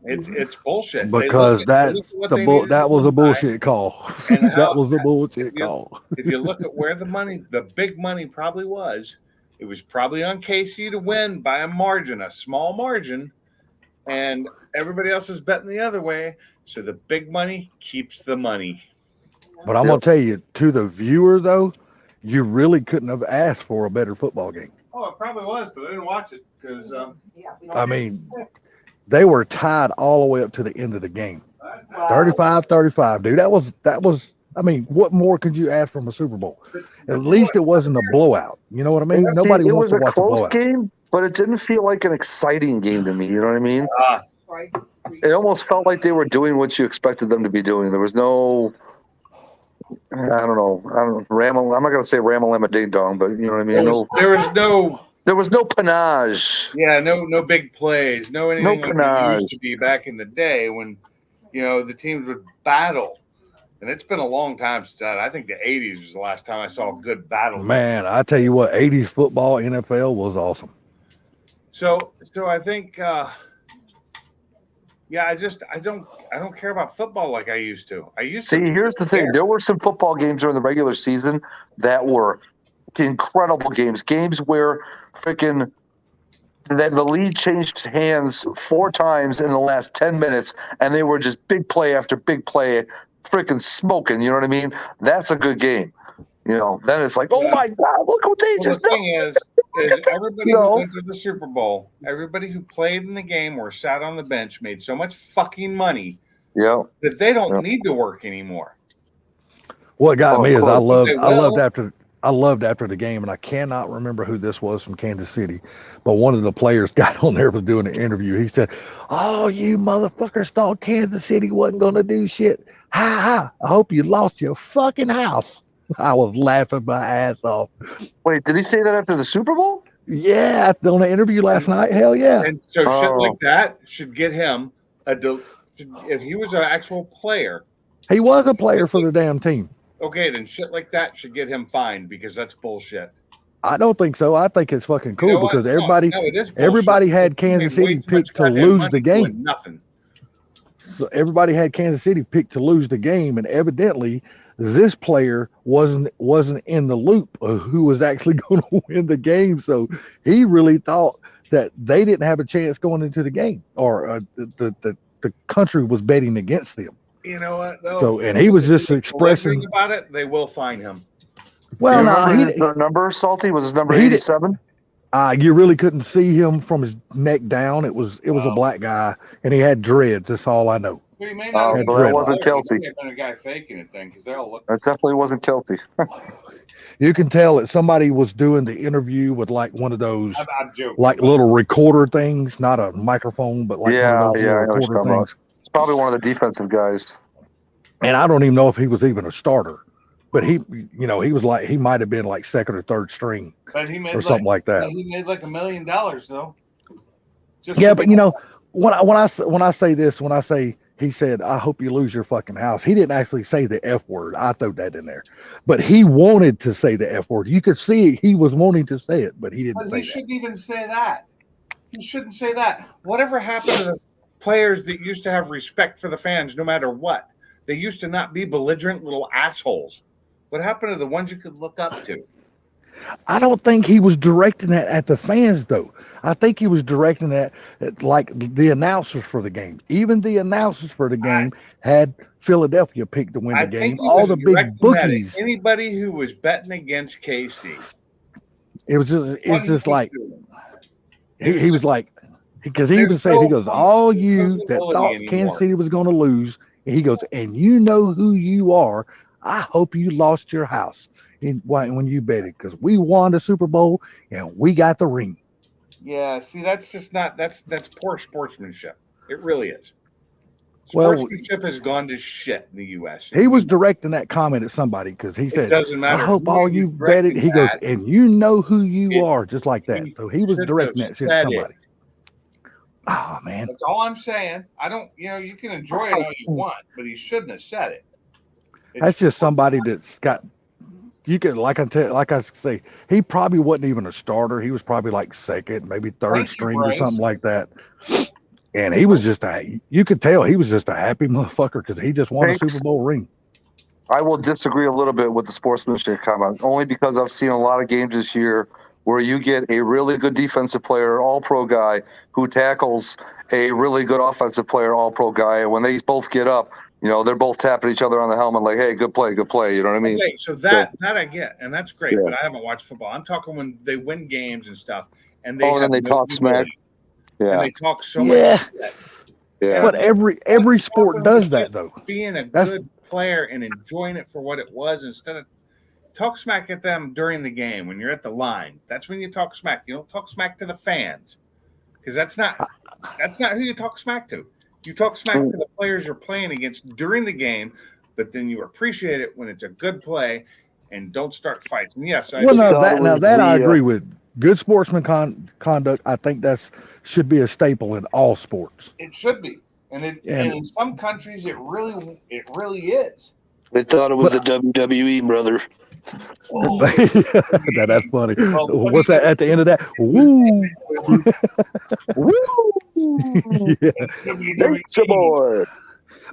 It's bullshit. They Because look at that's what the they bull. needed That to was a win by, bullshit call. and That how- was a bullshit if you- call. If you look at where the big money probably was, it was probably on KC to win by a margin, a small margin, and everybody else is betting the other way. So the big money keeps the money. But I'm gonna tell you, to the viewer though, you really couldn't have asked for a better football game. Oh, it probably was, but I didn't watch it because I mean, they were tied all the way up to the end of the game. 35-35, dude. That was. I mean, what more could you ask from a Super Bowl? At least it wasn't a blowout. You know what I mean? See, Nobody it wants was to a watch a close blowout. game, but it didn't feel like an exciting game to me. You know what I mean? It almost felt like they were doing what you expected them to be doing. There was no, I don't know, I'm not gonna say ramalama ding dong, but you know what I mean. There was no panache. Yeah, no big plays, no anything like it panache. used to be back in the day when the teams would battle. And it's been a long time since that. I think the 80s was the last time I saw a good battle. Man, I tell you what, 80s football, NFL was awesome. So I think I don't care about football like I used to. See, here's the thing. There were some football games during the regular season that were incredible games where freaking the lead changed hands 4 times in the last 10 minutes, and they were just big play after big play, freaking smoking. You know what I mean? That's a good game. Then it's like, oh my God, look what they just the did. thing is everybody who went to the Super Bowl, everybody who played in the game or sat on the bench made so much fucking money that they don't need to work anymore. What got me is I loved will. after the game, and I cannot remember who this was from Kansas City, but one of the players got on there was doing an interview. He said, "Oh, you motherfuckers thought Kansas City wasn't going to do shit. Ha ha! I hope you lost your fucking house." I was laughing my ass off. Wait, did he say that after the Super Bowl? Yeah, on the interview last night. Hell yeah! And so shit like that should get him if he was an actual player. He was a player for the damn team. Okay, then shit like that should get him fined because that's bullshit. I don't think so. I think it's fucking cool You know what? because No, everybody it is bullshit. everybody had They Kansas made way City too much picked to goddamn lose money the doing game. Nothing. So everybody had Kansas City picked to lose the game, and evidently this player wasn't in the loop of who was actually going to win the game. So he really thought that they didn't have a chance going into the game, or the country was betting against them. You know what? Though? So, and he was just If expressing. they're about it, they will fine him. Well, Do you no, remember his number, Salty? Was his number He did- 87? You really couldn't see him from his neck down. It was a black guy, and he had dreads. That's all I know. But he may Oh, not so that wasn't Kelsey. He may have been a guy faking it then because they all look. That definitely wasn't Kelsey. You can tell that somebody was doing the interview with like one of those I'm joking. like little recorder things, not a microphone, but like Yeah, one of those yeah, I know little what you're recorder talking about. things. It's probably one of the defensive guys. And I don't even know if he was even a starter, but he was like, he might have been like second or third string But he made or something like that. He made like $1 million though. Just Yeah, for- but when I say this, when I say he said, "I hope you lose your fucking house," he didn't actually say the F word. I threw that in there, but he wanted to say the F word. You could see he was wanting to say it, but he didn't But say he that. shouldn't even say that. He shouldn't say that. Whatever happened to the players that used to have respect for the fans no matter what? They used to not be belligerent little assholes. What happened to the ones you could look up to? I don't think he was directing that at the fans, though. I think he was directing that at, like the announcers for the game. Even the announcers for the game had Philadelphia picked to win the I game. think he All was the big directing that at bookies. anybody who was betting against KC. It was just, it's What he just was like doing. he was like, because he There's even said, no he goes, all you that accountability thought anymore. Kansas City was going to lose, and he goes, and you know who you are. I hope you lost your house when you bet it, because we won the Super Bowl and we got the ring. Yeah, see, that's just not that's poor sportsmanship. It really is. Well, Sportsmanship has gone to shit in the U.S. he was directing that comment at somebody because he It said, doesn't I matter hope who all you're you betted. directing He goes, at. and you know who you It- are, just like that. So he was shouldn't directing have that shit to said it. somebody. Oh, man. That's all I'm saying. I don't, you can enjoy it all you want, but he shouldn't have said it. That's just somebody that's got. You can, like I say, he probably wasn't even a starter. He was probably like second, maybe third Thank you, string or Bryce. something like that. And he was just you could tell he was just a happy motherfucker because he just won a Thanks. Super Bowl ring. I will disagree a little bit with the sportsmanship comment, only because I've seen a lot of games this year where you get a really good defensive player, all-pro guy, who tackles a really good offensive player, all-pro guy, and when they both get up, they're both tapping each other on the helmet like, "Hey, good play." You know what I mean? Okay, so that I get, and that's great. Yeah. But I haven't watched football. I'm talking when they win games and stuff, and they Oh, and have then they no talk smack. humility, and Yeah, they talk so Yeah. much shit. yeah. But every sport does that though. Being a That's- good player and enjoying it for what it was, instead of talk smack at them during the game when you're at the line. That's when you talk smack. You don't talk smack to the fans, because that's not who you talk smack to. You talk smack to the players you're playing against during the game, but then you appreciate it when it's a good play, and don't start fights. And yes, I Well, thought it now was that I the, agree with. Good sportsman conduct. I think should be a staple in all sports. it should be, and and in some countries it really is. They thought it was the WWE, brother. That's funny. Well, What's that at the end of that? Woo! Woo! Yeah. Nature boy.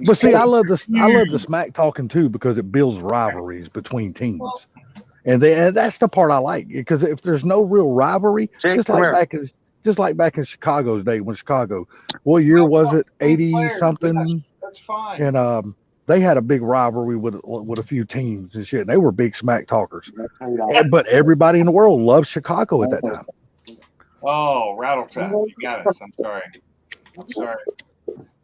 But see, I love the smack talking too because it builds rivalries between teams, and that's the part I like because if there's no real rivalry, Jake, just come like here. back in Chicago's day when Chicago, what year was it? 80 something, That's fine. and they had a big rivalry with a few teams and shit. And they were big smack talkers, but everybody in the world loved Chicago at that time. Oh, rattle trap! You got us. I'm sorry.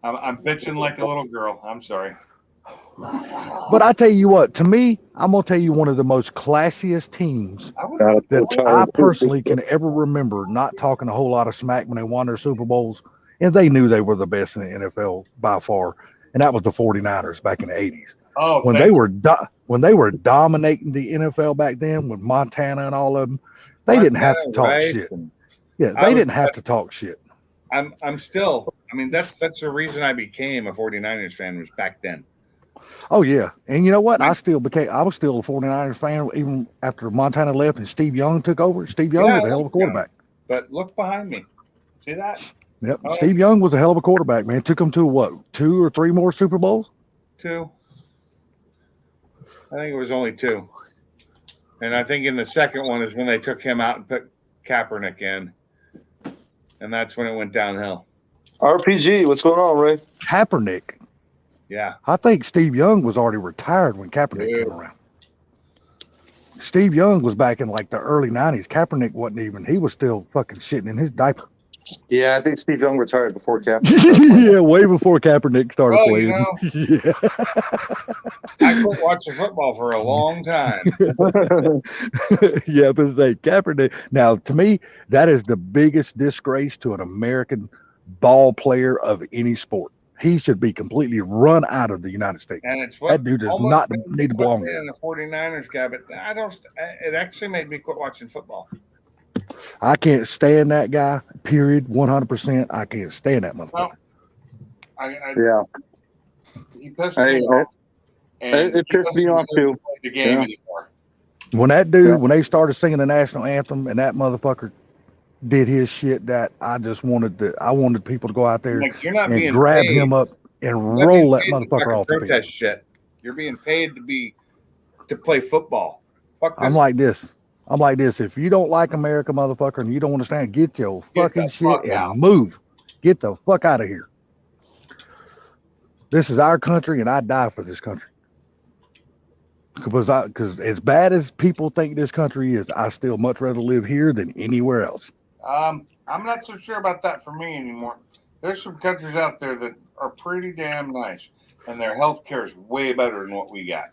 I'm bitching like a little girl. I'm sorry. But I tell you what, to me, I'm gonna tell you one of the most classiest teams that I personally can ever remember not talking a whole lot of smack when they won their Super Bowls, and they knew they were the best in the NFL by far, and that was the 49ers back in the 80s. Oh, When they were dominating the NFL back then with Montana and all of them, they didn't have to talk shit. Yeah, they didn't have to talk shit. I'm still. I mean, that's the reason I became a 49ers fan was back then. Oh yeah, and you know what? I was still a 49ers fan even after Montana left and Steve Young took over. Steve Young was a hell of a quarterback. But look behind me. See that? Yep, Oh. Steve Young was a hell of a quarterback, man. Took him to what, 2 or 3 more Super Bowls? 2. I think it was only 2. And I think in the second one is when they took him out and put Kaepernick in. And that's when it went downhill. RPG, what's going on, Ray? Kaepernick. Yeah. I think Steve Young was already retired when Kaepernick came around. Steve Young was back in like the early 90s. Kaepernick wasn't even, he was still fucking shitting in his diaper. Yeah, I think Steve Young retired before Cap. Yeah, way before Kaepernick started playing. Yeah. I quit watching football for a long time. Yeah, but say Kaepernick. Now, to me, that is the biggest disgrace to an American ball player of any sport. He should be completely run out of the United States. And it's what That dude does almost not made me need to quit belong being there. in the 49ers guy, but I don't. It actually made me quit watching football. I can't stand that guy. Period. 100%. I can't stand that motherfucker. Well, he pissed me Hey, off. And it he pissed me doesn't off deserve too. to play the game Yeah. anymore. When that dude, when they started singing the national anthem and that motherfucker did his shit, that I just wanted people to go out there Like, you're not and being grab paid. him up and You're not roll that being paid to motherfucker fucking off the field. protest shit. You're being paid to play football. Fuck this. I'm like this. If you don't like America, motherfucker, and you don't understand, get your fucking the shit fuck and out. move. Get the fuck out of here. This is our country, and I die for this country. Because as bad as people think this country is, I still much rather live here than anywhere else. I'm not so sure about that for me anymore. There's some countries out there that are pretty damn nice, and their health care is way better than what we got.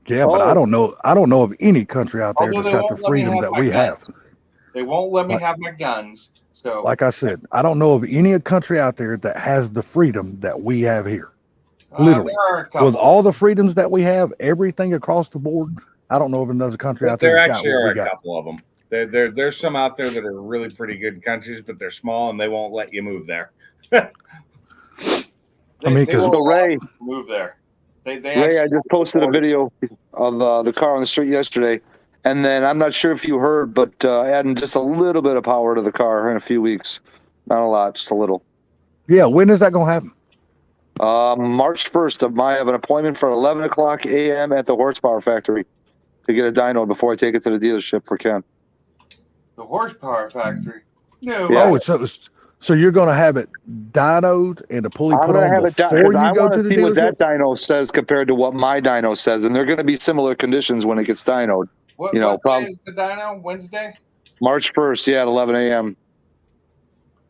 Yeah, but I don't know of any country out there Although that's they got won't the let me freedom have that my we have. guns. They won't let me have my guns. So, Like I said, I don't know of any country out there that has the freedom that we have here. Literally, there are a couple. with all the freedoms that we have, everything across the board. I don't know of another country out there. There that's got actually what are we a got. couple of them. There's some out there that are really pretty good countries, but they're small and they won't let you move there. I mean, they 'cause- won't So Ray, move there. They Ray, I actually just posted a video of the car on the street yesterday, and then I'm not sure if you heard, but adding just a little bit of power to the car in a few weeks. Not a lot, just a little. Yeah, when is that gonna happen? March 1st, I have an appointment for 11 o'clock a.m. at the Horsepower Factory to get a dyno before I take it to the dealership for Ken. the horsepower factory. No, Yeah. Oh, so you're gonna have it dynoed and the pulley I'm put going to on have it done before because I you go want to to the see what that dealership? dyno says compared to what my dyno says, and they're going to be similar conditions when it gets dynoed. what, you know, what day is the dyno? Wednesday? March 1st, yeah, at 11 a.m.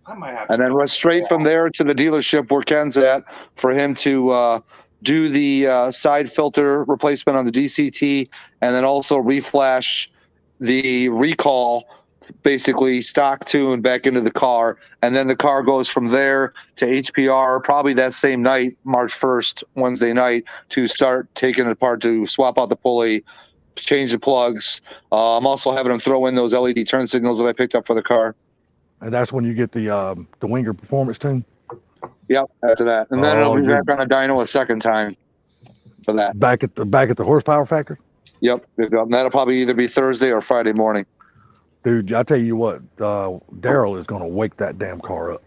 I might have to. And then run straight from there to the dealership where Ken's at for him to do the side filter replacement on the DCT, and then also reflash the recall, basically stock tune back into the car. And then the car goes from there to HPR probably that same night, March 1st, Wednesday night, to start taking it apart to swap out the pulley, change the plugs. I'm also having them throw in those LED turn signals that I picked up for the car. And that's when you get the Winger performance tune. Yep, after that. And then it'll Oh, be you're- back on a dyno a second time for that. Back at the horsepower factory. Yep. And that'll probably either be Thursday or Friday morning. Dude, I tell you what, Daryl is gonna wake that damn car up.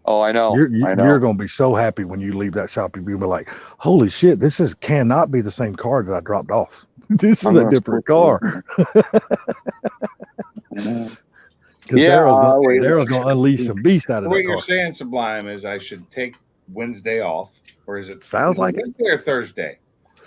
Oh, I know. I know. You're gonna be so happy when you leave that shop. You'll be like, "Holy shit, cannot be the same car that I dropped off. This is I'm a gonna different switch car." Because Yeah, Daryl's gonna unleash some beast out of What that you're car. saying, Sublime, is I should take Wednesday off, or is it? Sounds like it. Wednesday or Thursday.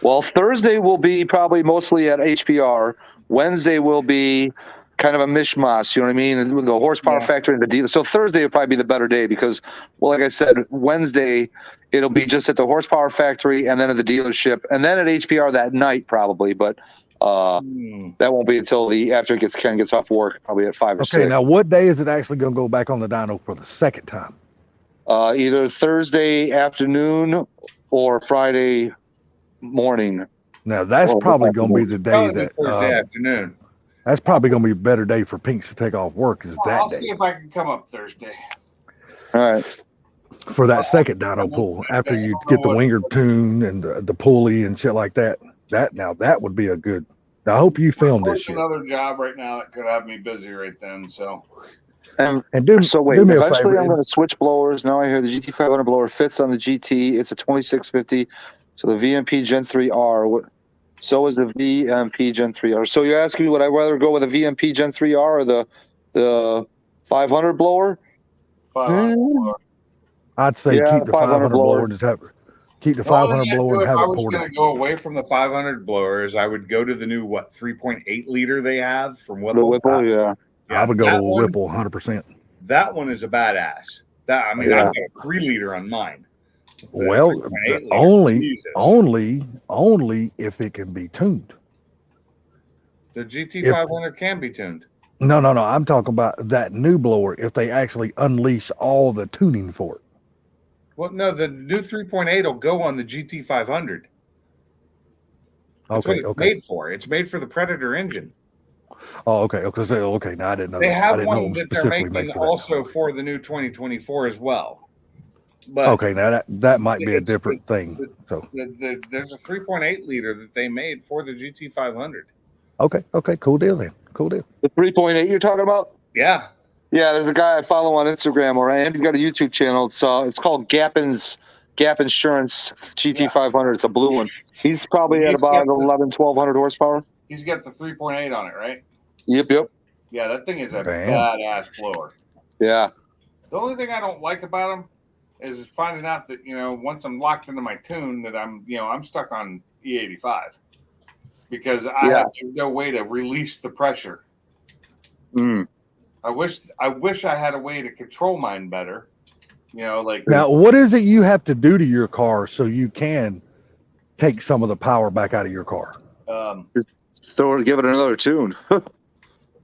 Well, Thursday will be probably mostly at HPR. Wednesday will be kind of a mishmash, you know what I mean? The horsepower factory and the dealer. So Thursday will probably be the better day because, well, like I said, Wednesday it'll be just at the horsepower factory and then at the dealership and then at HPR that night probably. But that won't be until after Ken gets off work, probably at 5 or 6. Okay, now what day is it actually gonna go back on the dyno for the second time? Either Thursday afternoon or Friday morning. Now that's probably gonna be the day Probably that Thursday afternoon. that's probably gonna be a better day for Pinks to take off work is that I'll day see if I can come up Thursday. All right. for that second dyno pull after you get the winger tune and the pulley and shit like that. That would be a good. I hope you filmed this shit. Another job right now that could have me busy right then. So And do, so wait, do me a eventually favor. I'm going to switch blowers. Now I hear the GT500 blower fits on the GT. It's a 2650. So the VMP Gen 3R. So is the VMP Gen 3R. So you're asking me would I rather go with a VMP Gen 3R or the 500 blower? I'd say Yeah, keep the 500 500 blower blower. and just have keep the Well, 500 blower and if have I it was poured going out. to go away from the 500 blowers, I would go to the new 3.8 liter they have from The Whipple. Whipple, yeah. I would go that to one- Whipple 100%. That one is a badass. I've got a 3 liter on mine. Well, 3.8 liter, only Jesus. only if it can be tuned. The GT500 can be tuned. No. I'm talking about that new blower. If they actually unleash all the tuning for it. Well, no, the new 3.8 will go on the GT500. That's Okay, what it's okay. made for. It's made for the Predator engine. Oh, okay. Okay. Now I didn't know. They I have didn't know it one was that they're specifically making made for that. also for the new 2024 as well. But Okay, now that might be a it's- different thing. So there's a 3.8 liter that they made for the GT500. okay, cool deal then. Cool deal. The 3.8 you're talking about? Yeah. Yeah, there's a guy I follow on Instagram, all right? And he's got a YouTube channel. It's called Gap Insurance GT500. It's a blue one. He's probably at He's about got the- 1,100 horsepower. He's got the 3.8 on it, right? Yep. Yeah, that thing is a Damn. badass blower. Yeah. The only thing I don't like about him is finding out that, once I'm locked into my tune that I'm stuck on E85 because I have no way to release the pressure. Mm. I wish I had a way to control mine better. Like Now, what is it you have to do to your car so you can take some of the power back out of your car? So give it another tune.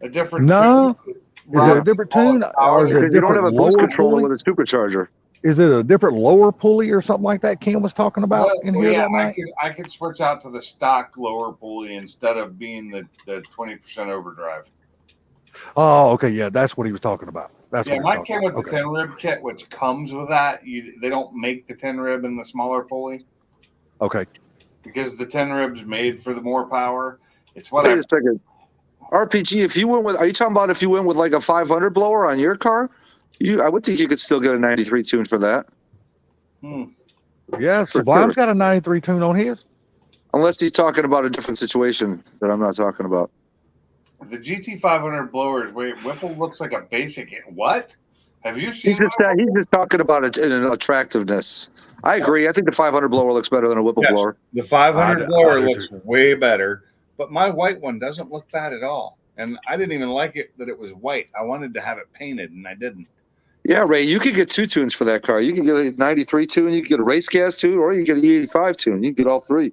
a different No, tune. is it a different tune or is it a Because you don't have different a boost lower controller pulley? with a supercharger. Is it a different lower pulley or something like that Ken was talking about in here that night? I could switch out to the stock lower pulley instead of being the 20% overdrive. Oh, okay, yeah, that's what he was talking about. That's Yeah, what mine came with the 10 rib kit, which comes with that. They don't make the 10 rib in the smaller pulley. Okay. Because the 10 rib's made for the more power. It's what Wait a second. RPG, if you went with, are you talking about if you went with like a 500 blower on your car? I would think you could still get a 93 tune for that. Yeah, Sublime's got a 93 tune on his. Unless he's talking about a different situation that I'm not talking about. The GT500 blowers, wait, Whipple looks like a basic. What? Have you seen? He's just talking about it in an attractiveness. I agree. I think the 500 blower looks better than a Whipple blower. The 500 blower looks way better, but my white one doesn't look bad at all. And I didn't even like it that it was white. I wanted to have it painted, and I didn't. Yeah, Ray, you could get 2 tunes for that car. You can get a 93 tune, you can get a race gas tune, or you can get an E85 tune. You can get all 3.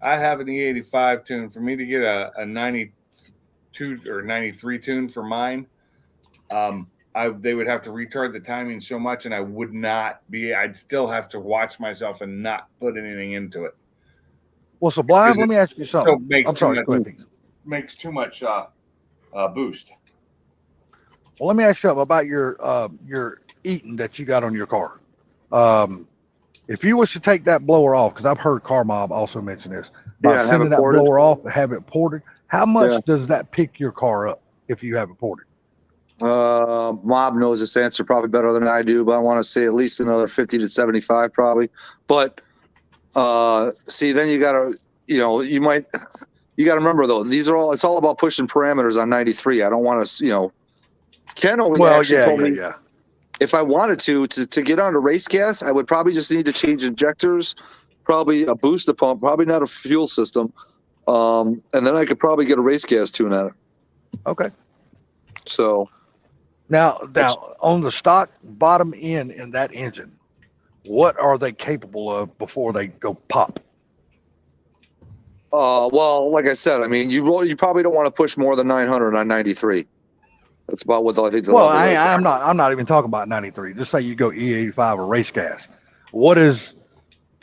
I have an E85 tune. For me to get a 92 or 93 tune for mine, they would have to retard the timing so much, and I would not be. I'd still have to watch myself and not put anything into it. Well, Sublime, let me ask you something. I'm sorry, makes too much boost. Well, let me ask you something about your Eaton that you got on your car. If you was to take that blower off, because I've heard Car Mob also mention this, about sending that blower off and have it ported, how much does that pick your car up if you have it ported? Mob knows this answer probably better than I do, but I want to say at least another 50 to 75 probably. But see, then you gotta, you gotta remember though, it's all about pushing parameters on 93. I don't want to, Ken only actually told me if I wanted to get onto race gas, I would probably just need to change injectors, probably a booster pump, probably not a fuel system. And then I could probably get a race gas tune at it. Okay. So now on the stock bottom end in that engine, what are they capable of before they go pop? Well, like I said, I mean, you probably don't want to push more than 900 on 93. That's about what I think. Well, I'm not even talking about 93. Just say you go E85 or race gas.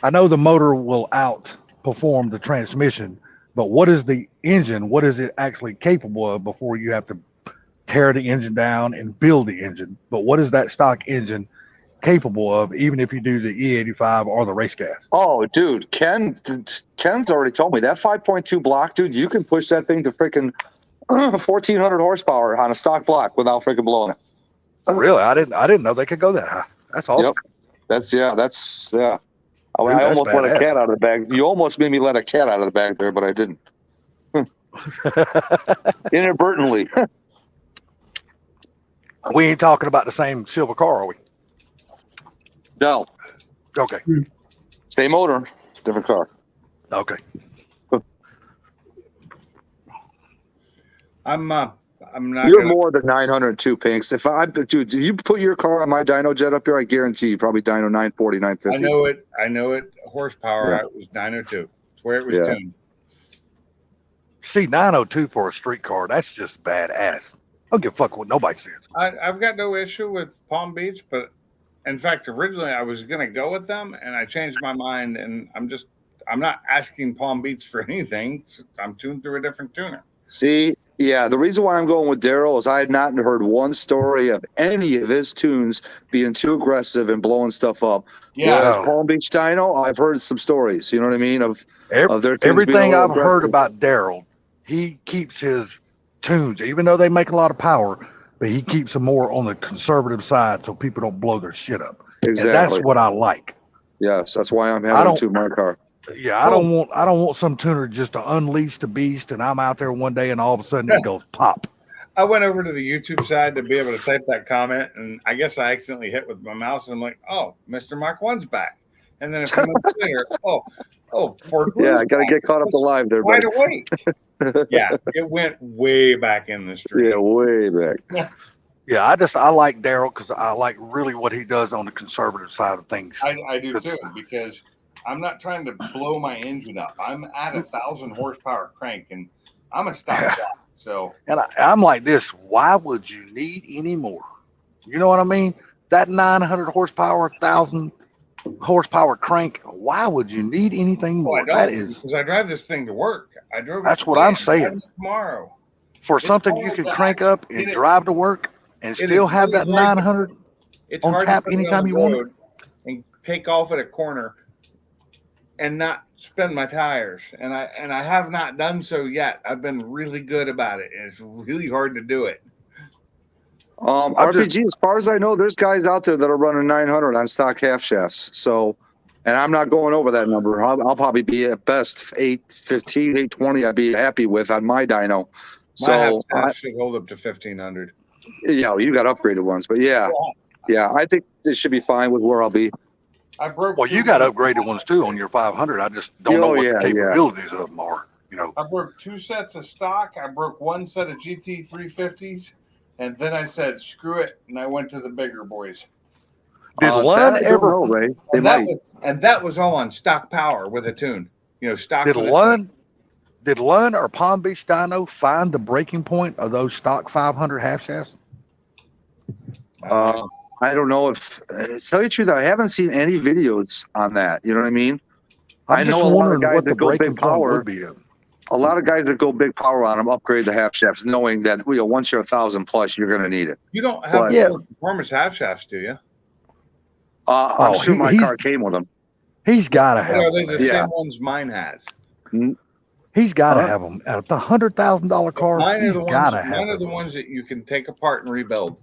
I know the motor will outperform the transmission, but what is the engine? What is it actually capable of before you have to tear the engine down and build the engine? But what is that stock engine capable of, even if you do the E85 or the race gas? Oh, dude, Ken's already told me that 5.2 block, dude, you can push that thing to freaking 1,400 horsepower on a stock block without freaking blowing it. Really? I didn't know they could go that high. That's awesome. Yep. That's I almost let a cat out of the bag. You almost made me let a cat out of the bag there, but I didn't. Inadvertently. We ain't talking about the same silver car, are we? No. Okay. Same motor, different car. Okay. I'm not. You're more than 902 Pinks. Dude, you put your car on my dyno jet up here, I guarantee you probably dyno 940, 950. I know it. Horsepower, it was 902. It's where it was tuned. See, 902 for a street car, that's just badass. I don't give a fuck what nobody says. I've got no issue with Palm Beach, but in fact, originally I was going to go with them, and I changed my mind, and I'm not asking Palm Beach for anything. I'm tuned through a different tuner. See, the reason why I'm going with Daryl is I had not heard one story of any of his tunes being too aggressive and blowing stuff up. Yeah. Whereas Palm Beach Dyno, I've heard some stories, you know what I mean, of their tunes everything I've aggressive. heard about Daryl, he keeps his tunes, even though they make a lot of power, but he keeps them more on the conservative side so people don't blow their shit up. Exactly. And that's what I like. Yes, that's why I'm having to my car. Yeah, I don't want some tuner just to unleash the beast, and I'm out there one day and all of a sudden it goes pop. I went over to the YouTube side to be able to type that comment, and I guess I accidentally hit with my mouse, and I'm like, "Oh, Mr. Mach 1's back." And then a few minutes later, I got to get caught up to live there, wide buddy. awake. Yeah, it went way back in the street. Yeah, way back. Yeah, I like Daryl because I like really what he does on the conservative side of things. I do too, because I'm not trying to blow my engine up. I'm at 1,000 horsepower crank, and I'm a stock guy. So, and I'm like this. Why would you need any more? You know what I mean? that 900 horsepower, 1,000 horsepower crank, why would you need anything Well, I more? don't, That is, because I drive this thing to work. I drove. it that's today, what I'm I'm driving saying. it tomorrow. For It's something you hard can to crank up and get it- drive to work and It still is have really that hard to- 900 It's on hard tap to put it anytime on you the want it. road and take off at a corner and not spin my tires. And I have not done so yet. I've been really good about it, and it's really hard to do it. RPG, as far as I know, there's guys out there that are running 900 on stock half shafts. So, and I'm not going over that number. I'll probably be at best 815, 820. I'd be happy with on my dyno. My half So, shaft should hold up to 1,500. yeah, you got upgraded ones, but yeah, I think this should be fine with where I'll be. I broke. Well, you got upgraded ones too on your 500. I just don't know what the capabilities of them are. You know, I broke 2 sets of stock. I broke 1 set of GT 350s, and then I said, "Screw it," and I went to the bigger boys. Did Lund ever? Know, Ray. They And might. that was all on stock power with a tune. You know, stock. Did with a Lund? Did Lund or Palm Beach Dyno find the breaking point of those stock 500 half shafts? I don't know if, to tell you the truth, I haven't seen any videos on that. You know what I mean? I'm I just know a lot of wondering guys what the that go breaking big point power. would be. A lot of guys that go big power on them upgrade the half shafts, knowing that once you're 1,000 plus, you're going to need it. You don't have But- full performance half shafts, do you? I'm sure my car came with them. He's got to Or have are they them. the Yeah. same ones mine has? He's got to Huh? have them. At the $100,000 car, Mine are he's the got ones. to have Mine are the them. ones that you can take apart and rebuild.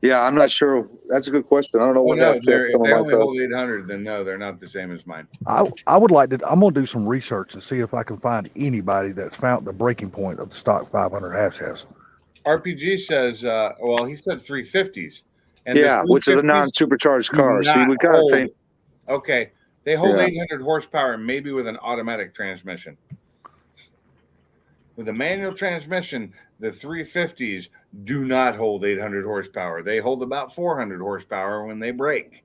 Yeah, I'm not sure. That's a good question. I don't know Oh what no, half they're, shaft if some they of my only cars- hold 800, then no, they're not the same as mine. I would like to. I'm gonna do some research and see if I can find anybody that's found the breaking point of the stock 500 half shafts. RPG says, well, he said 350s. And Yeah, the which is a 350s non-supercharged do car. See, not we gotta hold- think. Okay, they hold Yeah. 800 horsepower, maybe with an automatic transmission. With a manual transmission, the 350s do not hold 800 horsepower. They hold about 400 horsepower when they brake.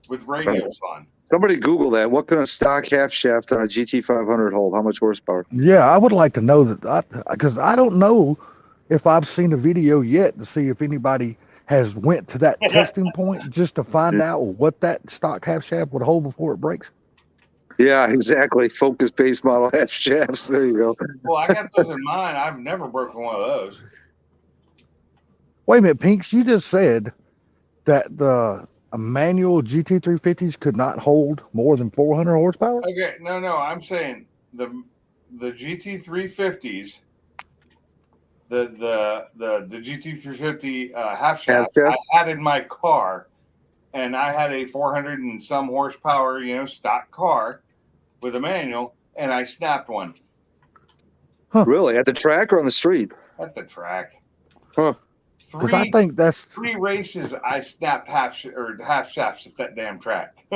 With radios on. Somebody Google that. What can a stock half shaft on a GT 500 hold? How much horsepower? Yeah, I would like to know that because I don't know if I've seen a video yet to see if anybody has went to that testing point just to find out what that stock half shaft would hold before it breaks. Yeah, exactly. Focus base model half shafts. There you go. Well, I got those in mine. I've never broken one of those. Wait a minute, Pinks, you just said that a manual GT350s could not hold more than 400 horsepower? Okay, no, I'm saying the GT350s, the GT350 half shaft I had in my car, and I had a 400 and some horsepower, stock car with a manual, and I snapped one Really? At the track or on the street? at the track. Huh. Because I think that's 3 races I snapped half shafts at that damn track.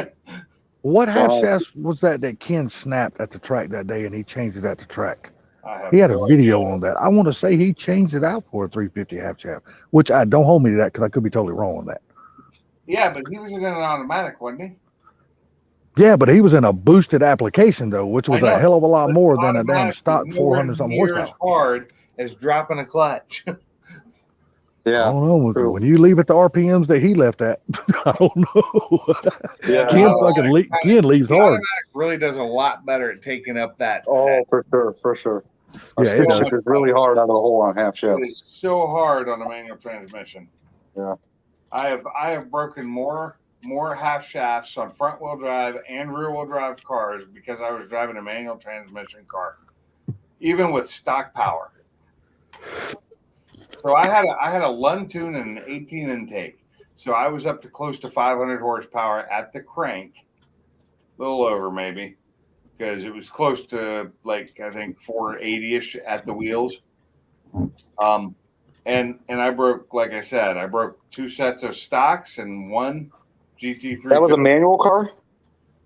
what half Wow. shafts was that Ken snapped at the track that day and he changed it at the track. I have He had a no video idea. on that. I want to say he changed it out for a 350 half shaft, which I don't hold me to that because I could be totally wrong on that. Yeah, but he was in an automatic, wasn't he? Yeah, but he was in a boosted application though, which was I know, a hell of a lot but more than a damn automatic stock is nowhere 400 something near as horsepower. hard as dropping a clutch. I Yeah. don't know. true. When you leave at the RPMs that he left at, I don't know. Yeah. Ken leaves The hard. automatic really does a lot better at taking up that. Oh, for sure, for sure. Our Yeah, it stick does. shift is really hard out of the hole on half shaft. It is so hard on a manual transmission. Yeah. I have broken more half shafts on front wheel drive and rear wheel drive cars because I was driving a manual transmission car, even with stock power. So I had a Lund tune and an 18 intake. So I was up to close to 500 horsepower at the crank, a little over maybe, because it was close to like I think 480ish at the wheels. And I broke, like I said, I broke 2 sets of stocks and 1 GT350. That was a manual car?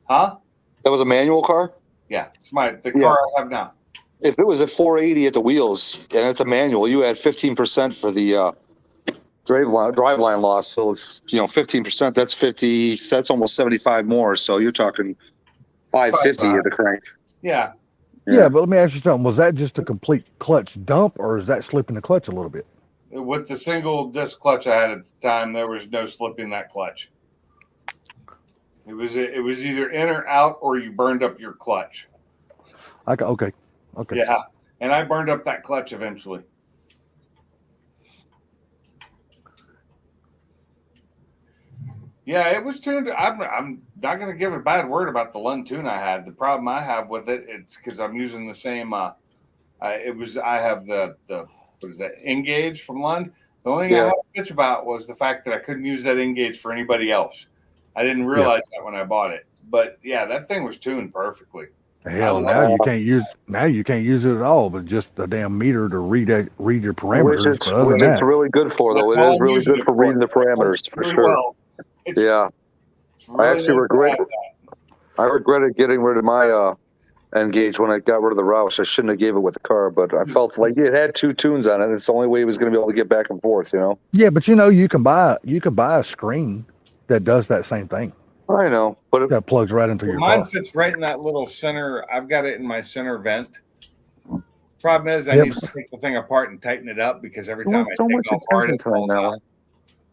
Huh? That was a manual car? Yeah, it's the car I have now. If it was at 480 at the wheels and it's a manual, you add 15% for the driveline loss. So, 15%, that's 50, that's almost 75 more. So you're talking 550 at the crank. Yeah. Yeah, but let me ask you something. Was that just a complete clutch dump or is that slipping the clutch a little bit? with the single disc clutch I had at the time, there was no slipping that clutch. It was either in or out, or you burned up your clutch. Okay. Yeah, and I burned up that clutch eventually. Yeah, it was tuned. I'm not going to give a bad word about the Lund tune I had. The problem I have with it, it's because I'm using the same. I have the what is that, Engage from Lund. The only thing I had to bitch about was the fact that I couldn't use that Engage for anybody else. I didn't realize that when I bought it. But yeah, that thing was tuned perfectly. Hell, now you can't use it at all, but just a damn meter to read your parameters. Which it's really good for, though. It is really good for reading the parameters, for sure. Well. Yeah. Really I actually regretted getting rid of my Engage when I got rid of the Roush. I shouldn't have gave it with the car, but I felt like it had 2 tunes on it. It's the only way it was going to be able to get back and forth, you know? Yeah, but you can buy a screen that does that same thing. I know, but that plugs right into your mine car. fits right in that little center. I've got it in my center vent. Problem is, I need to take the thing apart and tighten it up because every time I take it apart, it falls out.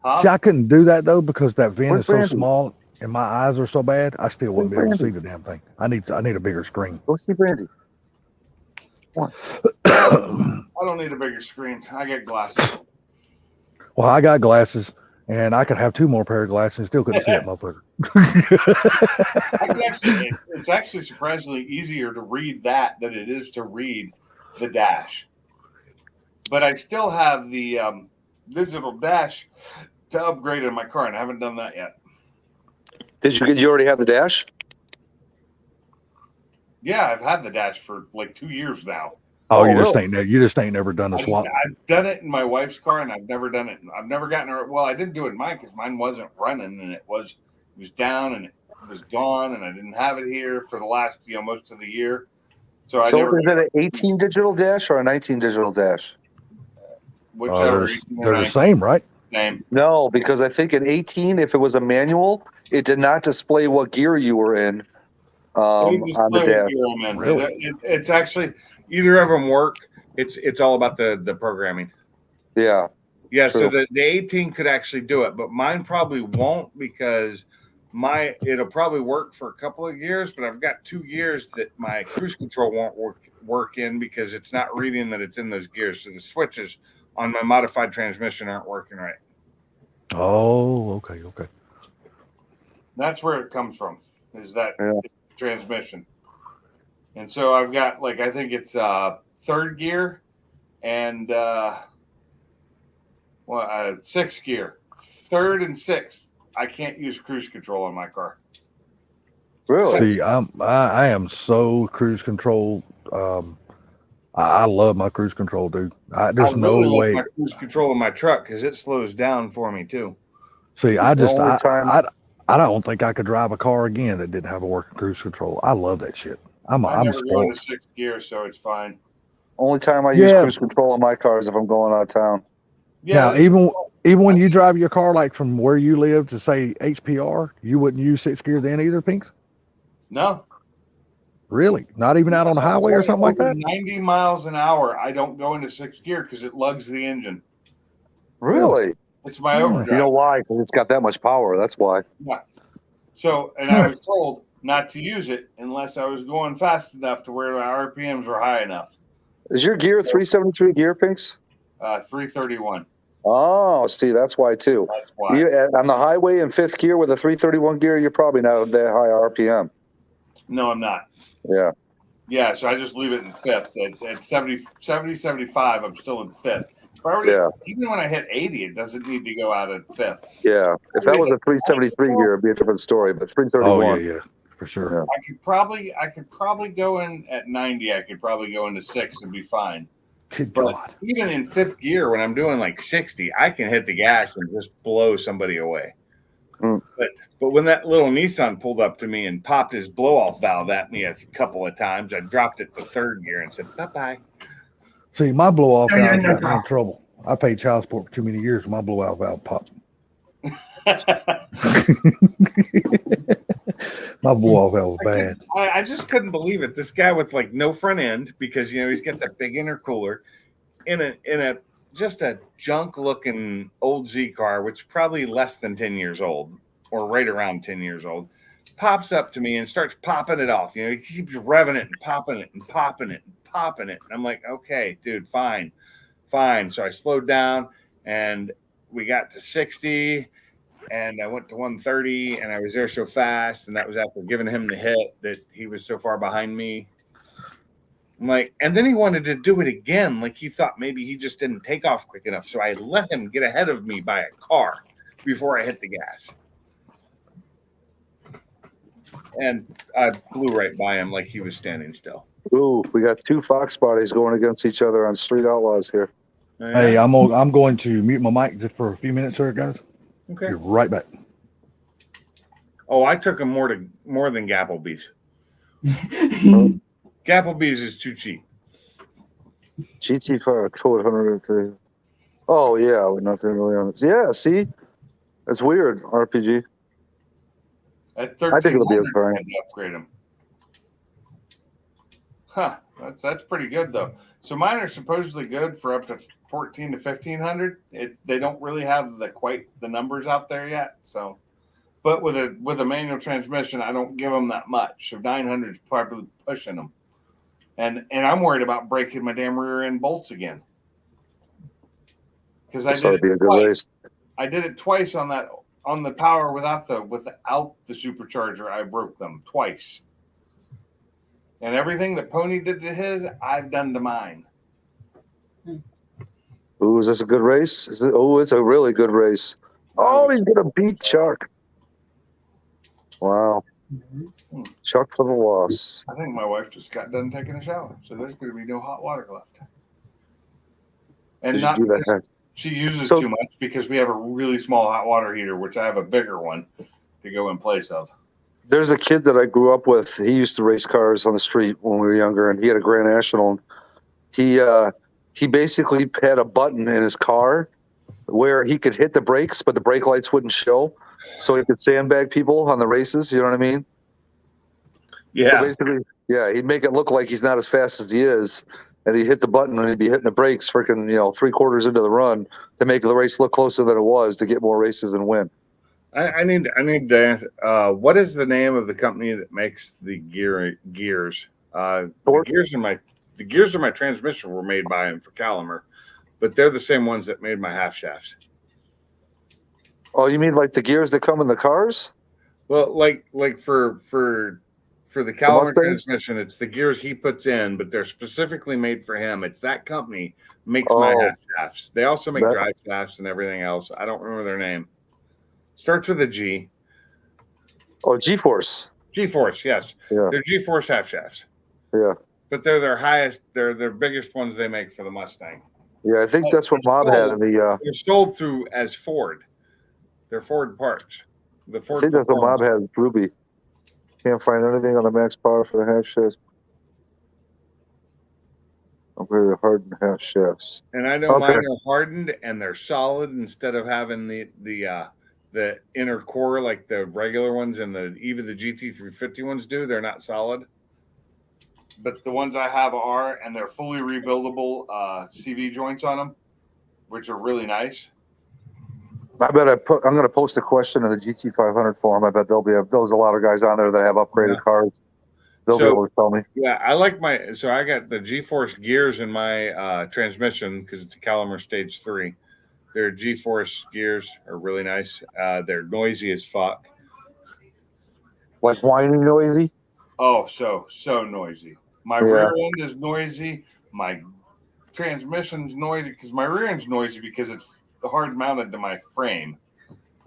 Huh? See, I couldn't do that though because that vent is so small and my eyes are so bad. I still wouldn't be able to see the damn thing. I need a bigger screen. Go see Brandy. I don't need a bigger screen. I get glasses. Well, I got glasses, and I could have 2 more pair of glasses and still couldn't see that motherfucker. It's actually surprisingly easier to read that than it is to read the dash. But I still have the digital dash to upgrade in my car, and I haven't done that yet. Did you already have the dash? Yeah, I've had the dash for like 2 years now. Oh, you just ain't never done a swap. I've done it in my wife's car, and I've never done it. I've never gotten her. Well, I didn't do it in mine because mine wasn't running, and it was down, and it was gone, and I didn't have it here for the last most of the year. So is it an 18 digital dash or a 19 digital dash? Whichever. They're the same, right? Same. No, because I think in 18, if it was a manual, it did not display what gear you were in on the dash. Really? It's actually either of them work. It's all about the programming. Yeah. Yeah. True. So the 18 could actually do it, but mine probably won't because it'll probably work for a couple of years, but I've got 2 years that my cruise control won't work in because it's not reading that it's in those gears. So the switches on my modified transmission aren't working right. Oh, okay. That's where it comes from, is that transmission. And so I've got I think it's 3rd gear and 6th gear. 3rd and 6th. I can't use cruise control on my car. Really? See, I am so cruise control. I love my cruise control, dude. There's no way. My cruise control in my truck because it slows down for me too. See, I don't think I could drive a car again that didn't have a working cruise control. I love that shit. I'm never going to 6th gear, so it's fine. Only time I use cruise control on my car is if I'm going out of town. Yeah. Now, even when you drive your car like from where you live to say HPR, you wouldn't use 6th gear then either, Pinks? No. Really? Not even out on the highway or something like that? 90 miles an hour, I don't go into 6th gear because it lugs the engine. Really? It's my overdrive. You know why? Because it's got that much power. That's why. Yeah. So, and I was told not to use it unless I was going fast enough to where my RPMs were high enough. Is your gear 373 gear, Pinks? 331. Oh, see, that's why too. That's why. On the highway in 5th gear with a 331 gear, you're probably not that high RPM. No, I'm not. Yeah. Yeah, so I just leave it in 5th. At 70, 75, I'm still in 5th. Even when I hit 80, it doesn't need to go out at 5th. Yeah. If that was a 373 gear, it'd be a different story. But 331. Oh, yeah, for sure. Yeah. I could probably go in at 90. I could probably go into 6 and be fine. Good but God. Even in 5th gear, when I'm doing 60, I can hit the gas and just blow somebody away. Mm. But when that little Nissan pulled up to me and popped his blow-off valve at me a couple of times, I dropped it to 3rd gear and said, bye-bye. See, my blow-off valve got me in trouble. I paid child support for too many years. My blow-off valve popped. My blow-off valve was bad. I just couldn't believe it. This guy with no front end because he's got that big intercooler in a just a junk looking old Z car, which is probably less than 10 years old or right around 10 years old, pops up to me and starts popping it off. He keeps revving it and popping it and popping it and popping it. And I'm like, okay, dude, fine. So I slowed down and we got to 60 and I went to 130 and I was there so fast. And that was after giving him the hit that he was so far behind me. I'm like, and then he wanted to do it again. Like he thought maybe he just didn't take off quick enough. So I let him get ahead of me by a car before I hit the gas. And I blew right by him like he was standing still. Ooh, we got 2 Fox bodies going against each other on Street Outlaws here. Hey, I'm going to mute my mic just for a few minutes here, guys. Okay. Be right back. Oh, I took him more than Gapplebee's. Gapplebee's is too cheap. GT5 1200. Oh yeah, with nothing really on it. Yeah, see, that's weird. RPG. At I think it'll be $1,300, okay. I had to upgrade them. Huh? That's pretty good though. So mine are supposedly good for up to 14 to 1500. They don't really have quite the numbers out there yet. So, but with a manual transmission, I don't give them that much. So 900 is probably pushing them. And I'm worried about breaking my damn rear end bolts again. Because I did it twice. I did it twice on the power without the supercharger. I broke them twice. And everything that Pony did to his, I've done to mine. Ooh, is this a good race? Oh, it's a really good race. Oh, he's gonna beat Chuck. Wow. Chuck for the loss. I think my wife just got done taking a shower, so there's going to be no hot water left. And not because she uses too much, because we have a really small hot water heater, which I have a bigger one to go in place of. There's a kid that I grew up with. He used to race cars on the street when we were younger, and he had a Grand National. He basically had a button in his car where he could hit the brakes, but the brake lights wouldn't show, so he could sandbag people on the races. You know what I mean? Yeah. So basically, yeah, he'd make it look like he's not as fast as he is, and he'd hit the button and he'd be hitting the brakes freaking 3/4 into the run to make the race look closer than it was to get more races and win. I need what is the name of the company that makes the gears? The gears in my transmission were made by him for Calimer, but they're the same ones that made my half shafts. Oh, you mean like the gears that come in the cars? Well, like for the Calimer transmission, it's the gears he puts in, but they're specifically made for him. It's that company makes my half shafts. They also make drive shafts and everything else. I don't remember their name. Starts with a G. Oh, G-Force. G-Force, yes. Yeah. They're G-Force half shafts. Yeah. But they're their highest. They're their biggest ones they make for the Mustang. Yeah, I think that's what Mob had in the. They're sold through as Ford. They're Ford parts. The Ford. I think that's what Mob had. Ruby. Can't find anything on the max power for the half shafts. Okay, the hardened half shafts. And I know mine are hardened and they're solid instead of having the inner core like the regular ones and even the GT350 ones do. They're not solid. But the ones I have are, and they're fully rebuildable CV joints on them, which are really nice. I bet I'm going to post a question in the GT500 forum. I bet there's a lot of guys on there that have upgraded cars. They'll be able to tell me. Yeah, I like so I got the G-Force gears in my transmission because it's a Calimer Stage 3. Their G-Force gears are really nice. They're noisy as fuck. Like whiny noisy? Oh, so noisy. My rear end is noisy. My transmission's noisy because my rear end's noisy because it's hard mounted to my frame.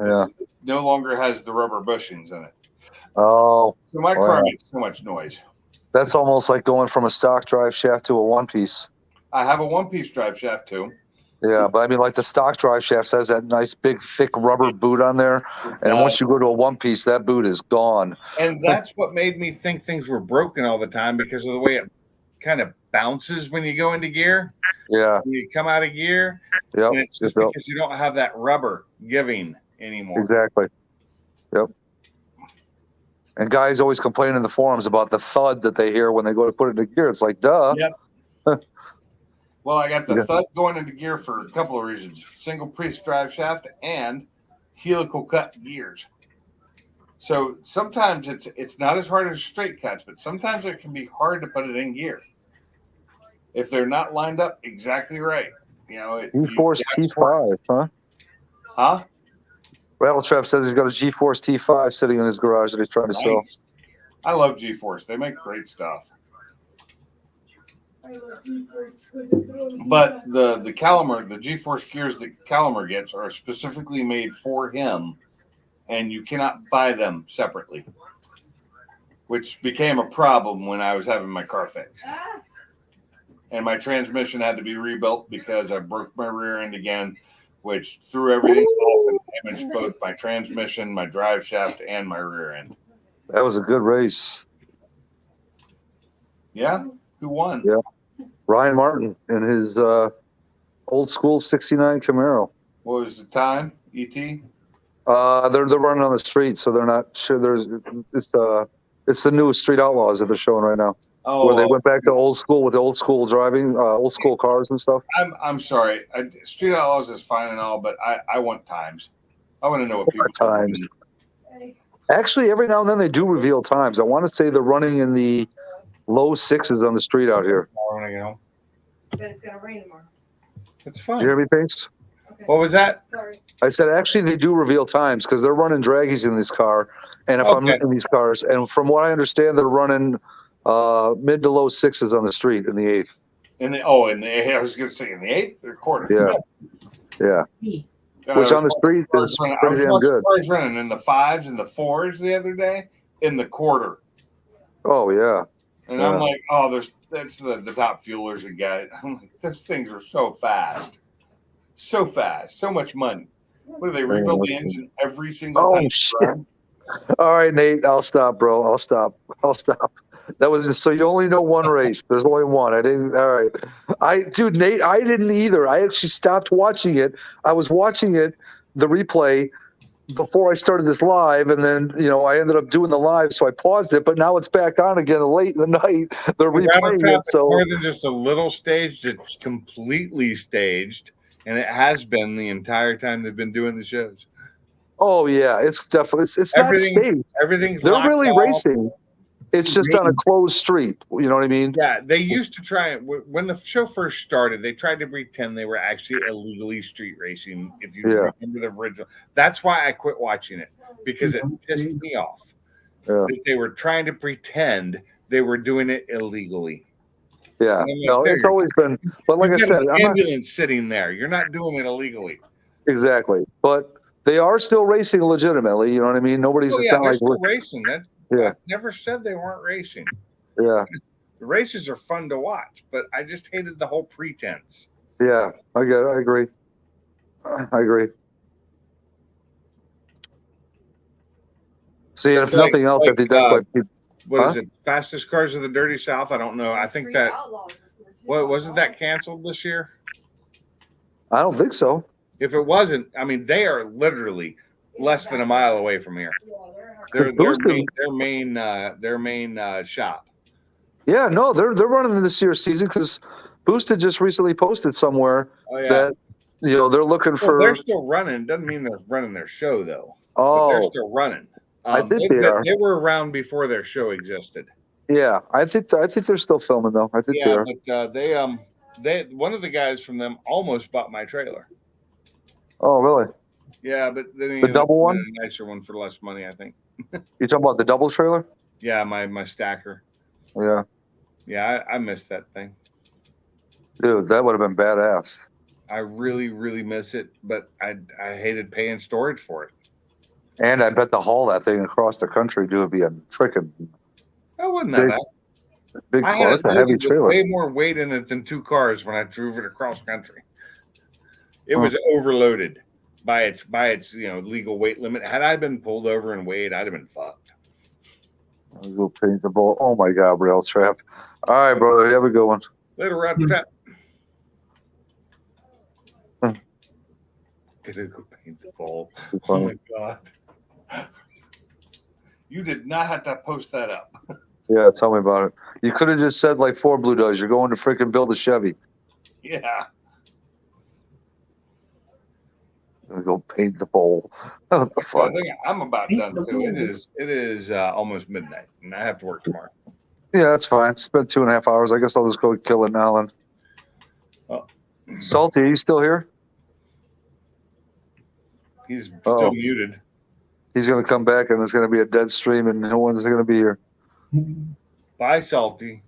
Yeah. It no longer has the rubber bushings in it. Oh. So my car makes so much noise. That's almost like going from a stock drive shaft to a one-piece. I have a one-piece drive shaft too. Yeah, but I mean, like the stock drive shaft has that nice big thick rubber boot on there, and once you go to a one-piece, that boot is gone. And that's what made me think things were broken all the time because of the way it kind of bounces when you go into gear. Yeah. When you come out of gear, and it's just because you don't have that rubber giving anymore. Exactly. Yep. And guys always complain in the forums about the thud that they hear when they go to put it in gear. It's like, duh. Yep. Well, I got the Yeah. thud going into gear for a couple of reasons: single piece drive shaft and helical cut gears. So sometimes it's not as hard as straight cuts, but sometimes it can be hard to put it in gear if they're not lined up exactly right. You know, G-Force T5, huh? Huh? Rattletrap says he's got a G-Force T5 sitting in his garage that he's trying to sell. Nice. I love G-Force. They make great stuff. But the Calimer, the G-Force gears that Calimer gets are specifically made for him, and you cannot buy them separately, which became a problem when I was having my car fixed. And my transmission had to be rebuilt because I broke my rear end again, which threw everything off and damaged both my transmission, my drive shaft, and my rear end. That was a good race. Yeah? Who won? Yeah. Ryan Martin in his old school 69 Camaro. What was the time, ET? They're running on the street, so they're not sure. It's the new Street Outlaws that they're showing right now. Oh, where they went back to old school with old school driving, old school cars and stuff. I'm sorry. Street Outlaws is fine and all, but I want times. I want to know what people times. Actually, every now and then they do reveal times. I want to say they're running in the low 6s on the street out here. When I get home. But it's gonna rain tomorrow. That's Did fine. you hear me, Pinks? What was that? Sorry. I said actually they do reveal times because they're running draggies in this car, and if I'm in these cars, and from what I understand, they're running mid to low 6s on the street in the 8th. I was going to say in the 8th or quarter. Yeah. Which on the street is pretty damn good. Cars running in the 5s and the 4s the other day in the quarter. Oh yeah. And I'm like, that's the top fuelers and guys. I'm like, those things are so fast. So fast. So much money. What do they rebuild the engine every single time? Shit. All right, Nate, I'll stop, bro. I'll stop. That was so you only know one race. There's only one. I didn't. All right, Nate, I didn't either. I actually stopped watching it. I was watching it, the replay, before I started this live, and then I ended up doing the live, so I paused it. But now it's back on again late in the night. They're replaying it. So more than just a little staged; it's completely staged, and it has been the entire time they've been doing the shows. Oh yeah, it's definitely it's not staged. Everything's they're locked really off. Racing. It's just on a closed street. You know what I mean? Yeah, they used to try it when the show first started. They tried to pretend they were actually illegally street racing. If you remember the original, that's why I quit watching it because it pissed me off. That they were trying to pretend they were doing it illegally. Yeah, no, it's always been. But like I said, an ambulance sitting there. You're not doing it illegally. Exactly, but they are still racing legitimately. You know what I mean? Nobody's Oh, it's yeah, not they're like still racing. I never said they weren't racing. Yeah. The races are fun to watch, but I just hated the whole pretense. Yeah, I get it. I agree. See, and if nothing else, I think that's what people. What is it? Fastest Cars of the Dirty South? I don't know. I think that. What wasn't that canceled this year? I don't think so. If it wasn't, I mean, they are literally less than a mile away from here. Their main shop. Yeah, no, they're running this year's season because Boosted just recently posted somewhere that they're looking for. They're still running. Doesn't mean they're running their show though. Oh, but they're still running. I think they are. They were around before their show existed. Yeah, I think they're still filming though. I think they are. But they one of the guys from them almost bought my trailer. Oh, really? Yeah, but then the double one, a nicer one for less money, I think. You talking about the double trailer? Yeah, my stacker. Yeah. Yeah, I missed that thing. Dude, that would have been badass. I really, really miss it, but I hated paying storage for it. And I bet to haul that thing across the country, dude, would be a freaking. That wasn't that bad. Big car. It's a heavy trailer. Way more weight in it than 2 cars when I drove it across country. It was overloaded by its legal weight limit. Had I been pulled over and weighed, I'd have been fucked. Go paint the ball. Oh my God, Rail Trap. All right, brother. Have a good one. Later, Rail Trap. Gonna go paint the ball. Oh my God. You did not have to post that up. Yeah, tell me about it. You could have just said like 4 Blue does. You're going to freaking build a Chevy. Yeah. I'm gonna go paint the bowl. What the I fuck? think I'm about done too. It is almost midnight, and I have to work tomorrow. Yeah, that's fine. Spent 2.5 hours. I guess I'll just go kill it now then. Oh. Salty, are you still here? He's still muted. He's gonna come back and it's gonna be a dead stream and no one's gonna be here. Bye, Salty.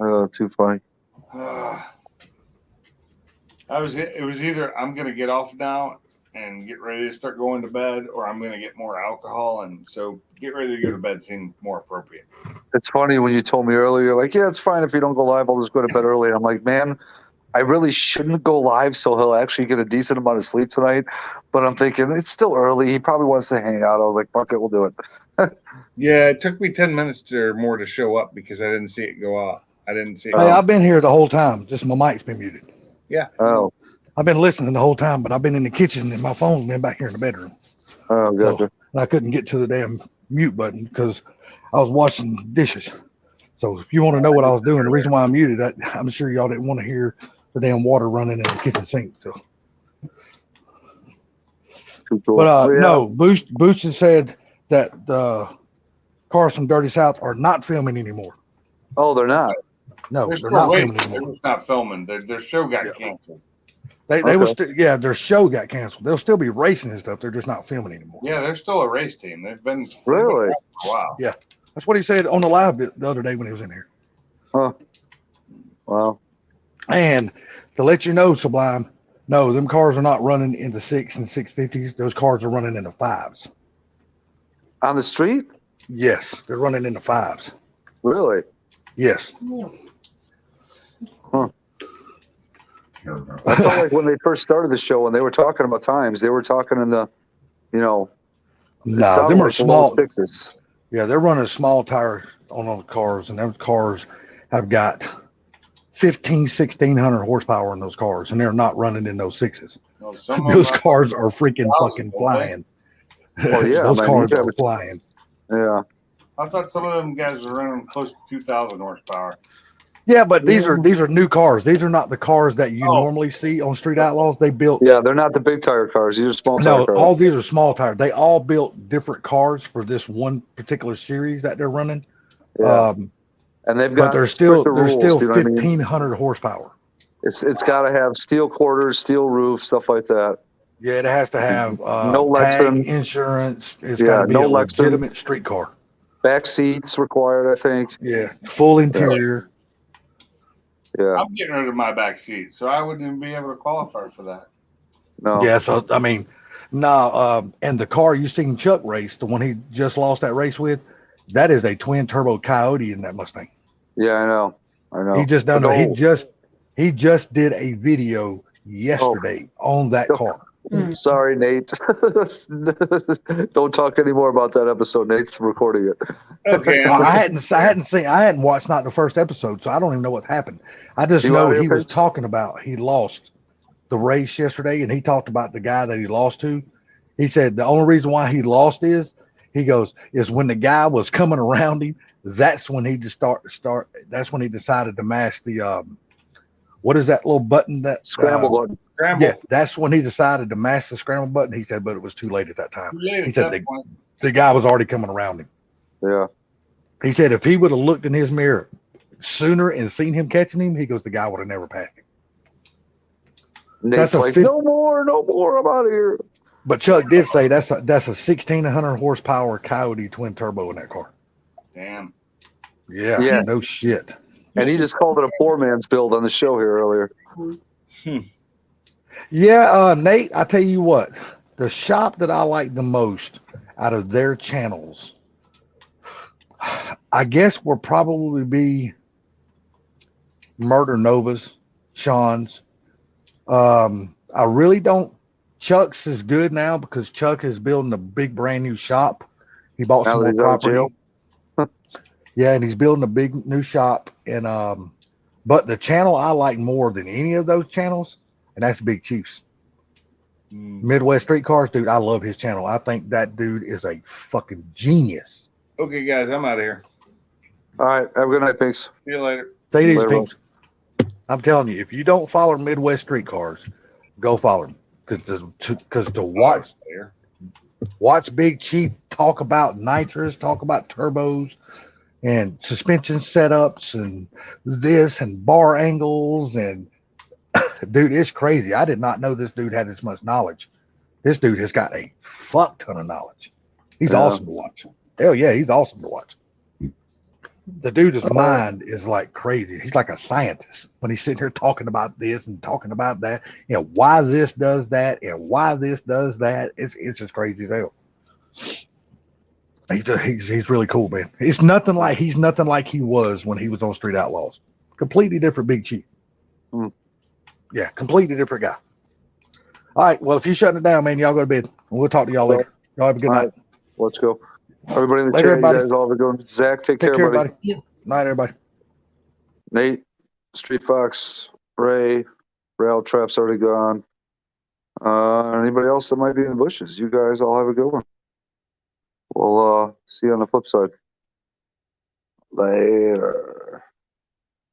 Oh, too funny. It was either I'm gonna get off now and get ready to start going to bed, or I'm gonna get more alcohol, and so get ready to go to bed seemed more appropriate. It's funny when you told me earlier, you're like, yeah, it's fine if you don't go live. I'll just go to bed early. I'm like, man, I really shouldn't go live so he'll actually get a decent amount of sleep tonight. But I'm thinking it's still early. He probably wants to hang out. I was like, fuck it, we'll do it. Yeah, it took me 10 minutes or more to show up because I didn't see it go out. I didn't see it. Hey, I've been here the whole time. Just my mic's been muted. Yeah. Oh. I've been listening the whole time, but I've been in the kitchen and my phone's been back here in the bedroom. Oh, gotcha. So, and I couldn't get to the damn mute button because I was washing dishes. So if you want to know what I was doing, the reason why I'm muted, I'm sure y'all didn't want to hear the damn water running in the kitchen sink. So. Cool. But no, Boost has said that the cars from Dirty South are not filming anymore. Oh, they're not. No, They're they're not waiting. filming anymore. They're just not filming. Their show got canceled. They will their show got canceled. They'll still be racing and stuff. They're just not filming anymore. Yeah, they're still a race team. They've been Really? for a while. Yeah, that's what he said on the live the other day when he was in here. Huh. Wow. And to let you know, Sublime, no, them cars are not running in the 6 and 650s. Those cars are running in the 5s. On the street? Yes, they're running in the 5s. Really? Yes. Huh. I felt like when they first started the show, when they were talking about times, they were talking in the, No, them are like small. low sixes. Yeah, they're running small tires on those cars, and those cars have got 1,600 horsepower in those cars, and they're not running in those 6s. Well, some of Those them cars are freaking fucking don't flying. Well, yeah, those man, cars you are have- flying. Yeah. I thought some of them guys were running close to 2,000 horsepower. Yeah, but these are new cars. These are not the cars that you Oh. normally see on Street Outlaws. They built Yeah, they're not the big tire cars. These are small tire no, cars. all these are small tires. They all built different cars for this one particular series that they're running. Yeah. And they've got But they're still stricter rules, you know what I mean? 1,500 horsepower. It's got to have steel quarters, steel roof, stuff like that. Yeah, it has to have No tag, Lexan. insurance. It's Yeah, got to be no a Lexan. legitimate street car. Back seats required, I think. Yeah, full interior. Yeah. I'm getting rid of my back seat, so I wouldn't even be able to qualify for that. No. Yeah, so I mean, no, and the car you seen Chuck race, the one he just lost that race with, that is a twin turbo Coyote in that Mustang. Yeah, I know. He just done. But He no, he just did a video yesterday on that car. Sorry, Nate. Don't talk anymore about that episode. Nate's recording it. Okay. I hadn't watched not the first episode, so I don't even know what happened. I just You know want he was earphones? talking about he lost the race yesterday, and he talked about the guy that he lost to. He said the only reason why he lost is when the guy was coming around him. That's when he just That's when he decided to mash the what is that little button that Scramble button. Scramble. Yeah, that's when he decided to mash the scramble button. He said, but it was too late at that time. Too late He at said that point. the guy was already coming around him. Yeah. He said if he would have looked in his mirror sooner and seen him catching him, he goes, the guy would have never passed him. Nate's a like, fif- no more, I'm out of here. But Chuck did say that's a 1,600 horsepower Coyote twin turbo in that car. Damn. Yeah, Yeah. no shit. And he just called it a poor man's build on the show here earlier. Yeah, Nate, I tell you what, the shop that I like the most out of their channels, I guess will probably be Murder Nova's, Sean's. I really don't. Chuck's is good now because Chuck is building a big brand new shop. He bought Now some that more he's out of property. jail? Yeah, and he's building a big new shop. And but the channel I like more than any of those channels, and that's Big Chiefs. Midwest Street Cars, dude. I love his channel. I think that dude is a fucking genius. Okay, guys, I'm out of here. All right. Have a good night, Pinks. See you later. Take it easy, Later, Pinks. I'm telling you, if you don't follow Midwest Street Cars, go follow them. Because to watch Big Chief talk about nitrous, talk about turbos and suspension setups and this and bar angles and dude, it's crazy. I did not know this dude had this much knowledge. This dude has got a fuck ton of knowledge. He's awesome to watch. Hell yeah, he's awesome to watch. The dude's mind is like crazy. He's like a scientist when he's sitting here talking about this and talking about that. You know, why this does that and why this does that. It's just crazy as hell. He's really cool, man. He's nothing like he was when he was on Street Outlaws. Completely different Big Chief. Yeah, completely different guy. All right, well, if you're shutting it down, man, y'all go to bed. We'll talk to y'all later. Y'all have a good night. Let's go. Everybody in the Later, chat, everybody. you guys all have a good one. Zach, take care, buddy. Night, everybody. Nate, Street Fox, Ray, Rail Trap's already gone. Anybody else that might be in the bushes? You guys all have a good one. We'll see you on the flip side. Later.